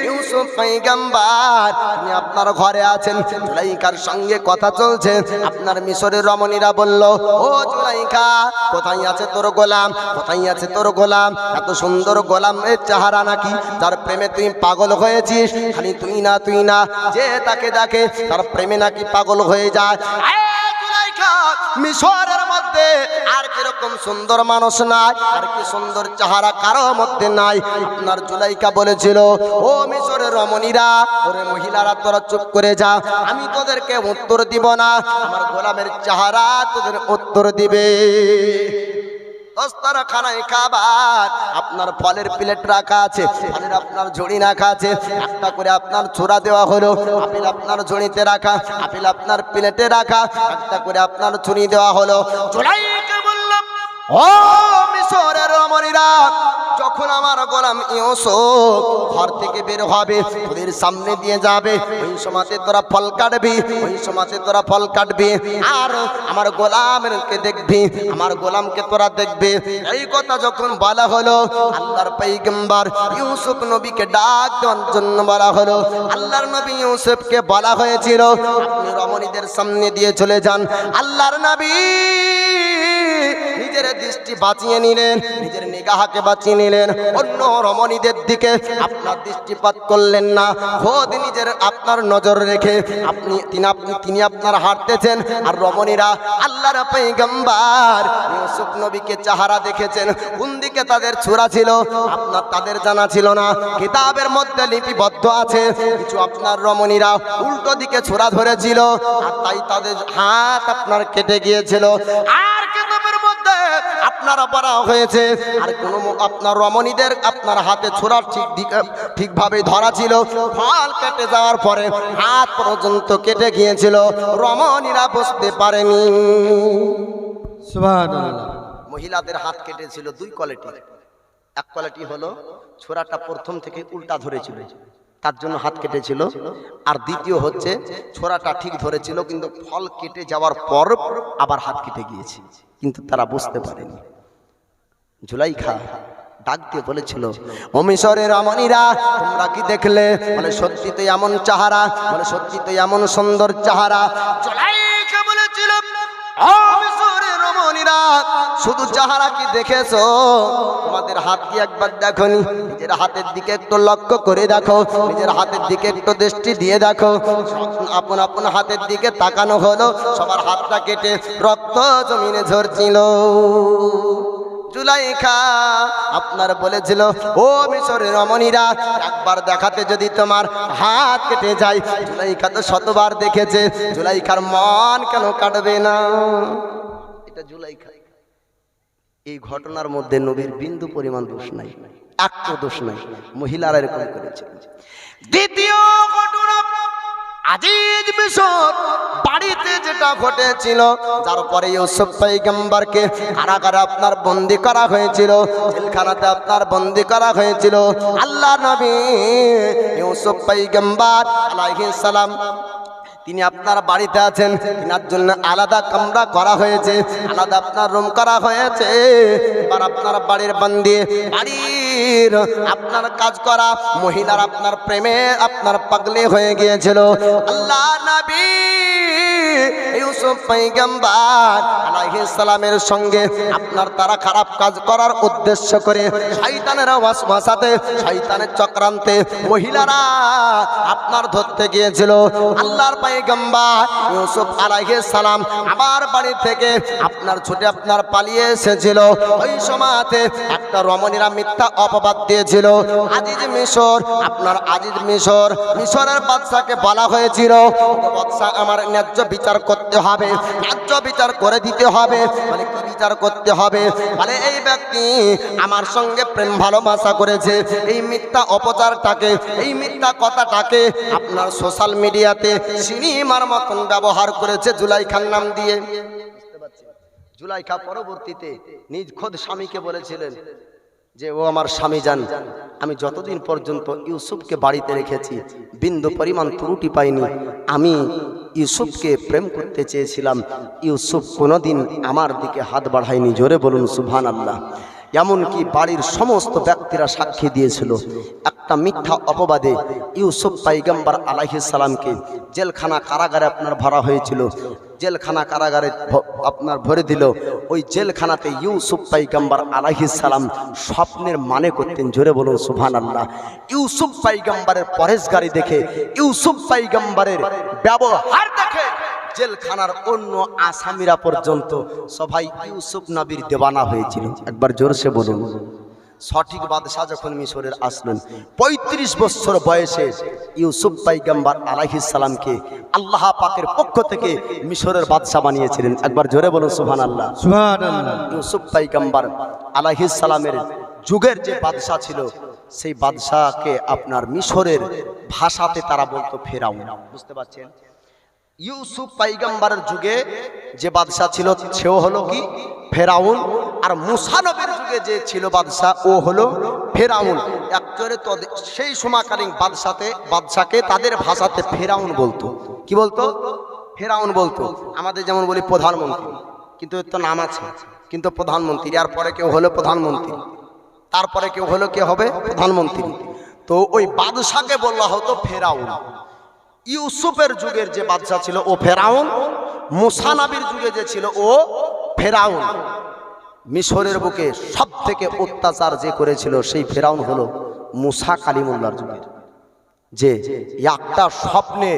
ইউসুফ পয়গম্বর তিনি আপনার ঘরে আছেন, জুলাইখার সঙ্গে কথা চলছে। আপনার মিশরের রমণীরা বলল, ও জুলাইখা, কোথায় আছে তোর গোলাম? কোথায় আছে তোর গোলাম? এত সুন্দর গোলামের চেহারা নাকি যার প্রেমে তুই পাগল হয়েছিস? খালি তুই না, তুই না, যে তাকে দেখে তার প্রেমে নাকি পাগল হয়ে যায়। মিশরের মধ্যে আর কিরকম সুন্দর মানুষ নাই, আর কি সুন্দর চেহারা কারো মধ্যে নাই। আপনার জুলাইখা বলেছিল, ও মিশরের রমণীরা, ওরে মহিলারা তোরা চুপ করে যা, আমি তোদেরকে উত্তর দিব না, আমার গোলামের চেহারা তোদের উত্তর দিবে। দস্তারখানায় খাবার, আপনার ফলের প্লেট রাখা আছে, ফলের আপনার ঝুড়ি রাখা আছে, একটা করে আপনার ছোড়া দেওয়া হলো। আপেল আপনার ঝুড়িতে রাখা, আপেল আপনার প্লেটে রাখা, একটা করে আপনার ছুরি দেওয়া হলো। জুলাইখা বলল, ও মিশরের রমণীরা, যখন আমার গোলাম ইউসুফ ঘর থেকে বের হবে, তোদের সামনে দিয়ে যাবে, ওই সময়তে তোরা ফল কাটবি, ওই সময়তে তোরা ফল কাটবি, আর আমার গোলামকে দেখবি, আমার গোলামকে তোরা দেখবি। এই কথা যখন বলা হলো, আল্লাহর পয়গম্বর ইউসুফ নবীকে ডাক দেওয়ার জন্য বলা হলো। আল্লাহর নবী ইউসুফকে বলা হয়েছিল, আপনি রমণীদের সামনে দিয়ে চলে যান। আল্লাহর নবী নিজের দৃষ্টি বাঁচিয়ে নিলেন, নিজের নিগাহকে বাঁচিয়ে নিলেন, অন্য রমণীদের দিকে আপনার দৃষ্টিপাত করলেন না। খোদ নিজের আপনার নজর রেখে তিনি আপনার হাঁটতেছেন, আর রমণীরা আল্লাহর পয়গম্বর ইউসুফ নবীকে চেহারা দেখেছেন। কোন দিকে তাদের ছোঁড়া ছিল আপনার তাদের জানা ছিল না। কিতাবের মধ্যে লিপিবদ্ধ আছে, কিছু আপনার রমণীরা উল্টো দিকে ছোঁড়া ধরেছিল, আর তাই তাদের হাত আপনার কেটে গিয়েছিল। আর কিতাবের মধ্যে আপনারা বলা হয়েছে, আর কোন আপনার রমণীদের আপনার হাতে ছোঁড়ার ঠিকভাবে ধরা ছিল, ফল কেটে যাওয়ার পরে হাত পর্যন্ত কেটে গিয়েছিল, রমণীরা বুঝতে পারেনি। সুবহানাল্লাহ। মহিলাদের হাত কেটেছিল দুই কোয়ালিটি। এক কোয়ালিটি হলো ছোরাটা প্রথম থেকে উল্টা ধরেছিল, তার জন্য হাত কেটেছিল। আর দ্বিতীয় হচ্ছে ছোরাটা ঠিক ধরেছিল, কিন্তু ফল কেটে যাওয়ার পর আবার হাত কেটে গিয়েছে, কিন্তু তারা বুঝতে পারেনি। জুলাইখা ডাক দিয়ে বলেছিল, ও মিশরের রমণীরা, তোমরা কি দেখলে? বলে সত্যি তো এমন চেহারা, বলে সত্যি তো এমন সুন্দর চেহারা। জুলাইখা বলেছিল, ও মিশরের রমণীরা, শুধু চেহারা কি দেখেছো? তোমাদের হাত কি একবার দেখোনি? নিজের হাতের দিকে একটু লক্ষ্য করে দেখো, নিজের হাতের দিকে একটু দৃষ্টি দিয়ে দেখো। আপন আপন হাতের দিকে তাকানো হলো, সবার হাতটা কেটে রক্ত জমিনে ঝরছিল। জুলাইখা আপনার বলেছিল, ও মিশরের রমণীরা, একবার দেখাতে যদি তোমার হাত কেটে যায়। জুলাইখা তো শতবার দেখেছে, জুলাইখার মন কেন কাটবে না? এটা জুলাইখা। এই ঘটনার মধ্যে নবীর বিন্দু পরিমাণ দোষ নাই, একটু দোষ নাই, মহিলারা এরকম করেছে। দ্বিতীয় ঘটনা, আজিজ মিশর বাড়িতে যেটা ঘটেছিল, যার পরে ইউসুফ পয়গম্বরকে কারাগারে আপনার বন্দী করা হয়েছিল, জেলখানাতে আপনার বন্দী করা হয়েছিল। আল্লাহ নবী ইউসুফ পয়গম্বর আলাইহিস সালাম তিনি আপনার বাড়িতে আছেন, তিনার জন্য আলাদা কামরা করা হয়েছে, আলাদা আপনার রুম করা হয়েছে। এবার আপনার বাড়ির বন্দী, বাড়ির আপনার কাজ করা মহিলার আপনার প্রেমে আপনার পাগলি হয়ে গিয়েছিল। আল্লাহ নবী ইউসুফ পয়গম্বর আলাইহিস সালামের সঙ্গে আপনার তারা খারাপ কাজ করার উদ্দেশ্য করে শয়তানের ওয়াসওয়াসাতে, শয়তানের চক্রান্তে মহিলারা আপনার ধরতে গিয়েছিল। আল্লাহর পয়গম্বর ইউসুফ আলাইহিস সালাম আমার বাড়ি থেকে আপনার ছুটে আপনার পালিয়ে এসেছিল। ওই সময়তে একটা রমণীরা মিথ্যা অপবাদ দিয়েছিল। আজিজ মিশর আপনার আজিজ মিশরের বাদশাকে বলা হয়েছিল, বাদশা আমার ন্যায্য বিচার করতে হবে, ন্যায্য বিচার করে দিতে হবে। মানে কি বিচার করতে হবে? মানে এই ব্যক্তি আমার সঙ্গে প্রেম ভালোবাসা করেছে, এই মিথ্যা অপচারটাকে, এই মিথ্যা কথাটাকে আপনার সোশ্যাল মিডিয়াতে সিনেমার মতন ব্যবহার করেছে জুলাইখার নাম দিয়ে। জুলাইখা পরবর্তীতে নিজ খোদ স্বামীকে বলেছিলেন যে, ও আমার স্বামী যান, আমি যতদিন পর্যন্ত ইউসুফকে বাড়িতে রেখেছি বিন্দু পরিমাণ ত্রুটি পাইনি। আমি ইউসুফকে প্রেম করতে চেয়েছিলাম, ইউসুফ কোনোদিন আমার দিকে হাত বাড়ায়নি। জোরে বলুন সুবহানাল্লাহ। এমনকি বাড়ির সমস্ত ব্যক্তিরা সাক্ষী দিয়েছিল। একটা মিথ্যা অপবাদে ইউসুফ পয়গম্বর আলাইহিস সালামকে জেলখানা কারাগারে আপনার ভরা হয়েছিল। জেলখানা কারাগারে আপনার ভরে দিল। ওই জেলখানাতে ইউসুফ পয়গম্বর আলাইহিস সালাম স্বপ্নের মানে করতেন। জোরে বলুন সুবহানাল্লাহ। ইউসুফ পয়গম্বরের পরেশগারি দেখে, ইউসুফ পয়গম্বরের ব্যবহার দেখে জেলখানার অন্য আসামিরা পর্যন্ত সবাই ইউসুফ নবীর দেওয়ানা হয়েছিল। একবার জোরসে বলুন। সঠিক বাদশাহ যখন মিশরের আসলেন, ৩৫ বছর বয়সে ইউসুফ পয়গম্বর আলাইহিস সালামকে আল্লাহ পাকের পক্ষ থেকে মিশরের বাদশাহ বানিয়েছিলেন। একবার জোরে বলুন সুবহানাল্লাহ। সুবহানাল্লাহ। ইউসুফ পয়গম্বর আলাইহিস সালামের যুগের যে বাদশাহ ছিল, সেই বাদশাহকে আপনার মিশরের ভাষাতে তারা বলতো ফেরাউন। বুঝতে পারছেন? ইউসুফ পয়গম্বরের যুগে যে বাদশাহ ছিল সেও হলো কি ফেরাউন, আর মুসা নবীর যুগে যে ছিল বাদশাহ ও হলো ফেরাউন একচরে তো সেই সময়কালীন বাদশাকে তাদের ভাষাতে ফেরাউন বলতো। কি বলতো? ফেরাউন বলতো। আমাদের যেমন বলি প্রধানমন্ত্রী, কিন্তু এর তো নাম আছে, কিন্তু প্রধানমন্ত্রী। আর পরে কেউ হলো প্রধানমন্ত্রী, তারপরে কেউ হলো কে হবে প্রধানমন্ত্রী। তো ওই বাদশাকে বলা হতো ফেরাউন। ইউসুফের যুগের যে বাদশা ছিল ও ফেরাউন, মুসা নবীর যুগে যে ছিল ও ফেরাউন। মিশরের বুকে সব থেকে অত্যাচার যে করেছিল সেই ফেরাউন হলো মুসা কালিমুল্লাহর যুগের। যে একটা স্বপ্নে,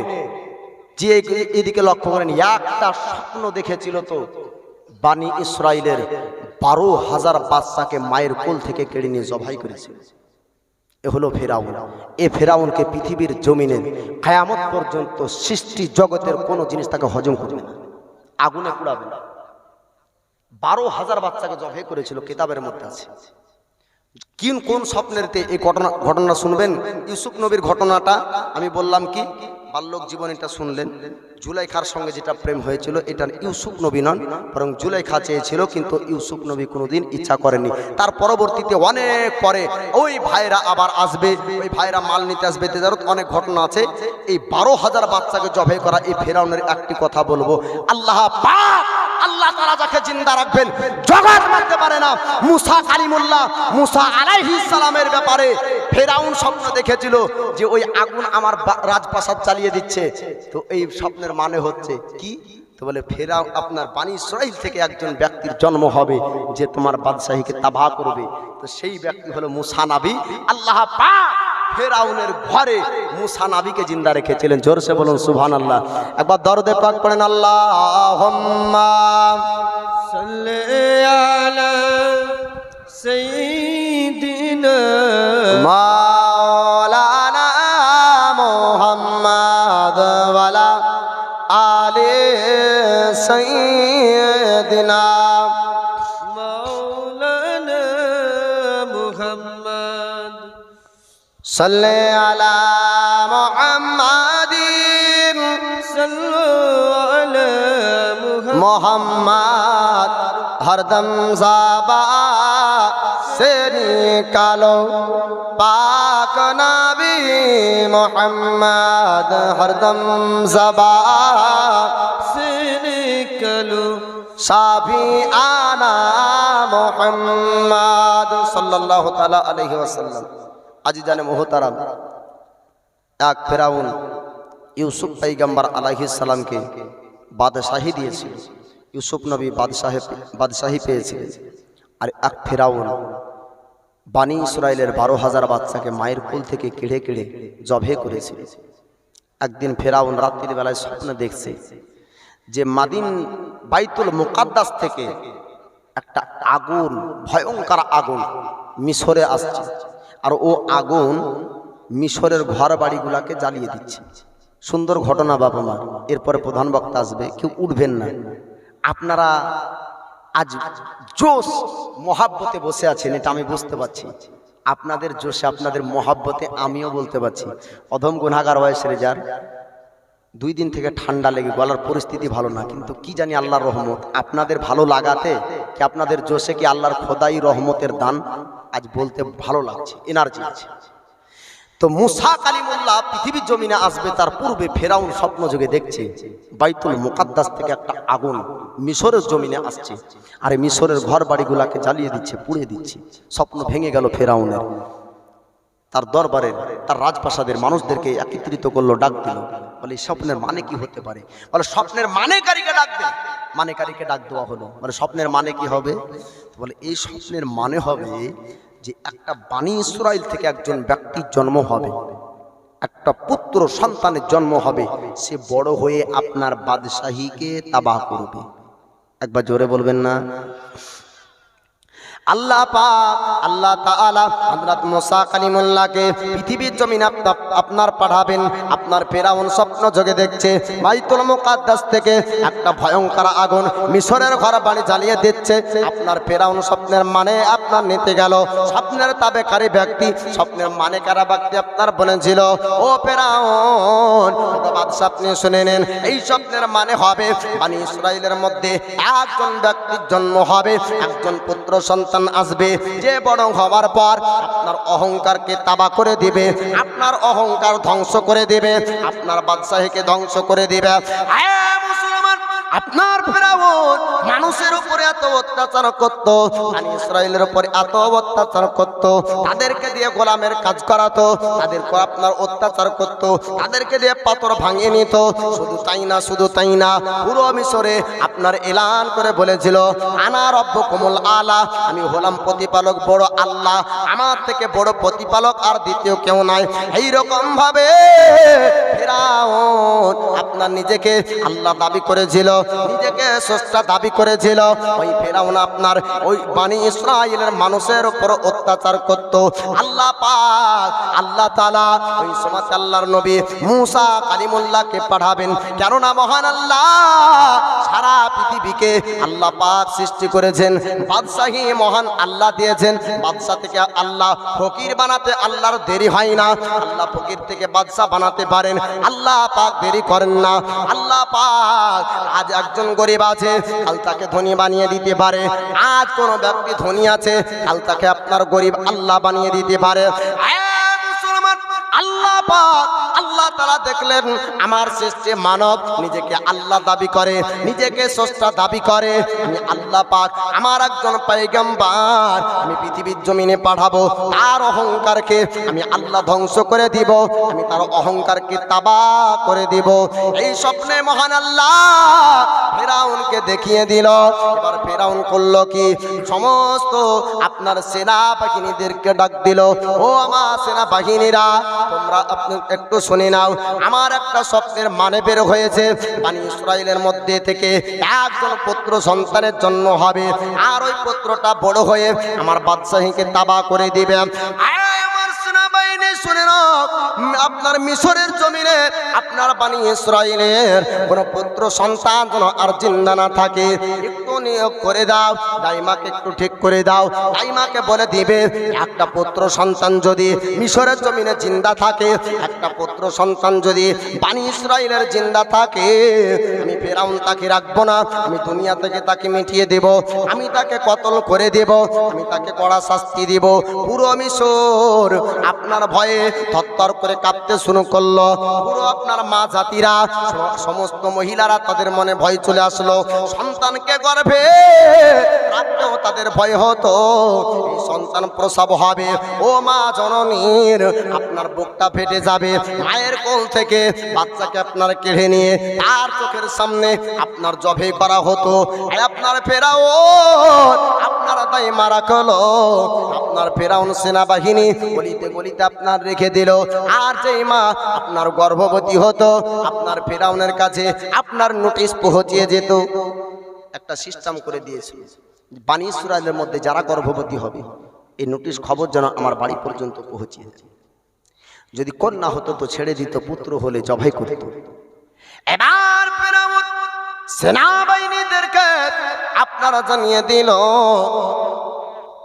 যে এদিকে লক্ষ্য করেন, একটা স্বপ্ন দেখেছিল তো বানি ইসরাইলের 12,000 বাচ্চাকে মায়ের কোল থেকে কেড়ে নিয়ে জবাই করেছিল। এ হলো ফেরাউন। এ ফেরাউনকে পৃথিবীর জমিনে কিয়ামত পর্যন্ত সৃষ্টি জগতের কোনো জিনিস তাকে হজম করবে না, আগুনে পুড়াবে না। 12,000 বাচ্চাকে জবাই করেছিল, কিতাবের মধ্যে আছে। কোন স্বপ্নেরতে এই ঘটনা শুনবেন? ইউসুফ নবীর ঘটনাটা আমি বললাম, কি বাল্যক জীবনীটা শুনলেন। জুলাইখার সঙ্গে যেটা প্রেম হয়েছিল এটা ইউসুফ নবী নন, বরং জুলাইখা চেয়েছিল, কিন্তু ইউসুফ নবী কোনোদিন ইচ্ছা করেননি। তার পরবর্তীতে অনেক পরে ওই ভাইরা আবার আসবে, ওই ভাইরা মাল নিতে আসবে, অনেক ঘটনা আছে। এই 12,000 বাচ্চাকে জবাই করা এই ফেরাউনের একটি কথা বলবো, আল্লাহ পাক আল্লাহ তাআলা যাকে জিন্দা রাখবেন জগৎ মারতে পারে না। মুসা কালিমুল্লাহ, মুসা আলাইহিস সালামের ব্যাপারে ফেরাউন স্বপ্ন দেখেছিল যে ওই আগুন আমার রাজপ্রাসাদ চালিয়ে দিচ্ছে। তো এই স্বপ্নের মানে হচ্ছে কি? তো বলে ফেরাউন আপনার বানি ইসরাইল থেকে একজন ব্যক্তির জন্ম হবে যে তোমার বাদশাহীকে তাবাহ করবে। তো সেই ব্যক্তি হলো মুসা নবী। আল্লাহ পাক ফেরাউনের ঘরে মুসা নবীকে জিন্দা রেখেছিলেন। জোরসে বলুন সুবহানাল্লাহ। একবার দরদে পাক পড়েন, আল্লাহুম্মা সাল্লি আলা সাইয়্যিদিনা মাওলানা মুহাম্মদ ওয়ালা আলি সাইয়্যিদিনা মাওলানা মুহাম্মদ সাল্লি আলা মুহাম্মাদিন সাল্লু আলা মোহাম্মদ হরদম জাবা সে নিকালো পাক নবী মোহাম্মদ হরদম জাবা সিনিকালু সাফি আনা মোহাম্মদ সাল্লাল্লাহু তাআলা আলাইহি ওয়াসাল্লাম। আজিজানে মুহতারাম, এক ফেরাউন ইউসুফ পয়গম্বর আলাইহিস সালামকে বাদশাহী দিয়েছিল। ইউসুফ নবী বাদশাহী পেয়েছিলেন। আর এক ফেরাউন বানি ইসরাইলের 12,000 বাচ্চাকে মায়ের কোল থেকে কেড়ে কেড়ে জবাই করেছিল। একদিন ফেরাউন রাত্রির বেলায় স্বপ্ন দেখছে যে মাদিন বাইতুল মুকাদ্দাস থেকে একটা আগুন, ভয়ঙ্কর আগুন মিশরে আসছে। আর ও আগুন মিশরের ঘর বাড়িগুলাকে জ্বালিয়ে দিচ্ছে। সুন্দর ঘটনা বাবা মা। এরপরে প্রধান বক্তা আসবে, কেউ উঠবেন না। আপনারা আজ জোশ মহাব্বতে বসে আছেন, এটা আমি বুঝতে পারছি। আপনাদের জোশে, আপনাদের মহাব্বতে আমিও বলতে পারছি। অধম গুনাহগার বয়সের যার 2 দিন থেকে ঠান্ডা লেগে গলার পরিস্থিতি ভালো না, কিন্তু কি জানি আল্লাহর রহমত আপনাদের ভালো লাগাতে কি আপনাদের জোশে কি আল্লাহর খোদাই রহমতের দান আজ বলতে ভালো লাগছে, এনার্জি আছে। তো মুসা কালিমুল্লাহ পৃথিবীর জমিনে আসবে, তার পূর্বে ফেরাউন স্বপ্ন যোগে দেখছে বাইতুল মুকাদ্দাস থেকে একটা আগুন মিশরের জমিনে আসছে, আর মিশরের ঘর বাড়িগুলাকে জ্বালিয়ে দিচ্ছে, পুড়িয়ে দিচ্ছে। স্বপ্ন ভেঙে গেল ফেরাউনের। তার দরবারের, তার রাজপ্রাসাদের মানুষদেরকে একত্রিত করলো, ডাক দিল, বলে স্বপ্নের মানে কি হতে পারে? বলে স্বপ্নের মানেকারীকে ডাক দেন। মানেকারীকে ডাক দেওয়া হলো। বলে স্বপ্নের মানে কি হবে? বলে এই স্বপ্নের মানে হবে যে একটা বানি ইসরাইল থেকে একজন ব্যক্তির জন্ম হবে, একটা পুত্র সন্তানের জন্ম হবে, সে বড় হয়ে আপনার বাদশাহীকে তাবাহ করবে। একবার জোরে বলবেন না? আল্লাহ পাক আল্লাহ তাআলা হযরত মুসা কালিমুল্লাহকে পৃথিবীর জমিনে আপনার পাঠাবেন। আপনার ফেরাউন স্বপ্ন যোগে দেখছে বাইতুল মুকাদ্দাস থেকে একটা ভয়ঙ্কর আগুন মিশরের ঘর বাড়ি জ্বালিয়ে দিচ্ছে। আপনার ফেরাউন স্বপ্নের মানে আপনার নিতে গেল। স্বপ্নের তাবেকারী ব্যক্তি, স্বপ্নের মানে কারা ব্যক্তি আপনার বলেছিল, ও ফেরাউন বাদশা আপনি শুনে নেন, এই স্বপ্নের মানে হবে বানি ইসরাইলের মধ্যে একজন ব্যক্তির জন্ম হবে, একজন পুত্র সন্তান সন্তান আসবে, যে বড় হওয়ার পর আপনার অহংকারকে তাবা করে দিবে, আপনার অহংকার ধ্বংস করে দিবে, আপনার বাদশাহীকে ধ্বংস করে দিবে। মুসলমান, আপনার ফেরাউন মানুষের উপরে এত অত্যাচার করত, বনি ইসরাইলের উপরে এত অত্যাচার করত, তাদেরকে দিয়ে গোলামের কাজ করাতো, তাদের উপর আপনার অত্যাচার করত, তাদেরকে দিয়ে পাথর ভাঙিয়ে নিত। শুধু তাই না, পুরো মিশরে আপনার এলান করে বলেছিল, আনা রব্বুকুমুল আলা, আমি হলাম প্রতিপালক বড় আল্লাহ, আমার থেকে বড় প্রতিপালক আর দ্বিতীয় কেউ নাই। এইরকম ভাবে ফেরাউন আপনার নিজেকে আল্লাহ দাবি করেছিল, নিজেকে স্রষ্টা দাবি করেছিল। ওই ফেরাউন আপনার ওই বনি ইসরাইলের মানুষের উপর অত্যাচার করত। আল্লাহ পাক আল্লাহ তাআলা ওই সময় আল্লাহর নবী মুসা কালিমুল্লাহকে পাঠাবেন, কেননা মহান আল্লাহ সারা পৃথিবীকে আল্লাহ পাক সৃষ্টি করেছেন, বাদশাহী মহান আল্লাহ দিয়েছেন। বাদশা থেকে আল্লাহ ফকির বানাতে আল্লাহর দেরি হয় না, আল্লাহ ফকির থেকে বাদশা বানাতে পারেন, আল্লাহ পাক দেরি করেন না। আল্লাহ পাক আজ একজন গরিব আছে, কাল তাকে ধনী বানিয়ে দিতে পারে। আজ কোন ব্যক্তি ধনী আছে, কাল তাকে আপনার গরিব আল্লাহ বানিয়ে দিতে পারে। মুসলমান, আল্লাহ পাক আল্লাহ তাআলা দেখলেন আমার সৃষ্টি মানব নিজেকে আল্লাহ দাবি করে, নিজেকে স্রষ্টা দাবি করে, আমি আল্লাহ পাক আমার একজন পয়গম্বর আমি পৃথিবীর জমিনে পাঠাবো, তার অহংকারকে আমি আল্লাহ ধ্বংস করে দিব, আমি তার অহংকারকে তাবা করে দিব। এই স্বপ্নে মহান আল্লাহ ফেরাউনকে দেখিয়ে দিল। এবার ফেরাউন করলো কি, সমস্ত আপনার সেনা বাহিনীদেরকে ডাক দিল, ও আমার সেনা বাহিনীরা, তোমরা আপনি একটু শুনে নাও, আমার একটা স্বপ্নের মানে বের হয়েছে। বনি ইসরাইলের মধ্যে থেকে একজন পুত্র সন্তানের জন্ম হবে, আর ওই পুত্রটা বড় হয়ে আমার বাদশাহীকে তাবা করে দিবে। শুনে নাও, আপনার মিশরের জমিনে আপনার বনি ইসরাইলের কোন পুত্র সন্তান যেন আর জিন্দা না থাকে, একটু নিয়োগ করে দাও, দাইমাকে একটু ঠিক করে দাও। দাইমাকে বলে দিবে, একটা পুত্র সন্তান যদি মিশরের জমিনে জিন্দা থাকে, একটা পুত্র সন্তান যদি বনি ইসরাইলের জিন্দা থাকে, আমি ফেরাউন তাকে রাখবো না, আমি দুনিয়া থেকে তাকে মিটিয়ে দেব, আমি তাকে কতল করে দেব, আমি তাকে কড়া শাস্তি দিব। পুরো মিশর আপনার ভয়ে থরথর করে কাঁপতে শুরু করলো। পুরো আপনার মা জাতিরা, সমস্ত মহিলারা, তাদের মনে ভয় চলে আসলো। সন্তানকে গর্ভে রাখতেও তাদের ভয় হতো, এই সন্তান প্রসব হবে, ও মা জননীর আপনার বুকটা ফেটে যাবে। মায়ের কোল থেকে বাচ্চাকে আপনার কেড়ে নিয়ে তার চোখের সামনে আপনার জবে করা হতো। আপনার ফেরাউন আপনার দায় মারা হলো, আপনার ফেরাউন সেনাবাহিনী গলিতে গলিতে আপনার রেখে দিল। আর যেই মা আপনার গর্ভবতী হতো, আপনার ফেরাউনের কাছে আপনার নোটিশ পৌঁছিয়ে যেত। একটা সিস্টেম করে দিয়েছে, বনি ইসরাইলের মধ্যে যারা গর্ভবতী হবে, এই নোটিশ খবর যেন আমার বাড়ি পর্যন্ত পৌঁছিয়ে যায়। যদি কন্যা হতো তো ছেড়ে দিত, পুত্র হলে জবাই করত। এবার ফেরাউন সেনাবাহিনীদেরকে আপনারা জানিয়ে দিল,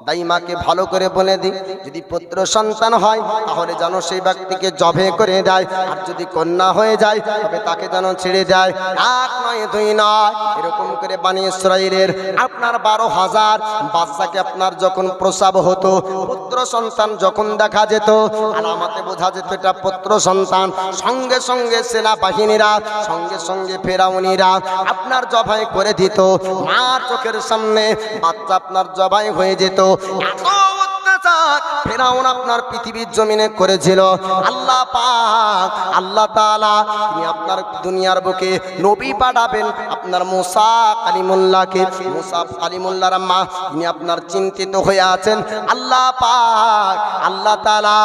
দাইমাকে ভালো করে বলে দিই, যদি পুত্র সন্তান হয় তাহলে যেন সেই ব্যক্তিকে জবে করে দেয়, আর যদি কন্যা হয়ে যায় তবে তাকে যেন ছেড়ে দেয়। এক নয় দুই নয়, এরকম করে বনি ইসরাইলের আপনার 12,000 বাচ্চাকে আপনার যখন প্রসব হতো, পুত্র সন্তান যখন দেখা যেত, আলামতে বোঝা যেত এটা পুত্র সন্তান, সঙ্গে সঙ্গে সেনাবাহিনীরা, সঙ্গে সঙ্গে ফেরাউনিরা আপনার জবাই করে দিত। মার চোখের সামনে বাচ্চা আপনার জবাই হয়ে যেত। এত অত্যাচার ফেরাউন আপনার পৃথিবীর জমিনে করেছিল। আল্লাহ পাক আল্লাহ তাআলা তিনি আপনার দুনিয়ার বুকে নবী পাঠাবেন আপনার মুসা কালিমুল্লাহকে। মুসা কালিমুল্লাহর আম্মা তিনি আপনার চিন্তিত হয়ে আছেন। আল্লাহ পাক আল্লাহ তাআলা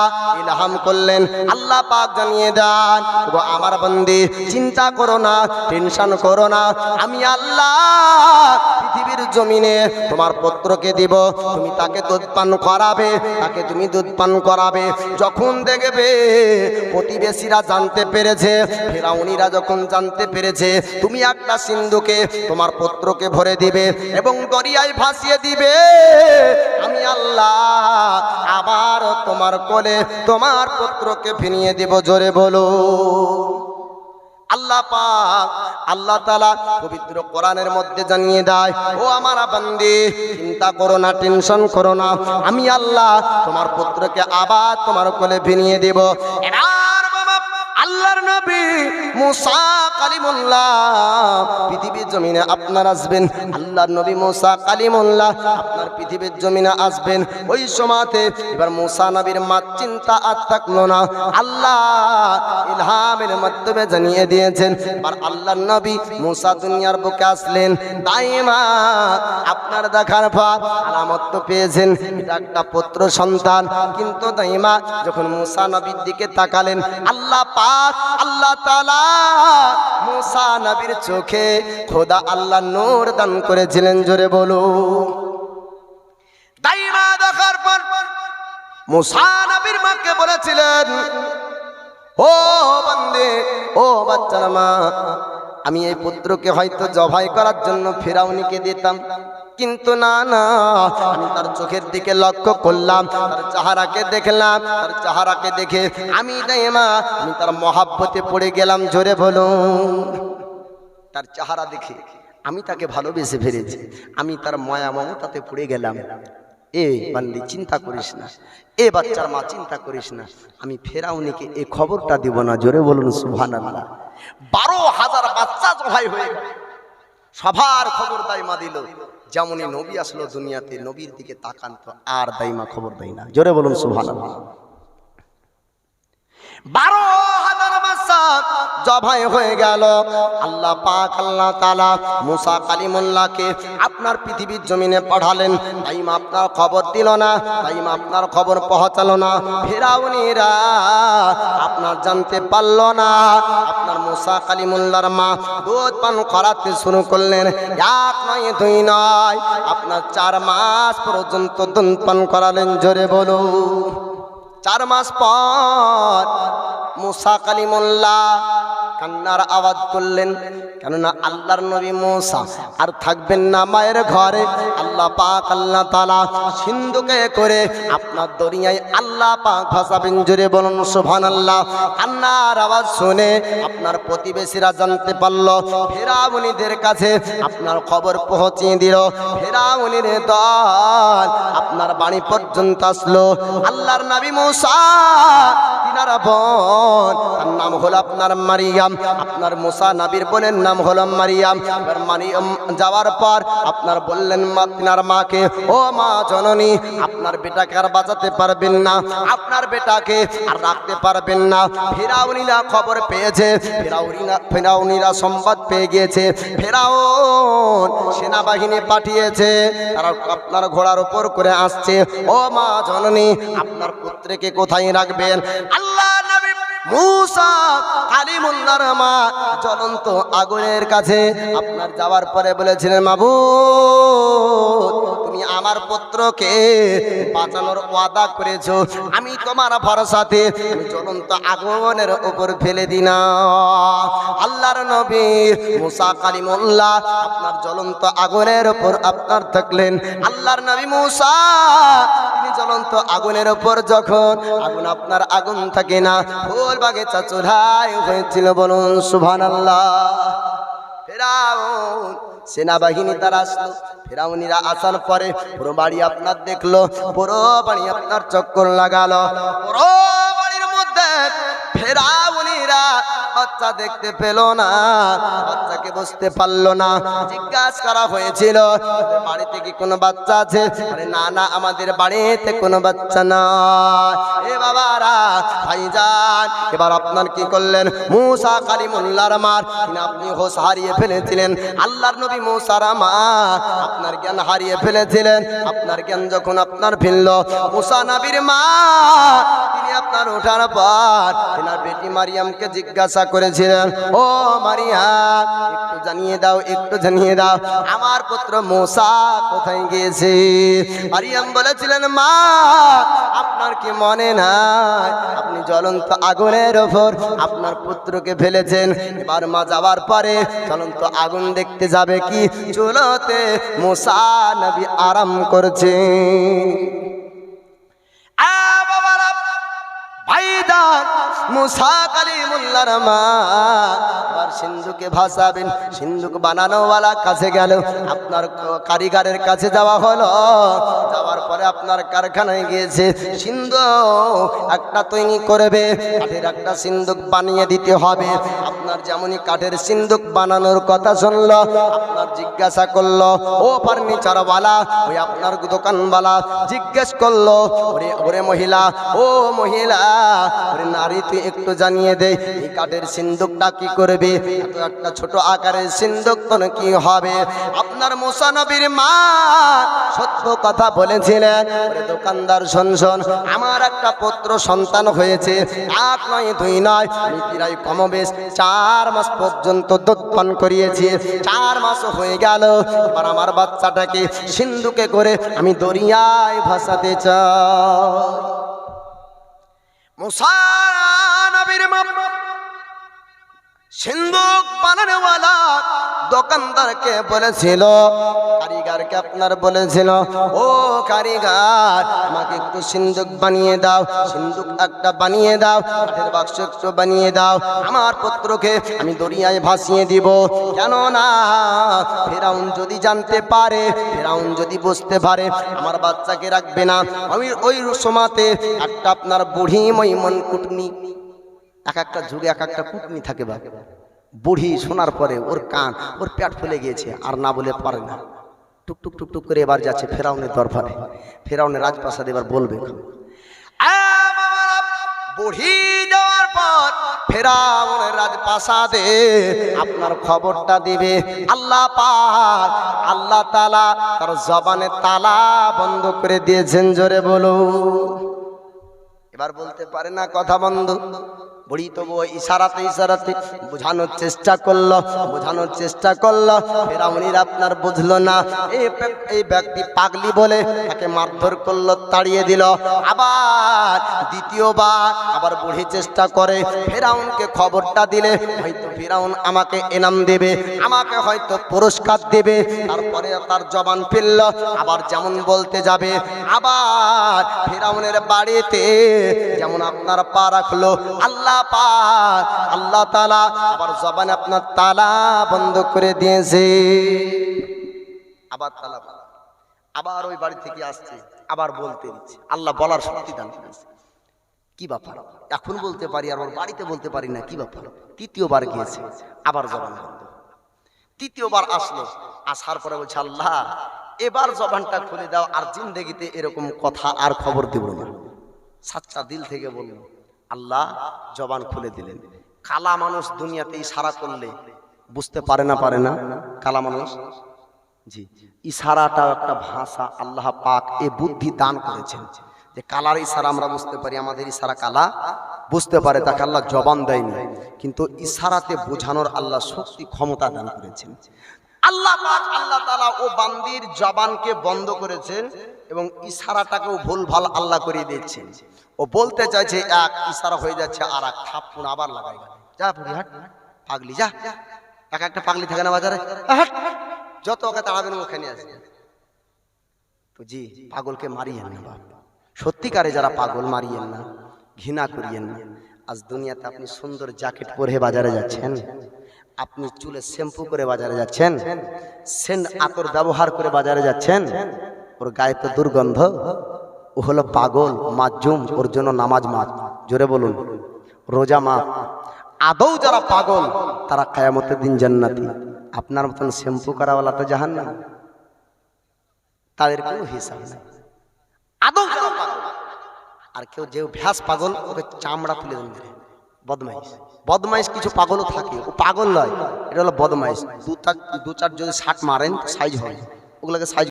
ইলহাম করলেন, আল্লাহ পাক জানিয়ে দেন, গো আমার বান্দি চিন্তা করো না, টেনশন করো না, আমি আল্লাহ পৃথিবীর জমিনে তোমার পুত্রকে দিব, তুমি তাকে দুধ পান করাবে, তাকে তুমি দুধ পান করাবে। যখন দেখবে প্রতিবেশীরা জানতে পেরেছে, ফেরাউনিরা যখন জানতে পেরেছে, তুমি একটা সিন্ধুকে তোমার পুত্রকে ভরে দিবে এবং দরিয়ায় ভাসিয়ে দিবে, আমি আল্লাহ আবার তোমার কোলে তোমার পুত্রকে ফিরিয়ে দেব। জোরে বলো আল্লাহ পাক আল্লাহ তাআলা পবিত্র কোরআনের মধ্যে জানিয়ে দেয়, ও আমার বান্দী, চিন্তা করো না, টেনশন করো না, আমি আল্লাহ তোমার পুত্রকে আবার তোমার কোলে ভিনিয়ে দেব। এবার বাবা আল্লাহর নবী মুসা কালিমুল্লাহ পৃথিবীর জমিনে আপনার আসবেন। আল্লাহর নবী মুসা কালিমুল্লাহ আপনার পৃথিবীর জমিনে আসবেন। ওই সময়তে এবার মুসা নবীর মা চিন্তা আর থাকলো না, আল্লাহ ইলহামের মাধ্যমে জানিয়ে দিয়েছেন। এবার আল্লাহর নবী মুসা দুনিয়ার বুকে আসলেন। দাইমা আপনার দেখার পর আলামত তো পেয়েছেন, এটা একটা পুত্র সন্তান। কিন্তু দাইমা যখন মুসা নবীর দিকে তাকালেন, আল্লাহ পাক আল্লাহ তাআলা মুসা নবীর চোখে খোদা আল্লাহ নূর দান করেছিলেন। জোরে বলো। দাইমা দেখার পর মুসা নবীর মাকে বলেছিলেন, ও বান্দে, ও বাচ্চার মা, আমি এই পুত্রকে হয়তো জবাই করার জন্য ফিরাউনিকে দিতাম, কিন্তু না না, আমি তার চোখের দিকে লক্ষ্য করলাম, তার চেহারাকে দেখলাম, তার চেহারাকে দেখে আমি দাইমা আমি তার মহাব্বতে পড়ে গেলাম। জোরে বলো। তার চেহারা দেখে আমি তাকে ভালোবেসে ফেলেছি, আমি তার মায়া মমতাতে পড়ে গেলাম। এ বান্দি চিন্তা করিস না, এ বাচ্চার মা চিন্তা করিস না, আমি ফেরাউনিকে এই খবরটা দিব না। জোরে বলুন সুবহানাল্লাহ। 12,000 বাচ্চা জবাই হয়ে গেল, সবার খবর দাইমা দিল। যেমনই নবী আসলো দুনিয়াতে, নবীর দিকে তাকান তো আর দাইমা খবর দেয় না। জোরে বলুন সুবহানাল্লাহ। 12,000 বাচ্চা জবাই হয়ে গেল। আল্লাহ পাক আল্লাহ তাআলা মুসা কালিমুল্লাহকে আপনার পৃথিবীর জমিনে পাঠালেন। দাইমা আপনার খবর দিল না, দাইমা আপনার খবর পৌঁছালো না। ফিরাউনিরা আপনার জানতে পারল না। আপনার মুসা কালিমুল্লাহর মা দুধ পান করাতে শুরু করলেন। এক নয়, দুই নয়, আপনার 4 মাস পর্যন্ত দুধ পান করালেন। জোরে বলো। 4 মাস পর মুসা কালিমুল্লাহ কান্নার আওয়াজ করলেন, কেননা আল্লাহর নবী মুসা আর থাকবেন না মায়ের ঘরে। আল্লাহ পাক আল্লাহ তাআলা সিন্ধুকে করে আপনার দরিয়ায় আল্লাহ পাক ভাসাবেন। জোরে বলুন সুবহানাল্লাহ। কান্নার আওয়াজ শুনে আপনার প্রতিবেশীরা জানতে পারল, ফিরাউনিদের কাছে আপনার খবর পৌঁছিয়ে দিল। ফিরাউনির দল আপনার বাড়ি পর্যন্ত আসলো। আল্লাহর নবী মুসা তিনার বোন, তার নাম হলো আপনার মারিয়াম। আপনার মুসা নবীর বোনের নাম হলো মারিয়াম। মারিয়াম যাওয়ার পর আপনার বললেন তিনার মাকে, ও মা জননী, আপনার বেটাকে আর বাঁচাতে পারবেন না, আপনার বেটাকে আর রাখতে পারবেন না। ফিরাউনিরা খবর পেয়েছে, ফিরাউনিরা সংবাদ পেয়ে গিয়েছে, ফিরাউন সেনাবাহিনী পাঠিয়েছে, তারা আপনার ঘোড়ার উপর করে আসছে। ও মা জননী, আপনার পুত্রকে কোথায় রাখবেন? আল্লাহ নবী মুসা কালিমুল্লাহর মা জ্বলন্ত আগুনের কাছে আপনার যাওয়ার পরে বলেছিলেন, মাবুদ, তুমি আমার পুত্রকে বাঁচানোর ওয়াদা করেছো, আমি তোমার ভরসাতে আমি জ্বলন্ত আগুনের উপর ফেলে দিনা। আল্লাহর নবী মুসা কালিমুল্লাহ আপনার জ্বলন্ত আগুনের উপর আপনার থাকলেন। আল্লাহর নবী মুসা তিনি জ্বলন্ত আগুনের উপর, যখন আগুন আপনার আগুন থাকে না, ফুল বাগিচা চূড়ায় হয়েছিল। বলুন সুবহানাল্লাহ। ফিরাউন সেনাবাহিনী তারা আসলো। ফিরাউনিরা আসার পরে পুরো বাড়ি আপনার দেখলো, পুরো বাড়ি আপনার চক্কর লাগালো। পুরো বাড়ির মধ্যে ফিরাউনিরা বাচ্চা দেখতে পেল না, বাচ্চাকে বুঝতে পারলো না। জিজ্ঞাসা করা হয়েছিল, বাড়িতে কি কোনো বাচ্চা আছে? আরে না না, আমাদের বাড়িতে কোনো বাচ্চা না। এ বাবারা, ভাইজান, এবার আপনার কি করলেন? মুসা কালিমুল্লাহর মার আপনি হোশ হারিয়ে ফেলেছিলেন। আল্লাহর নবী মুসার মা আপনার জ্ঞান হারিয়ে ফেলেছিলেন। আপনার জ্ঞান যখন আপনার ফিরল, মুসা নবীর মা তিনি আপনার ওঠার পর তিনার বেটি মারিয়ামকে জিজ্ঞাসা করেছিলেন, ও মারিয়াম, একটু জানিয়ে দাও, একটু জানিয়ে দাও, আমার পুত্র মুসা কোথায় গিয়েছে? মারিয়াম বলেছিলেন, মা, আপনার কি মনে নাই আপনি জ্বলন্ত আগুনের ওপর আপনার পুত্রকে ফেলেছেন? এবার মা যাওয়ার পরে জ্বলন্ত আগুন দেখতে যাবে কি, চুলোতে মুসা নবী আরাম করছে। ভাইজান, মুসা কালিমুল্লাহর মা সিন্ধুকে ভাসাবেন। সিন্ধুক বানানোওয়ালা কাছে গেল, আপনার কারিগরের কাছে যাওয়া হলো। যাওয়ার পরে আপনার কারখানায় গিয়েছে, সিন্ধুক একটা তৈরি করবে, কাঠের একটা সিন্ধুক বানিয়ে দিতে হবে। আপনার যেমনই কাঠের সিন্ধুক বানানোর কথা শুনলো, আপনার জিজ্ঞাসা করলো, ও ফার্নিচারওয়ালা, ওই আপনার দোকানওয়ালা জিজ্ঞেস করলো, ওরে ওরে মহিলা, ও মহিলা, ওরে নারী, তুই একটু জানিয়ে দে এই কাঠের সিন্ধুকটা কি করবে? এত একটা ছোট আকারের সিন্ধুক তো কি হবে? আপনার মুসা নবীর মা সত্য কথা বলেছিলেন, ওরে দোকানদার শোন শোন, আমার একটা পুত্র সন্তান হয়েছে, এক নয় দুই নয়, আমি প্রায় কমবেশ 4 মাস পর্যন্ত দুধ পান করিয়েছি। 4 মাস হয়ে গেল, এবার আমার বাচ্চাটাকে সিন্ধুকে করে আমি দরিয়ায় ভাসাতে চাই। মুসা নবীর মা সিন্ধুক বানানোওয়ালা দোকানদারকে বলেছিল, কারিগরকে আপনার বলেছিল, ও কারিগর, আমাকে একটু সিন্ধুক বানিয়ে দাও, সিন্ধুক একটা বানিয়ে দাও, কাঠের বাক্স একটু বানিয়ে দাও, আমার পুত্রকে আমি দরিয়ায় ভাসিয়ে দিব। কেননা ফেরাউন যদি জানতে পারে, ফেরাউন যদি বুঝতে পারে, আমার বাচ্চাকে রাখবে না। আমি ওই সময়তে একটা আপনার বুড়ি মৈমন কুটনি, এক একটা যুগে এক একটা কুটনি থাকে, বা বুড়ি শোনার পরে ওর কান, ওর পেট ফুলে গিয়েছে, আর না বলে পারে না, টুকটুক টুকটুক করে এবার যাচ্ছে ফেরাউনের দরবারে, ফেরাউনের রাজপ্রাসাদে এবার বলবে। বুড়ি যাওয়ার পর ফেরাউনের রাজপ্রাসাদে আপনার খবরটা দিবে আল্লাহ পাক, আল্লাহ তাআলা তার জবানে তালা বন্ধ করে দিয়েছেন। জোরে বলো। এবার বলতে পারে না, কথা বন্ধ। বুড়ি তবু ইশারাতে ইশারাতে বোঝানোর চেষ্টা করলো, বোঝানোর চেষ্টা করলো। ফেরাউনির আপনার বুঝলো না, এই ব্যক্তি পাগলি বলে তাকে মারধর করলো, তাড়িয়ে দিল। আবার দ্বিতীয়বার আবার বুড়ি চেষ্টা করে ফেরাউনকে খবরটা দিলে হয়তো ফেরাউন আমাকে এনাম দেবে, আমাকে হয়তো পুরস্কার দেবে। তারপরে তার জবান ফিরল, আবার যেমন বলতে যাবে, আবার ফেরাউনের বাড়িতে যেমন আপনার পা রাখলো, আল্লাহ পাক, আল্লাহ তাআলা আবার জবান আপনার তালা বন্ধ করে দিয়েছে। আবার তালা, আবার ওই বাড়ি থেকে আসছে, আবার বলতে দিচ্ছে। আল্লাহ বলার শক্তি দান করেছে। কি ব্যাপার, এখন বলতে পারি আর ওর বাড়িতে বলতে পারি না, কি ব্যাপার? তৃতীয়বার গিয়েছে, আবার জবান বন্ধ। তৃতীয়বার আসলো, আসার পরে বলছে, আল্লাহ এবার জবানটা খুলে দাও, আর জিন্দেগিতে এরকম কথা আর খবর দেব না। সাচ্চা দিল থেকে বলল, আল্লাহ জবান খুলে দিলেন। কালা মানুষ দুনিয়াতে ইশারা করলে বুঝতে পারে না, পারে না কালা মানুষ। জি, ইশারাটা একটা ভাষা, আল্লাহ পাক এ বুদ্ধি দান করেছেন যে কালার ইশারা আমরা বুঝতে পারি, আমাদের ইশারা কালা বুঝতে পারে, তাকে আল্লাহ জবান দেয়নি, কিন্তু ইশারাতে বোঝানোর আল্লাহ শক্তি ক্ষমতা দান করেছেন। আল্লাহ পাক, আল্লাহ তাআলা ও বান্দির জবানকে বন্ধ করেছেন এবং ইশারাটাকেও ভুলভাল আল্লাহ করে দিচ্ছেন। ও বলতে চাইছে এক, ইশারা হয়ে যাচ্ছে আর এক, থাপ্পড় আবার লাগাই, যা বুড়ি হাট, পাগলি যা। এক একটা পাগলি থাকে না বাজারে, হাট, যত ওকে তাড়াবেন ওখানে আসবে। তো জি, পাগলকে মারিয়েন না বাপ, সত্যিকারে যারা পাগল মারিয়েন না, ঘৃণা করিয়েন না। আজ দুনিয়াতে আপনি সুন্দর জ্যাকেট পরে বাজারে যাচ্ছেন, আপনি চুলে শ্যাম্পু করে বাজারে যাচ্ছেন, সেন্ট আতর ব্যবহার করে বাজারে যাচ্ছেন, ওর গায়ে তো দুর্গন্ধ, ও হলো পাগল, মাজুম, ওর জন্য নামাজ মাত, জোরে বলুন, রোজা মাত। আদৌ যারা পাগল তারা কিয়ামতের দিন জান্নাতি, আপনার মতন শ্যাম্পু করাওয়ালা তো জাহান্নাম, তাদের কোনো হিসাব নেই। আদৌ যারা পাগল, আর কেউ যে ভ্যাস পাগল, ওকে চামড়া তুলে দেন। বদমাইশ, বদমাইশ কিছু পাগলও থাকে, ও পাগল নয়, এটা হলো বদমাইশ। দু চার যদি শার্ট মারেন সাইজ হয়, ওগুলোকে সাইজ